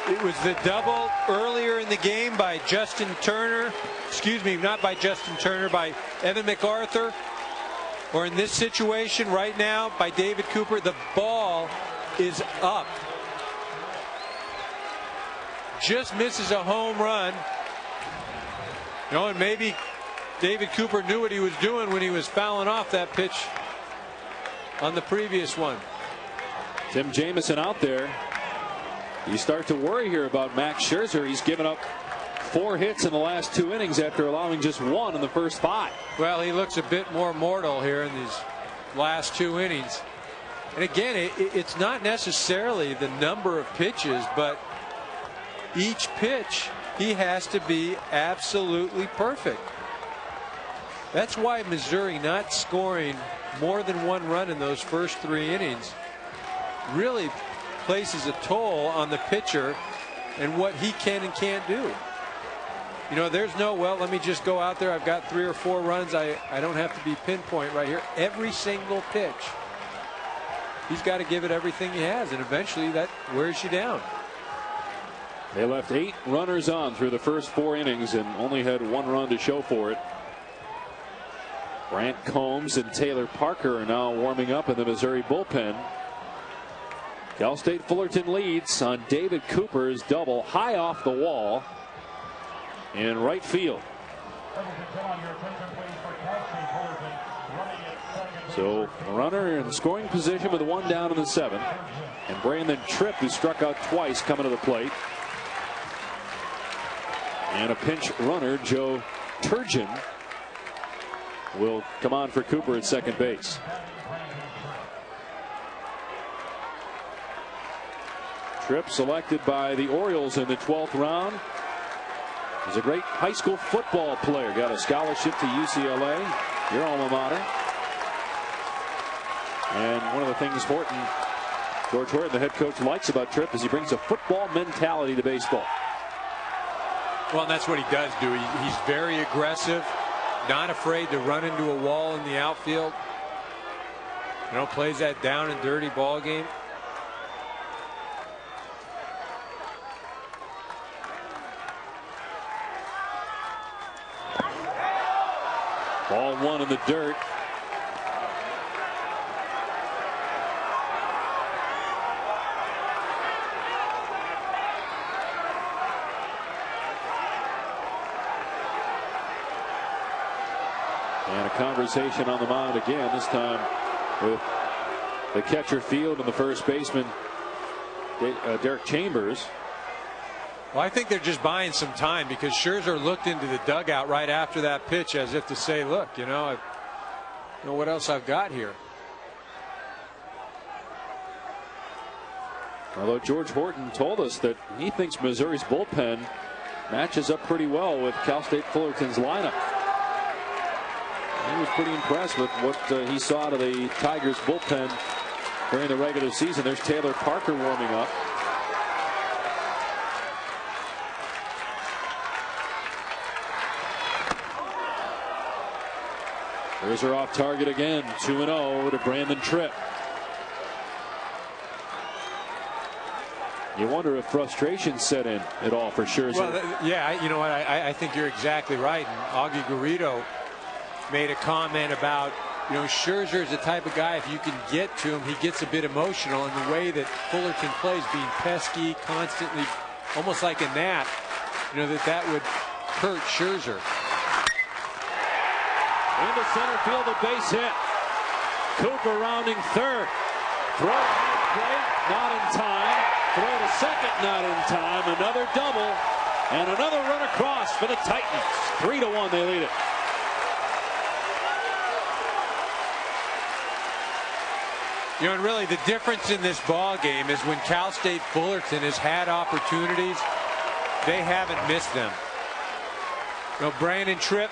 it was the double earlier in the game by Justin Turner, excuse me, not by Justin Turner, by Evan MacArthur, or in this situation right now by David Cooper, the ball is up. Just misses a home run. You know, and maybe David Cooper knew what he was doing when he was fouling off that pitch on the previous one. Tim Jamison out there. You start to worry here about Max Scherzer. He's given up 4 hits in the last 2 innings after allowing just 1 in the first 5. Well, he looks a bit more mortal here in these last 2 innings. And again, it's not necessarily the number of pitches, but each pitch he has to be absolutely perfect. That's why Missouri not scoring more than 1 run in those first 3 innings really places a toll on the pitcher and what he can and can't do. You know, there's no, well, let me just go out there. I've got 3 or 4 runs. I don't have to be pinpoint right here. Every single pitch, he's got to give it everything he has, and eventually that wears you down. They left 8 runners on through the first 4 innings and only had 1 run to show for it. Brant Combs and Taylor Parker are now warming up in the Missouri bullpen. Cal State Fullerton leads on David Cooper's double high off the wall in right field. So a runner in scoring position with 1 down in the 7th. And Brandon Tripp, who struck out twice, coming to the plate. And a pinch runner, Joe Turgeon, will come on for Cooper at second base. Tripp selected by the Orioles in the 12th round. He's a great high school football player. Got a scholarship to UCLA, your alma mater. And one of the things George Horton, the head coach, likes about Tripp is he brings a football mentality to baseball. Well, and that's what he does do. He's very aggressive, not afraid to run into a wall in the outfield. You know, plays that down and dirty ball game. Ball 1 in the dirt. And a conversation on the mound again, this time with the catcher field and the first baseman, Derek Chambers. Well, I think they're just buying some time because Scherzer looked into the dugout right after that pitch as if to say, look, you know, I know what else I've got here. Although George Horton told us that he thinks Missouri's bullpen matches up pretty well with Cal State Fullerton's lineup. He was pretty impressed with what he saw out of the Tigers bullpen during the regular season. There's Taylor Parker warming up. There's her off target again. 2-0 to Brandon Tripp. You wonder if frustration set in at all for Scherzer. Well, yeah, you know what? I think you're exactly right. And Augie Garrido made a comment about, you know, Scherzer is the type of guy, if you can get to him, he gets a bit emotional. And the way that Fullerton plays, being pesky, constantly, almost like a gnat, you know, that would hurt Scherzer. Into center field, a base hit. Cooper rounding third. Throw to home plate, not in time. Throw to second, not in time. Another double, and another run across for the Titans. 3-1, they lead it. You know, and really the difference in this ball game is when Cal State Fullerton has had opportunities, they haven't missed them. You know, Brandon Tripp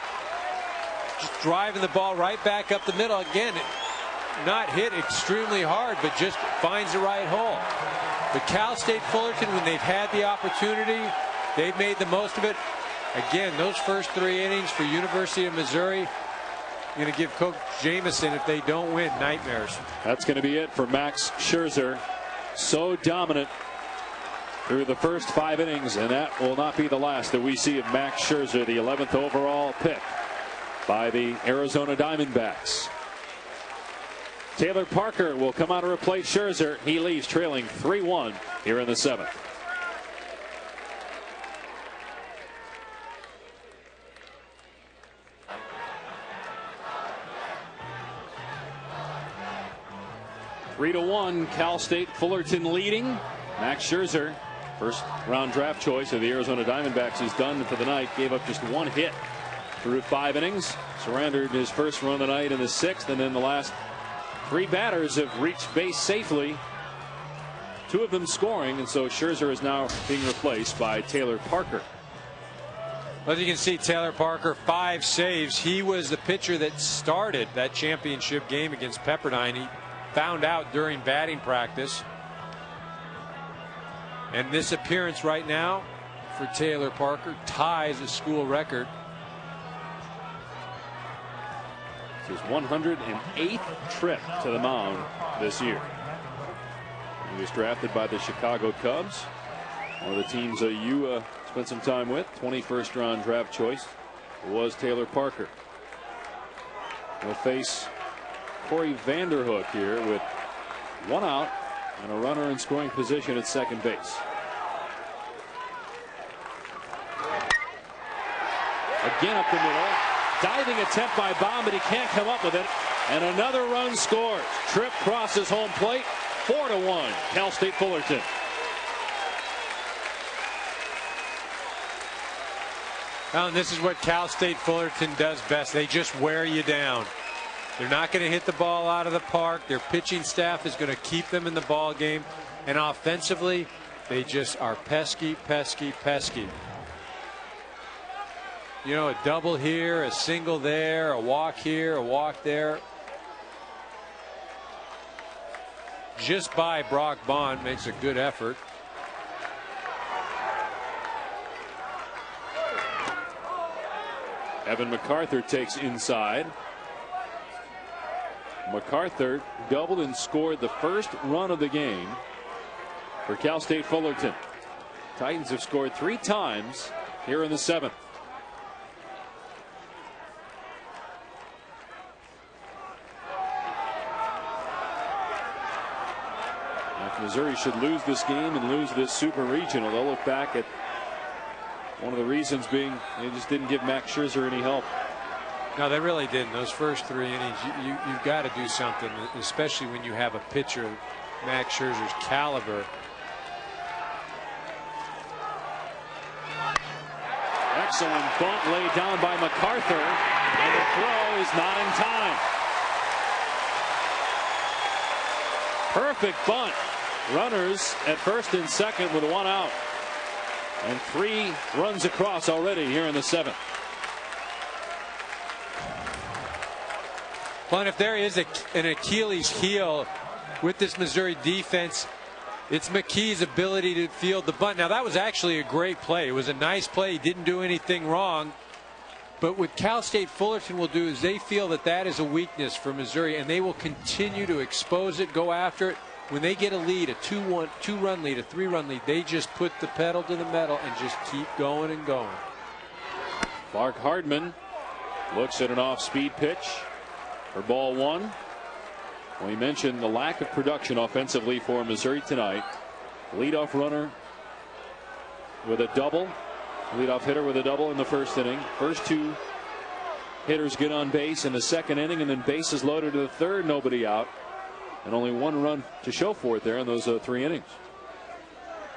just driving the ball right back up the middle. Again, not hit extremely hard, but just finds the right hole. But Cal State Fullerton, when they've had the opportunity, they've made the most of it. Again, those first 3 innings for University of Missouri, going to give Coach Jamison, if they don't win, nightmares. That's going to be it for Max Scherzer. So dominant through the first 5 innings, and that will not be the last that we see of Max Scherzer, the 11th overall pick by the Arizona Diamondbacks. Taylor Parker will come out to replace Scherzer. He leaves trailing 3-1 here in the 7th. Three to 1, Cal State Fullerton leading. Max Scherzer, first round draft choice of the Arizona Diamondbacks, is done for the night. Gave up just 1 hit through 5 innings. Surrendered his first run of the night in the 6th, and then the last 3 batters have reached base safely. 2 of them scoring, and so Scherzer is now being replaced by Taylor Parker. As you can see, Taylor Parker, 5 saves. He was the pitcher that started that championship game against Pepperdine. He found out during batting practice. And this appearance right now for Taylor Parker ties a school record. It's his 108th trip to the mound this year. He was drafted by the Chicago Cubs, one of the teams you spent some time with. 21st round draft choice was Taylor Parker. He'll face Corey Vanderhook here with 1 out and a runner in scoring position at second base. Again up the middle. Diving attempt by Baum, but he can't come up with it. And another run scores. Tripp crosses home plate. 4-1, Cal State Fullerton. Well, and this is what Cal State Fullerton does best. They just wear you down. They're not going to hit the ball out of the park. Their pitching staff is going to keep them in the ball game. And offensively, they just are pesky, pesky, pesky. You know, a double here, a single there, a walk here, a walk there. Just by Brock Bond makes a good effort. Evan MacArthur takes inside. MacArthur doubled and scored the first run of the game for Cal State Fullerton. Titans have scored 3 times here in the 7th. If Missouri should lose this game and lose this super regional, they'll look back at one of the reasons being they just didn't give Max Scherzer any help. No, they really didn't. Those first 3 innings, you've got to do something, especially when you have a pitcher of Max Scherzer's caliber. Excellent bunt laid down by MacArthur, and the throw is not in time. Perfect bunt. Runners at first and second with 1 out. And 3 runs across already here in the 7th. Well, and if there is an Achilles heel with this Missouri defense, it's McKee's ability to field the bunt. Now, that was actually a great play. It was a nice play. He didn't do anything wrong. But what Cal State Fullerton will do is they feel that that is a weakness for Missouri, and they will continue to expose it, go after it. When they get a lead, a 2-run lead, a 3-run lead, they just put the pedal to the metal and just keep going and going. Clark Hardman looks at an off-speed pitch for ball 1. We mentioned the lack of production offensively for Missouri tonight. Leadoff runner with a double. Leadoff hitter with a double in the first inning. First 2 hitters get on base in the second inning, and then bases loaded to the third, nobody out, and only one run to show for it there in those 3 innings.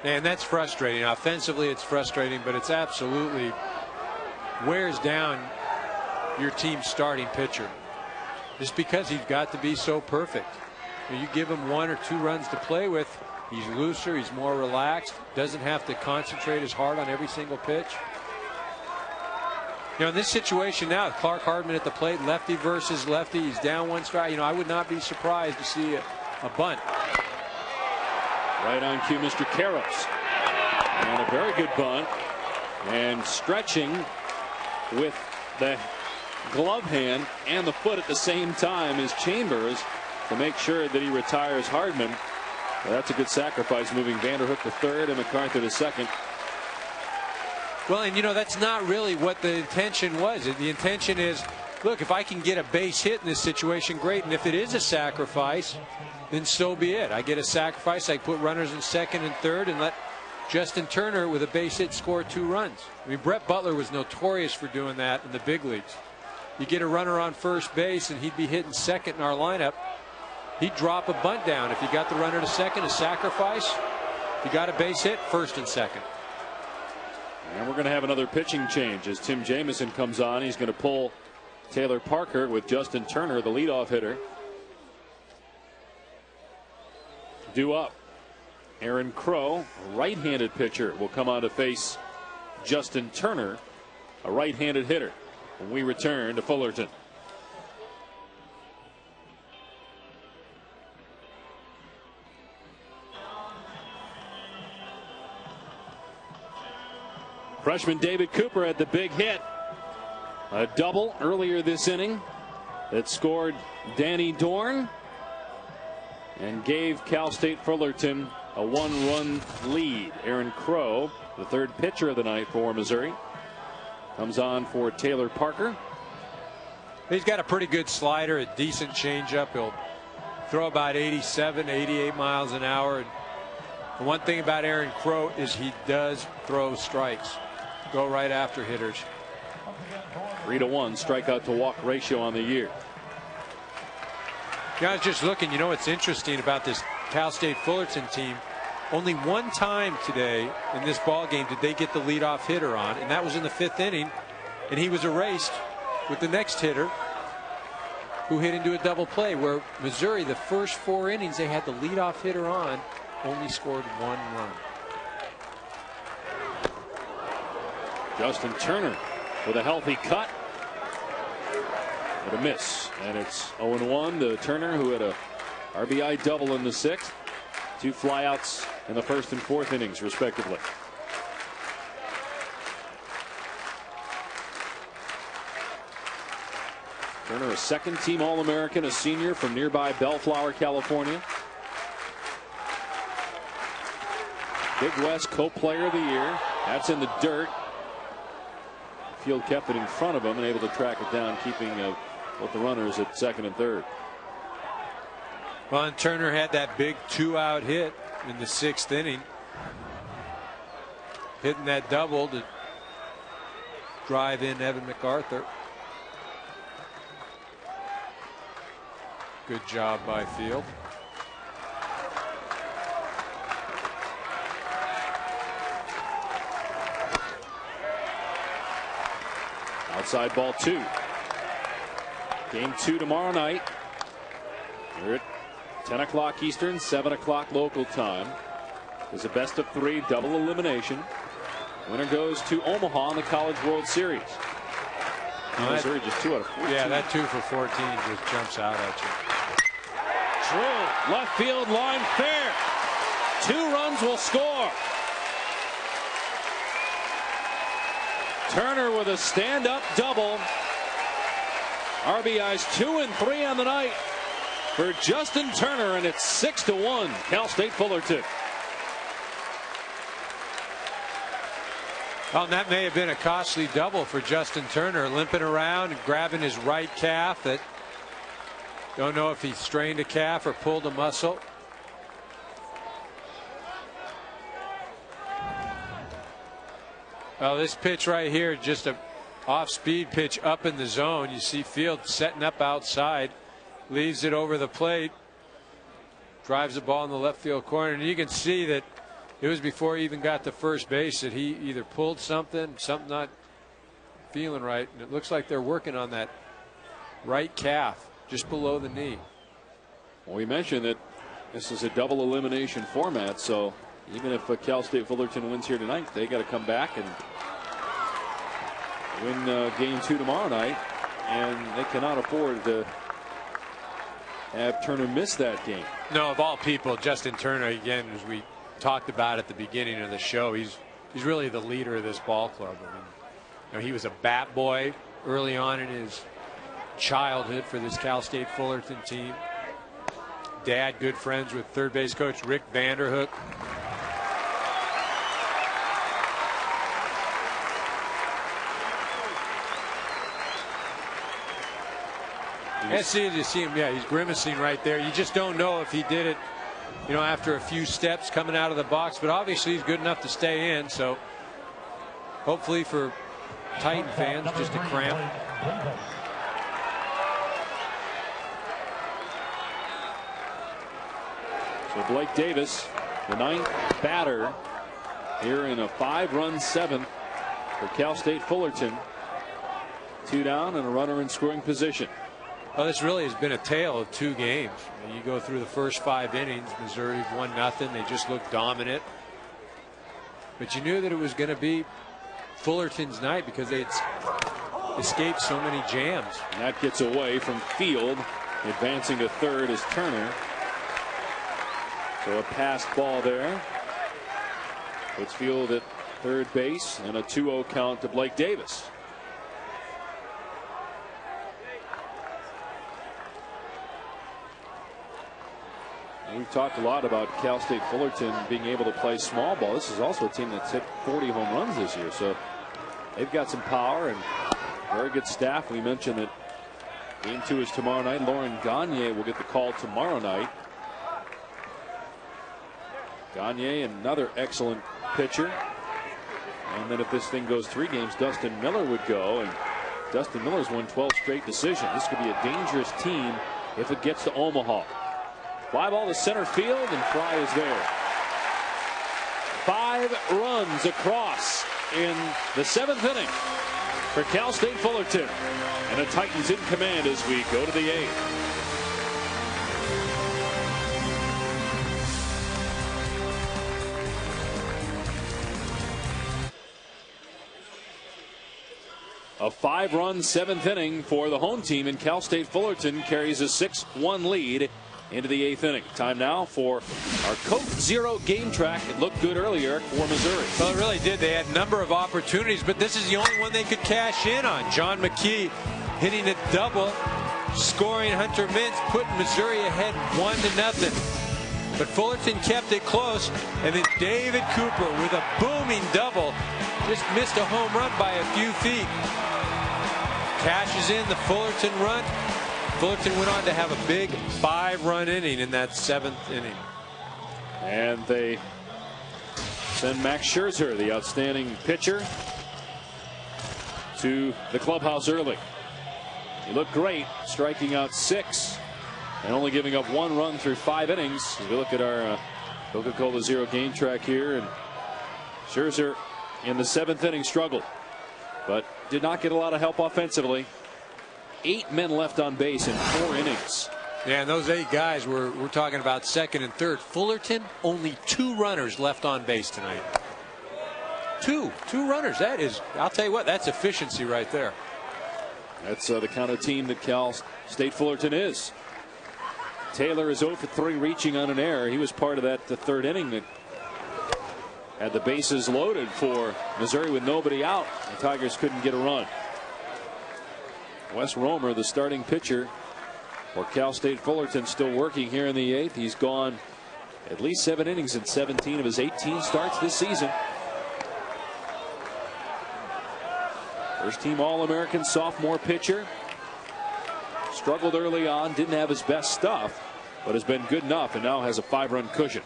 And that's frustrating. Offensively, it's frustrating, but it's absolutely wears down your team's starting pitcher. Just because he's got to be so perfect. You give him 1 or 2 runs to play with, he's looser, he's more relaxed, doesn't have to concentrate as hard on every single pitch. You know, in this situation now, Clark Hardman at the plate, lefty versus lefty, he's down 1 strike. You know, I would not be surprised to see a bunt. Right on cue, Mr. Karros. And a very good bunt. And stretching with the glove hand and the foot at the same time is Chambers to make sure that he retires Hardman. Well, that's a good sacrifice, moving Vanderhook to third and MacArthur to second. Well, and you know, that's not really what the intention was. The intention is, look, if I can get a base hit in this situation, great. And if it is a sacrifice, then so be it. I get a sacrifice. I put runners in second and third and let Justin Turner with a base hit score 2 runs. I mean, Brett Butler was notorious for doing that in the big leagues. You get a runner on first base and he'd be hitting second in our lineup. He'd drop a bunt down. If you got the runner to second, a sacrifice. If you got a base hit, first and second. And we're going to have another pitching change as Tim Jamison comes on. He's going to pull Taylor Parker with Justin Turner, the leadoff hitter. Due up, Aaron Crow, a right-handed pitcher, will come on to face Justin Turner, a right-handed hitter, when we return to Fullerton. Freshman David Cooper had the big hit. A double earlier this inning that scored Danny Dorn and gave Cal State Fullerton a 1-run lead. Aaron Crow, the third pitcher of the night for Missouri, comes on for Taylor Parker. He's got a pretty good slider, a decent changeup. He'll throw about 87, 88 miles an hour. The one thing about Aaron Crow is he does throw strikes. Go right after hitters. 3-to-1 strikeout to walk ratio on the year. Yeah, I was just looking. You know what's interesting about this Cal State Fullerton team? Only 1 time today in this ball game did they get the leadoff hitter on, and that was in the 5th inning, and he was erased with the next hitter who hit into a double play. Where Missouri, the first 4 innings, they had the leadoff hitter on, only scored 1 run. Justin Turner with a healthy cut, but a miss, and it's 0-1 to Turner, who had a RBI double in the 6th, 2 flyouts in the 1st and 4th innings respectively. Turner, a second-team All-American, a senior from nearby Bellflower, California. Big West Co-Player of the Year. That's in the dirt. Field kept it in front of him and able to track it down, keeping both the runners at second and third. Well, and Turner had that big 2-out hit in the 6th inning, hitting that double to drive in Evan MacArthur. Good job by Field. Outside ball 2. Game 2 tomorrow night. We're at 10 o'clock Eastern, 7 o'clock local time. There's a best of 3 double elimination. Winner goes to Omaha in the College World Series. Missouri just 2 out of 14. Yeah, that 2 for 14 just jumps out at you. True. Left field line fair. 2 runs will score. Turner with a stand-up double. RBIs 2 and 3 on the night for Justin Turner, and it's 6-1 Cal State Fullerton. Well, and that may have been a costly double for Justin Turner, limping around and grabbing his right calf. That don't know if he strained a calf or pulled a muscle. Well, this pitch right here, just a off-speed pitch up in the zone. You see Field setting up outside, leaves it over the plate, drives the ball in the left field corner, and you can see that it was before he even got to first base that he either pulled something not feeling right, and it looks like they're working on that right calf just below the knee. Well, we mentioned that this is a double elimination format, so even if Cal State Fullerton wins here tonight, they got to come back and win game 2 tomorrow night, and they cannot afford to have Turner miss that game. No, of all people, Justin Turner, again, as we talked about at the beginning of the show, he's really the leader of this ball club. I mean, you know, he was a bat boy early on in his childhood for this Cal State Fullerton team. Dad, good friends with third base coach Rick Vanderhook. And you see him, yeah, he's grimacing right there. You just don't know if he did it, you know, after a few steps coming out of the box, but obviously he's good enough to stay in. So hopefully for Titan fans, just a cramp. So Blake Davis, the 9th batter here in a 5-run 7th for Cal State Fullerton. 2 down and a runner in scoring position. Well, this really has been a tale of 2 games. You go through the first 5 innings, Missouri 1-0. They just looked dominant. But you knew that it was going to be Fullerton's night because they had escaped so many jams. And that gets away from Field. Advancing to third is Turner. So a passed ball there. Puts Field at third base and a 2-0 count to Blake Davis. We've talked a lot about Cal State Fullerton being able to play small ball. This is also a team that's hit 40 home runs this year, so they've got some power and very good staff. We mentioned that game 2 is tomorrow night. Lauren Gagne will get the call tomorrow night. Gagne, another excellent pitcher. And then if this thing goes 3 games, Dustin Miller would go, and Dustin Miller's won 12 straight decisions. This could be a dangerous team if it gets to Omaha. Fly ball to center field, and Fry is there. 5 runs across in the 7th inning for Cal State Fullerton. And the Titans in command as we go to the 8th. A 5-run 7th inning for the home team, and Cal State Fullerton carries a 6-1 lead into the 8th inning. Time now for our Coke Zero game track. It looked good earlier for Missouri. Well, it really did. They had a number of opportunities, but this is the only one they could cash in on. John McKee hitting a double, scoring Hunter Mintz, putting Missouri ahead 1-0. But Fullerton kept it close, and then David Cooper with a booming double just missed a home run by a few feet. Cashes in the Fullerton run. Fullerton went on to have a big 5-run inning in that 7th inning. And they send Max Scherzer, the outstanding pitcher, to the clubhouse early. He looked great, striking out 6 and only giving up 1 run through 5 innings. As we look at our Coca-Cola Zero game track here, and Scherzer in the 7th inning struggled, but did not get a lot of help offensively. 8 men left on base in 4 innings. Yeah, and those 8 guys we're talking about second and third. Fullerton, only 2 runners left on base tonight. Two runners. That is, I'll tell you what, that's efficiency right there. That's the kind of team that Cal State Fullerton is. Taylor is 0 for 3 reaching on an error. He was part of that the 3rd inning that had the bases loaded for Missouri with nobody out. The Tigers couldn't get a run. Wes Romer, the starting pitcher for Cal State Fullerton, still working here in the 8th. He's gone at least 7 innings in 17 of his 18 starts this season. First team All-American sophomore pitcher. Struggled early on, didn't have his best stuff, but has been good enough and now has a 5-run cushion.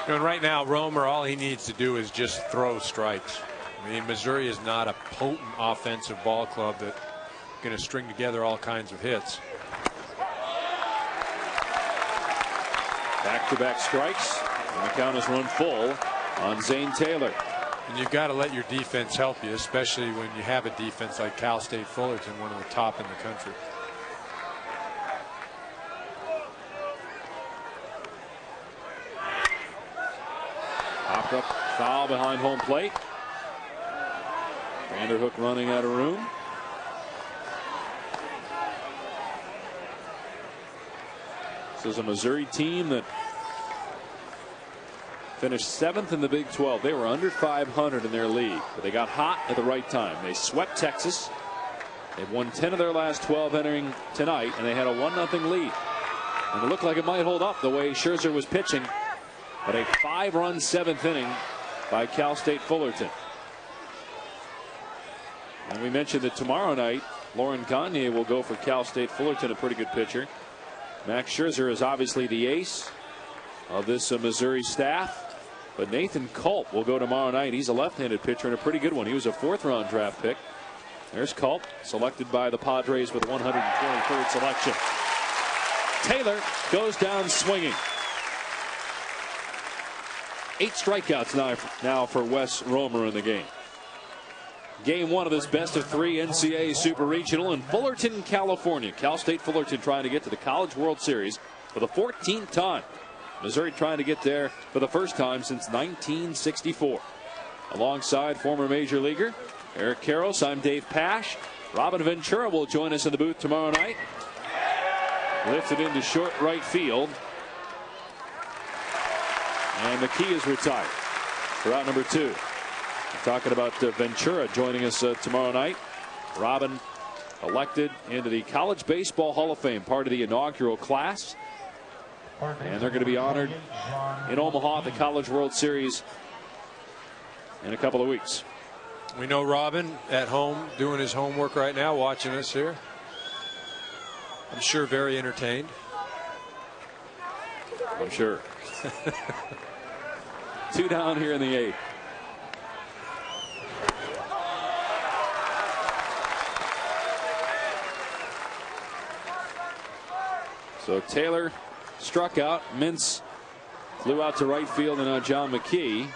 And right now, Romer, all he needs to do is just throw strikes. I mean, Missouri is not a potent offensive ball club that's going to string together all kinds of hits. Back-to-back strikes, and the count is run full on Zane Taylor. And you've got to let your defense help you, especially when you have a defense like Cal State Fullerton, one of the top in the country. Popped up foul behind home plate. Vanderhook running out of room. This is a Missouri team that finished 7th in the Big 12. They were under 500 in their league, but they got hot at the right time. They swept Texas. They've won 10 of their last 12 entering tonight, and they had a 1-0 lead. And it looked like it might hold up the way Scherzer was pitching. But a 5-run 7th inning by Cal State Fullerton. And we mentioned that tomorrow night, Lauren Gagne will go for Cal State Fullerton, a pretty good pitcher. Max Scherzer is obviously the ace of this Missouri staff. But Nathan Culp will go tomorrow night. He's a left-handed pitcher and a pretty good one. He was a 4th-round draft pick. There's Culp, selected by the Padres with 123rd selection. Taylor goes down swinging. 8 strikeouts now for Wes Romer in the game. Game 1 of this best-of-3 NCAA Super Regional in Fullerton, California. Cal State Fullerton trying to get to the College World Series for the 14th time. Missouri trying to get there for the first time since 1964. Alongside former Major Leaguer Eric Karros, I'm Dave Pasch. Robin Ventura will join us in the booth tomorrow night. Lifted into short right field. And McKee is retired for out number 2. We're talking about Ventura joining us tomorrow night. Robin elected into the College Baseball Hall of Fame, part of the inaugural class. And they're going to be honored in Omaha at the College World Series in a couple of weeks. We know Robin at home doing his homework right now, watching us here. I'm sure very entertained. I'm sure. 2 down here in the 8th. So Taylor struck out. Mintz flew out to right field, and now John McKee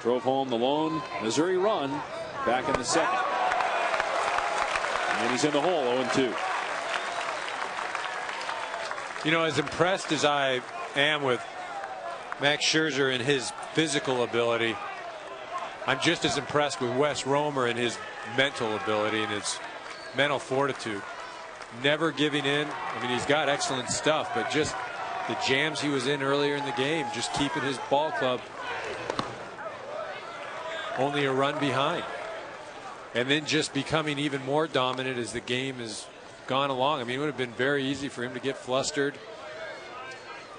drove home the lone Missouri run back in the 2nd. And he's in the hole, 0-2. You know, as impressed as I am with Max Scherzer and his physical ability, I'm just as impressed with Wes Romer and his mental ability and his mental fortitude. Never giving in. I mean, he's got excellent stuff, but just the jams he was in earlier in the game, just keeping his ball club only a run behind. And then just becoming even more dominant as the game has gone along. I mean, it would have been very easy for him to get flustered.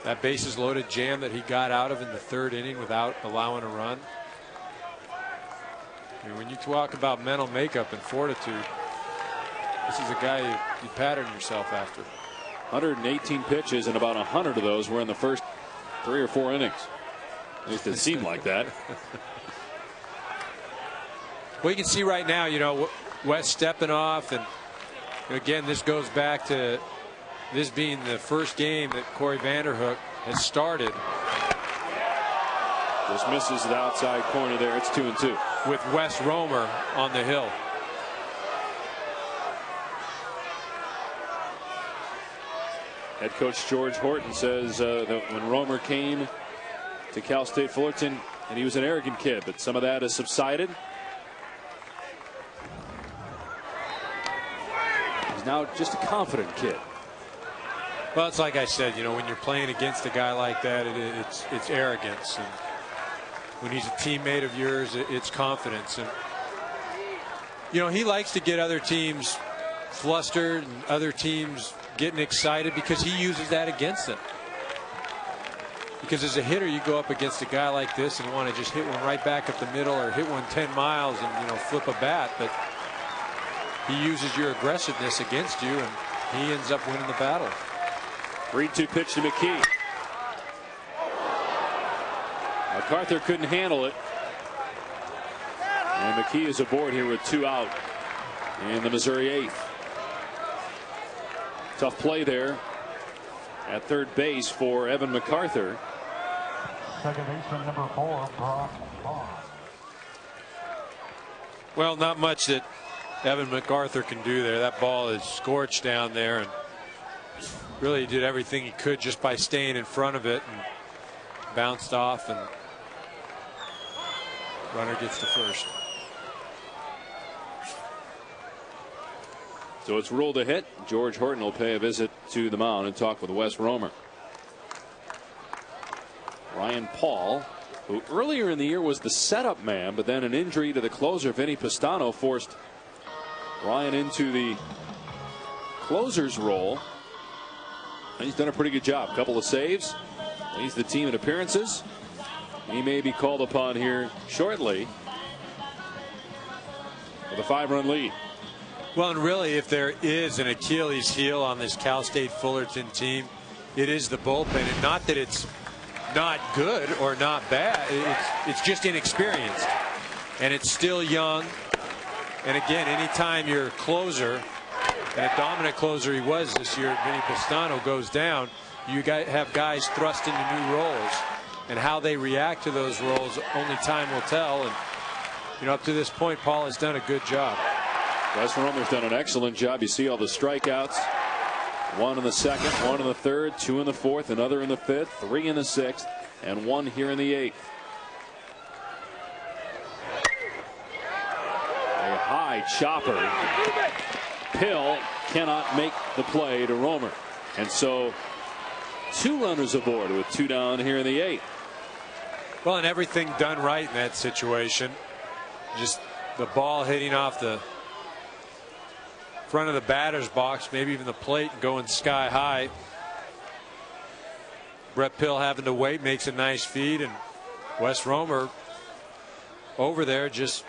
That bases loaded jam that he got out of in the 3rd inning without allowing a run. I mean, when you talk about mental makeup and fortitude, this is a guy you pattern yourself after. 118 pitches, and about 100 of those were in the first 3 or 4 innings. At least it seemed like that. Well, you can see right now, you know, Wes stepping off, and again, this goes back to this being the first game that Corey Vanderhook has started. Just misses the outside corner there. It's 2-2. With Wes Romer on the hill. Head coach George Horton says that when Romer came to Cal State Fullerton, and he was an arrogant kid, but some of that has subsided. He's now just a confident kid. Well, it's like I said, you know, when you're playing against a guy like that, it's arrogance. And when he's a teammate of yours, it's confidence. And, you know, he likes to get other teams flustered and other teams getting excited because he uses that against them. Because as a hitter, you go up against a guy like this and want to just hit one right back up the middle or hit one 10 miles and, you know, flip a bat. But he uses your aggressiveness against you, and he ends up winning the battle. 3-2 pitch to McKee. MacArthur couldn't handle it. And McKee is aboard here with 2 out in the Missouri 8th. Tough play there at third base for Evan MacArthur. Second baseman number 4, Brock Vaughn. Well, not much that Evan MacArthur can do there. That ball is scorched down there, and really did everything he could just by staying in front of it, and bounced off, and runner gets to first. So it's ruled a hit. George Horton will pay a visit to the mound and talk with Wes Romer. Ryan Paul, who earlier in the year was the setup man, but then an injury to the closer, Vinny Pistano, forced Ryan into the closer's role. And he's done a pretty good job. A couple of saves. Leads the team in appearances. He may be called upon here shortly with a 5-run lead. Well, and really, if there is an Achilles heel on this Cal State Fullerton team, it is the bullpen. And not that it's not good or not bad. It's just inexperienced. And it's still young. And again, anytime your closer, and a dominant closer he was this year, Vinny Pistano, goes down, you have guys thrust into new roles. And how they react to those roles, only time will tell. And, you know, up to this point, Paul has done a good job. Wes Romer's done an excellent job. You see all the strikeouts. 1 in the 2nd, 1 in the 3rd, 2 in the 4th, another in the 5th, 3 in the 6th, and 1 here in the 8th. A high chopper. Pill cannot make the play to Romer. And so 2 runners aboard with 2 down here in the 8th. Well, and everything done right in that situation. Just the ball hitting off the front of the batter's box, maybe even the plate, going sky high. Brett Pill having to wait makes a nice feed, and Wes Romer over there just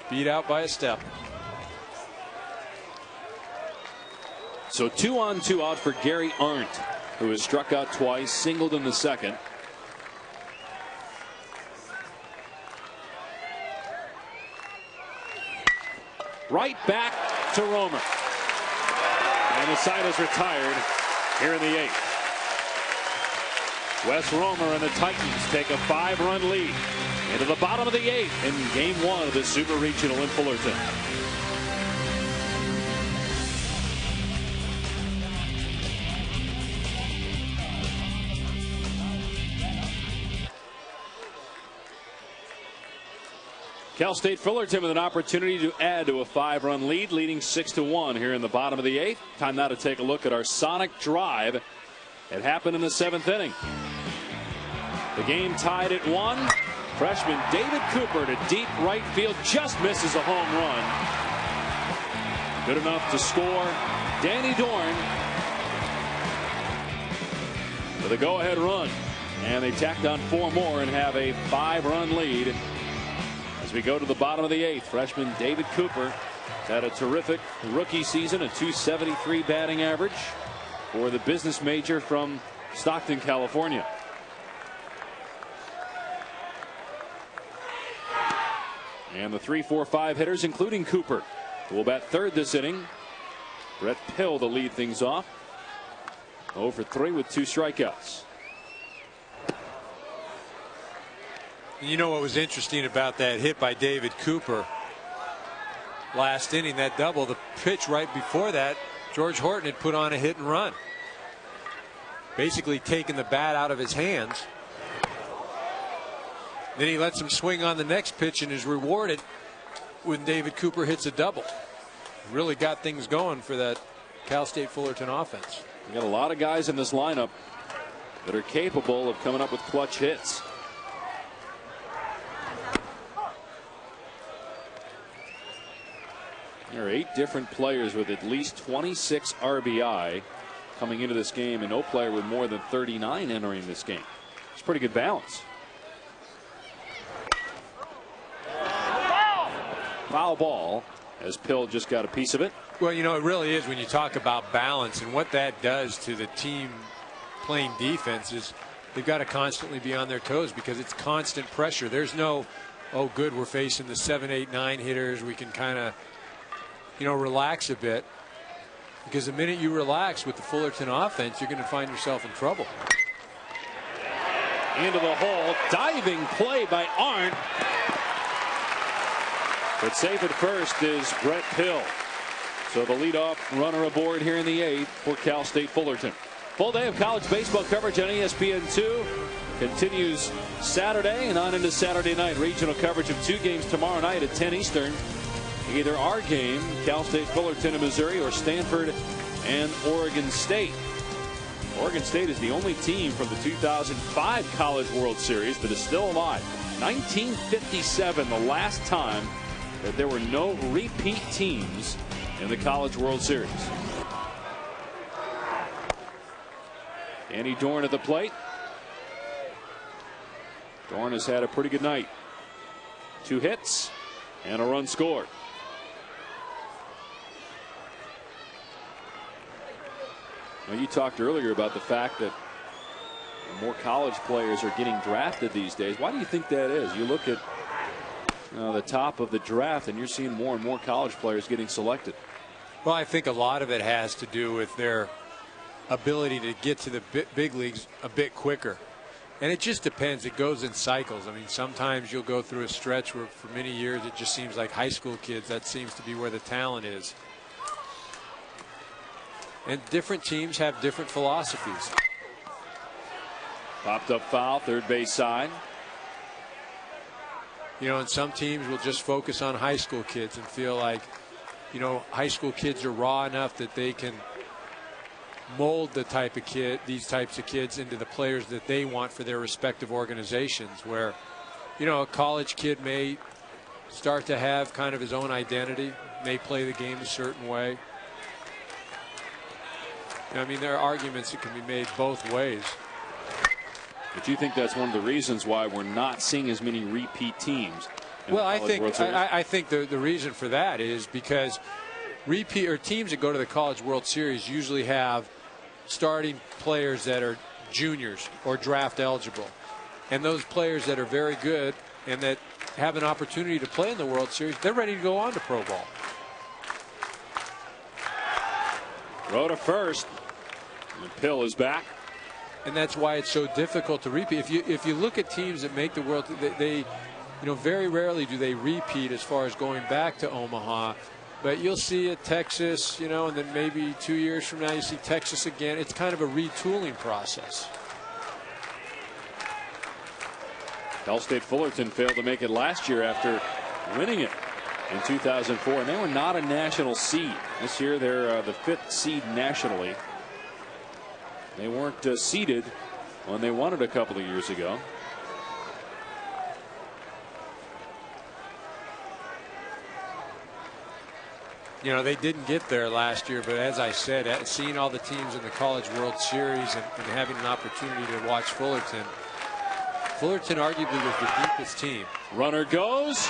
beat out by a step. So 2 on 2 out for Gary Arndt, who has struck out twice, singled in the 2nd. Right back to Romer. And the side is retired here in the 8th. Wes Romer and the Titans take a 5-run lead into the bottom of the 8th in game 1 of the Super Regional in Fullerton. Cal State Fullerton with an opportunity to add to a 5-run lead, leading 6-1 here in the bottom of the 8th. Time now to take a look at our sonic drive. It happened in the 7th inning. The game tied at 1. Freshman David Cooper to deep right field, just misses a home run. Good enough to score. Danny Dorn with a go-ahead run. And they tacked on 4 more and have a 5-run lead. As we go to the bottom of the 8th, freshman David Cooper had a terrific rookie season, a .273 batting average for the business major from Stockton, California. And the 3, 4, 5 hitters, including Cooper, who will bat third this inning. Brett Pill to lead things off. 0 for 3 with 2 strikeouts. You know what was interesting about that hit by David Cooper last inning, that double, the pitch right before that, George Horton had put on a hit and run. Basically taking the bat out of his hands. Then he lets him swing on the next pitch and is rewarded when David Cooper hits a double. Really got things going for that Cal State Fullerton offense. We got a lot of guys in this lineup that are capable of coming up with clutch hits. There are 8 different players with at least 26 RBI coming into this game, and no player with more than 39 entering this game. It's pretty good balance. Foul ball, as Pill just got a piece of it. Well, you know, it really is when you talk about balance and what that does to the team playing defense is they've got to constantly be on their toes because it's constant pressure. There's no, oh, good, we're facing the 7, 8, 9 hitters. We can kind of, relax a bit. Because the minute you relax with the Fullerton offense, you're going to find yourself in trouble. Into the hole, diving play by Arndt. But safe at first is Brett Hill. So the leadoff runner aboard here in the 8th for Cal State Fullerton. Full day of college baseball coverage on ESPN2 continues Saturday and on into Saturday night. Regional coverage of 2 games tomorrow night at 10 Eastern. Either our game, Cal State Fullerton in Missouri, or Stanford and Oregon State. Oregon State is the only team from the 2005 College World Series that is still alive. 1957, the last time that there were no repeat teams in the College World Series. Danny Dorn at the plate. Dorn has had a pretty good night. 2 hits and a run scored. Now, you talked earlier about the fact that more college players are getting drafted these days. Why do you think that is? You look at the top of the draft and you're seeing more and more college players getting selected. Well, I think a lot of it has to do with their ability to get to the big leagues a bit quicker. And it just depends. It goes in cycles. I mean, sometimes you'll go through a stretch where for many years it just seems like high school kids, that seems to be where the talent is. And different teams have different philosophies. Popped up foul, third base side. And some teams will just focus on high school kids and feel like, high school kids are raw enough that they can mold these types of kids into the players that they want for their respective organizations, where, a college kid may start to have kind of his own identity, may play the game a certain way. I mean, there are arguments that can be made both ways. But you think that's one of the reasons why we're not seeing as many repeat teams? Well, I think the reason for that is because teams that go to the College World Series usually have starting players that are juniors or draft eligible. And those players that are very good and that have an opportunity to play in the World Series, they're ready to go on to pro ball. Throw to first. And Pill is back. And that's why it's so difficult to repeat. If you look at teams that make the world, they very rarely do they repeat as far as going back to Omaha. But you'll see it Texas, and then maybe 2 years from now you see Texas again. It's kind of a retooling process. Cal State Fullerton failed to make it last year after winning it in 2004, and they were not a national seed. This year they're the 5th seed nationally. They weren't seeded when they won it a couple of years ago. They didn't get there last year, but as I said, seeing all the teams in the College World Series and having an opportunity to watch Fullerton arguably was the deepest team. Runner goes,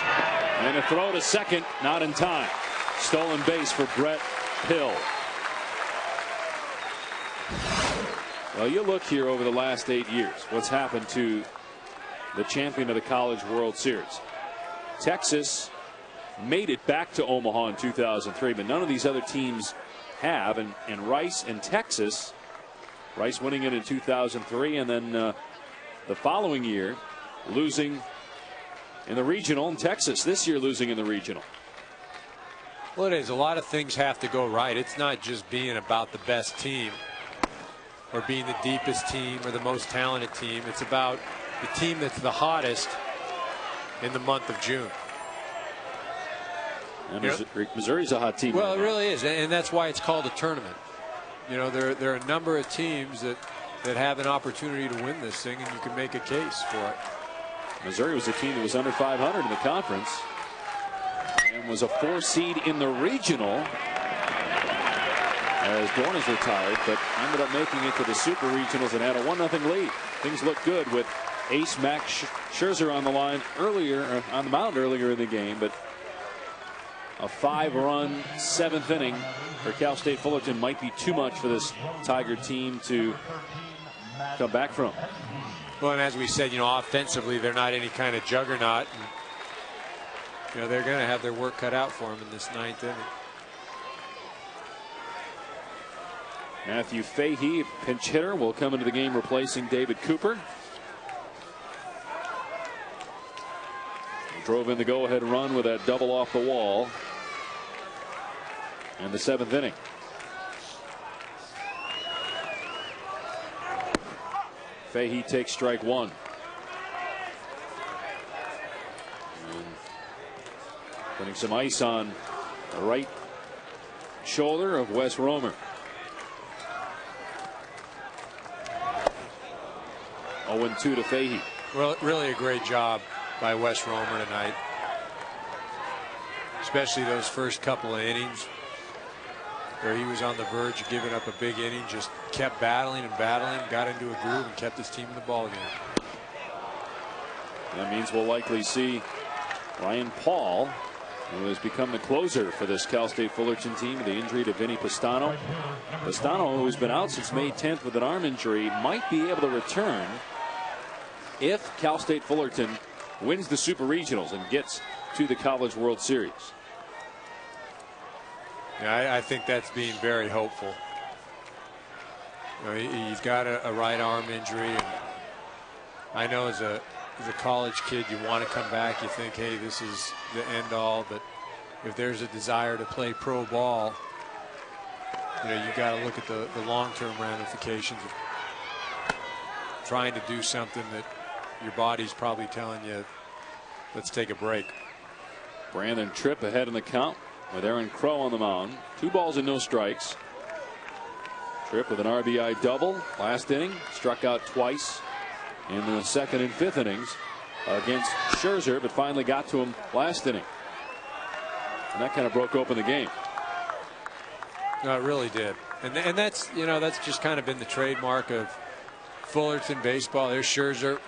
and a throw to second, not in time. Stolen base for Brett Hill. Well, you look here over the last 8 years, what's happened to the champion of the College World Series. Texas made it back to Omaha in 2003, but none of these other teams have. And Rice and Texas, Rice winning it in 2003, and then the following year losing in the regional, and Texas this year losing in the regional. Well, it is. A lot of things have to go right. It's not just being about the best team or being the deepest team or the most talented team. It's about the team that's the hottest in the month of June. And Missouri's a hot team. Well, it really is, and that's why it's called a tournament. There are a number of teams that have an opportunity to win this thing, and you can make a case for it. Missouri was a team that was under 500 in the conference and was a 4 seed in the regional as Dorn is retired, but ended up making it to the Super Regionals and had a 1-0 lead. Things look good with ace Max Scherzer on the line on the mound earlier in the game, but a 5-run 7th inning for Cal State Fullerton might be too much for this Tiger team to come back from. Well, and as we said, offensively, they're not any kind of juggernaut. And, they're going to have their work cut out for them in this 9th inning. Matthew Fahey, pinch hitter, will come into the game replacing David Cooper. Drove in the go-ahead run with that double off the wall in the 7th inning. Fahey takes strike one. And putting some ice on the right shoulder of Wes Romer. 0-2 to Fahey. Well, really a great job by Wes Romer tonight, especially those first couple of innings where he was on the verge of giving up a big inning, just kept battling and battling, got into a groove and kept his team in the ballgame. That means we'll likely see Ryan Paul, who has become the closer for this Cal State Fullerton team, the injury to Vinny Pastano. Pastano, who's been out since May 10th with an arm injury, might be able to return if Cal State Fullerton wins the Super Regionals and gets to the College World Series. Yeah, I think that's being very hopeful. He's got a right arm injury, and I know as a college kid you want to come back, you think, hey, this is the end all, but if there's a desire to play pro ball, you got to look at the long-term ramifications of trying to do something that your body's probably telling you, let's take a break. Brandon Tripp ahead in the count with Aaron Crow on the mound. 2 balls and no strikes. Tripp with an RBI double last inning, struck out twice in the 2nd and 5th innings against Scherzer, but finally got to him last inning. And that kind of broke open the game. No, it really did. And that's, that's just kind of been the trademark of Fullerton baseball. There's Scherzer,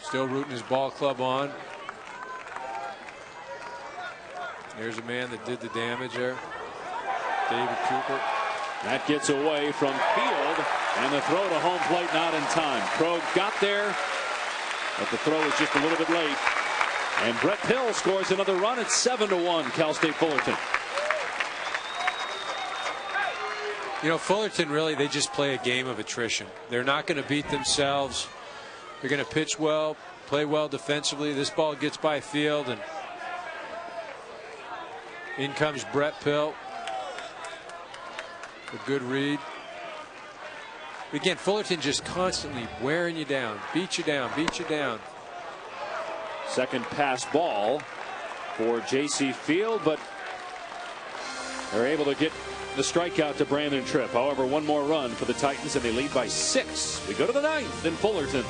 still rooting his ball club on. There's a man that did the damage there, David Cooper. That gets away from field, and the throw to home plate not in time. Crow got there, but the throw was just a little bit late. And Brett Hill scores another run. It's 7-1 Cal State Fullerton. Fullerton really, they just play a game of attrition. They're not going to beat themselves. They're going to pitch well, play well defensively. This ball gets by field, and in comes Brett Hill. A good read. Again, Fullerton just constantly wearing you down, beat you down, beat you down. Second pass ball for J.C. Field, but they're able to get the strikeout to Brandon Tripp. However, one more run for the Titans, and they lead by 6. We go to the 9th in Fullerton.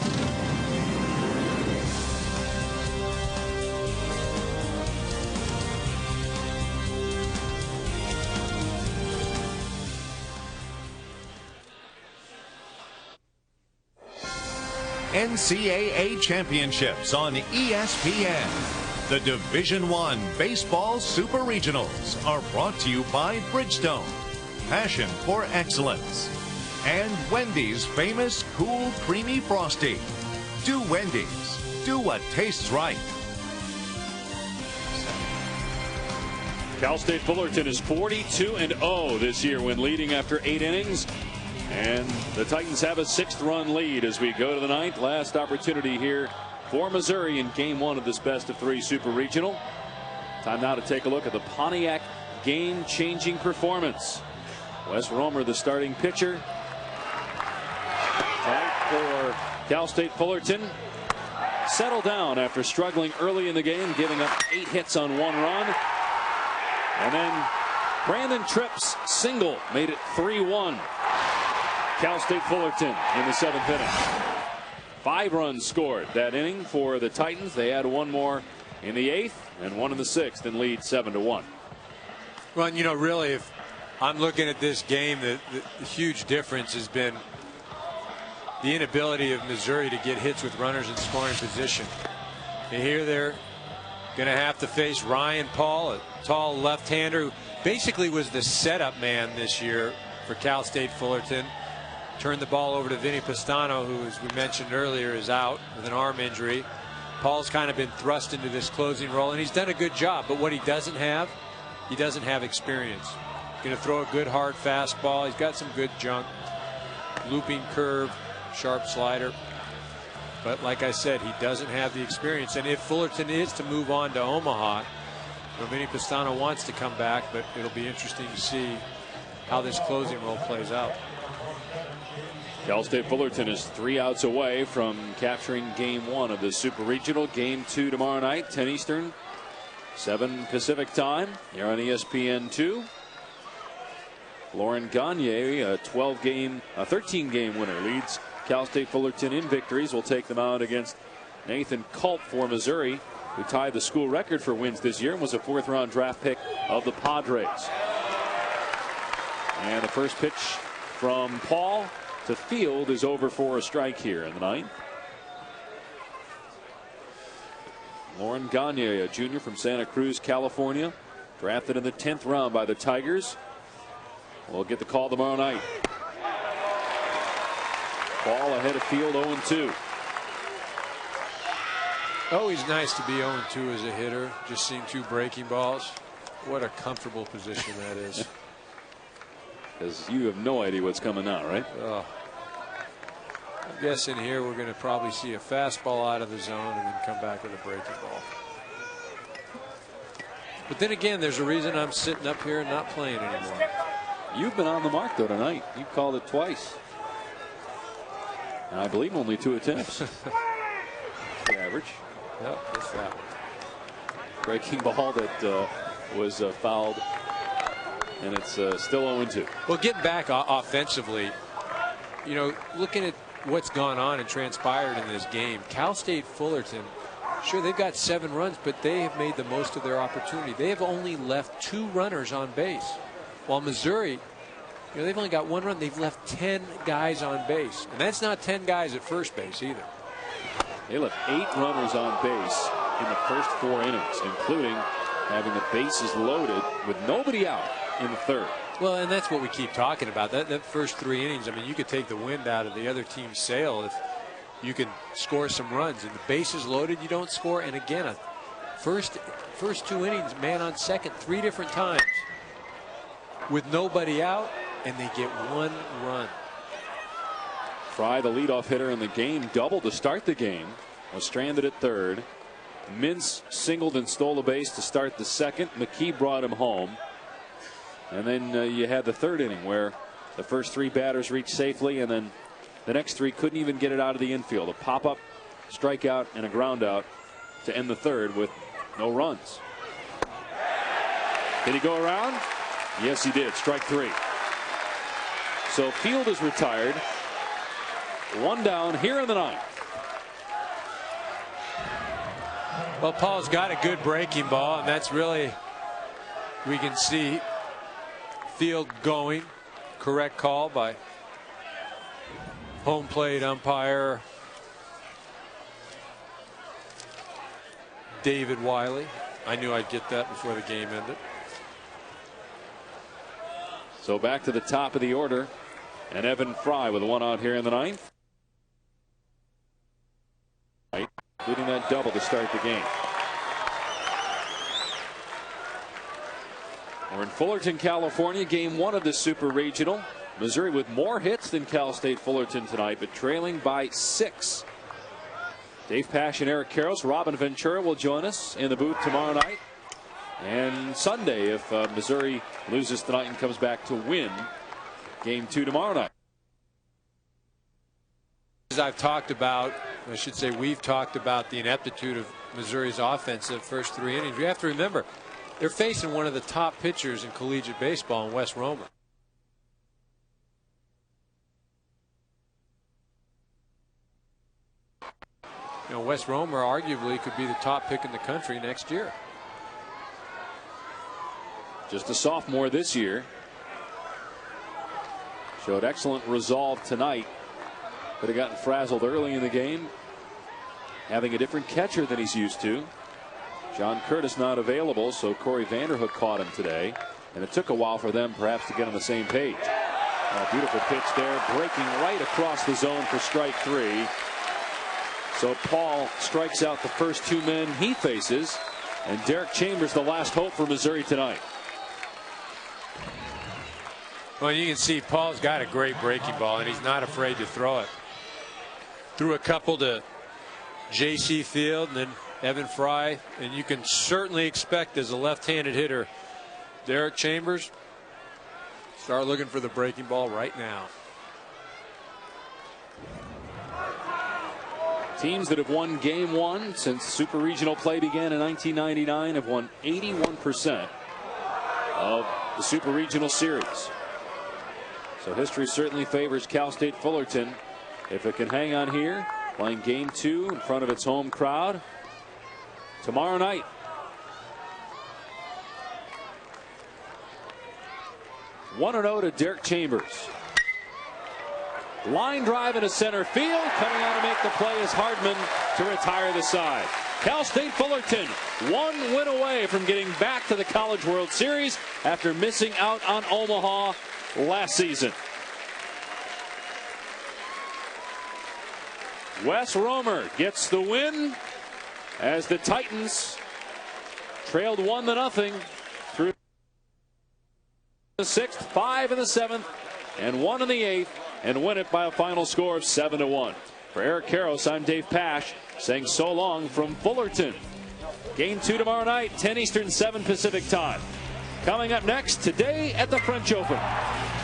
NCAA championships on ESPN. The Division I Baseball Super Regionals are brought to you by Bridgestone, passion for excellence, and Wendy's famous cool creamy frosty. Do Wendy's. Do what tastes right. Cal State Fullerton is 42-0 this year when leading after 8 innings. And the Titans have a 6th-run lead as we go to the 9th. Last opportunity here for Missouri in Game 1 of this best-of-3 Super Regional. Time now to take a look at the Pontiac game-changing performance. Wes Romer, the starting pitcher. Tight for Cal State Fullerton. Settled down after struggling early in the game, giving up 8 hits on 1 run. And then Brandon Tripp's single made it 3-1. Cal State Fullerton in the 7th inning. 5 runs scored that inning for the Titans. They had 1 more in the 8th and 1 in the 6th and lead 7-1. Well, really, if I'm looking at this game, the huge difference has been the inability of Missouri to get hits with runners in scoring position. And here they're going to have to face Ryan Paul, a tall left-hander who basically was the setup man this year for Cal State Fullerton. turn the ball over to Vinny Pastano, who, as we mentioned earlier, is out with an arm injury. Paul's kind of been thrust into this closing role, and he's done a good job. But what he doesn't have experience. Going to throw a good hard fastball. He's got some good junk, looping curve, sharp slider. But like I said, he doesn't have the experience. And if Fullerton is to move on to Omaha, Vinny Pastano wants to come back, but it'll be interesting to see how this closing role plays out. Cal State Fullerton is 3 outs away from capturing game 1 of the Super Regional. Game 2 tomorrow night, 10 Eastern, 7 Pacific time, here on ESPN2. Lauren Gagne, a 13-game winner, leads Cal State Fullerton in victories. Will take them out against Nathan Culp for Missouri, who tied the school record for wins this year and was a 4th-round draft pick of the Padres. And the first pitch from Paul to Field is over for a strike here in the 9th. Lauren Gagne, a junior from Santa Cruz, California, drafted in the 10th round by the Tigers. We'll get the call tomorrow night. Ball ahead of Field, 0-2. Always nice to be 0-2 as a hitter. Just seeing 2 breaking balls. What a comfortable position that is. Because you have no idea what's coming out, right? Oh. I'm guessing here we're going to probably see a fastball out of the zone and then come back with a breaking ball. But then again, there's a reason I'm sitting up here and not playing anymore. You've been on the mark, though, tonight. You called it twice. And I believe only 2 attempts. The average. Yep, just that one. Breaking ball that was fouled, and it's still 0-2. Well, getting back offensively, you know, looking at what's gone on and transpired in this game, Cal State Fullerton, sure, they've got 7 runs, but they have made the most of their opportunity. They have only left 2 runners on base. While Missouri, you know, they've only got 1 run. They've left 10 guys on base. And that's not 10 guys at first base either. They left 8 runners on base in the first 4 innings, including having the bases loaded with nobody out in the 3rd. Well, and that's what we keep talking about. That first 3 innings, I mean, you could take the wind out of the other team's sail if you can score some runs. And the bases loaded, you don't score. And again, first 2 innings, man on second 3 different times with nobody out, and they get 1 run. Fry, the leadoff hitter in the game, doubled to start the game, was stranded at 3rd. Mintz singled and stole a base to start the 2nd. McKee brought him home. And then you had the 3rd inning where the first 3 batters reached safely, and then the next 3 couldn't even get it out of the infield. A pop-up, strikeout, and a ground out to end the 3rd with no runs. Did he go around? Yes, he did. Strike 3. So Field is retired. 1 down here in the 9th. Well, Paul's got a good breaking ball, and that's really, we can see Field going. Correct call by home plate umpire David Wiley. I knew I'd get that before the game ended. So back to the top of the order, and Evan Fry with a 1 out here in the 9th. Including that double to start the game. We're in Fullerton, California, game 1 of the Super Regional. Missouri with more hits than Cal State Fullerton tonight, but trailing by 6. Dave Pasch and Eric Karros, Robin Ventura will join us in the booth tomorrow night. And Sunday, if Missouri loses tonight and comes back to win game 2 tomorrow night. As I've talked about, I should say we've talked about the ineptitude of Missouri's offensive first 3 innings. You have to remember, they're facing one of the top pitchers in collegiate baseball in Wes Romer. You know, Wes Romer arguably could be the top pick in the country next year. Just a sophomore this year. Showed excellent resolve tonight. Could have gotten frazzled early in the game. Having a different catcher than he's used to. John Curtis not available, so Corey Vanderhook caught him today. And it took a while for them perhaps to get on the same page. A beautiful pitch there, breaking right across the zone for strike 3. So Paul strikes out the first 2 men he faces, and Derek Chambers the last hope for Missouri tonight. Well, you can see Paul's got a great breaking ball, and he's not afraid to throw it. Threw a couple to J.C. Field and then Evan Fry, and you can certainly expect, as a left-handed hitter, Derek Chambers, start looking for the breaking ball right now. Teams that have won Game 1 since Super Regional play began in 1999 have won 81% of the Super Regional Series. So history certainly favors Cal State Fullerton if it can hang on here, playing Game 2 in front of its home crowd tomorrow night. One 1-0 to Derek Chambers. Line drive into center field. Coming on to make the play is Hardman to retire the side. Cal State Fullerton 1 win away from getting back to the College World Series after missing out on Omaha last season. Wes Romer gets the win as the Titans trailed 1-0 through the 6th, 5 in the 7th, and 1 in the 8th, and win it by a final score of 7-1. For Eric Karros, I'm Dave Pasch saying so long from Fullerton. Game 2 tomorrow night, 10 Eastern, 7 Pacific time. Coming up next, today at the French Open.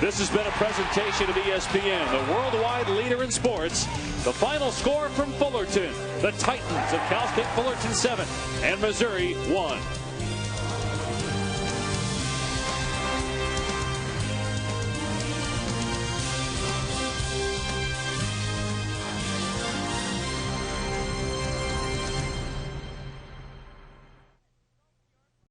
This has been a presentation of ESPN, the worldwide leader in sports. The final score from Fullerton: the Titans of Cal State Fullerton 7 and Missouri 1.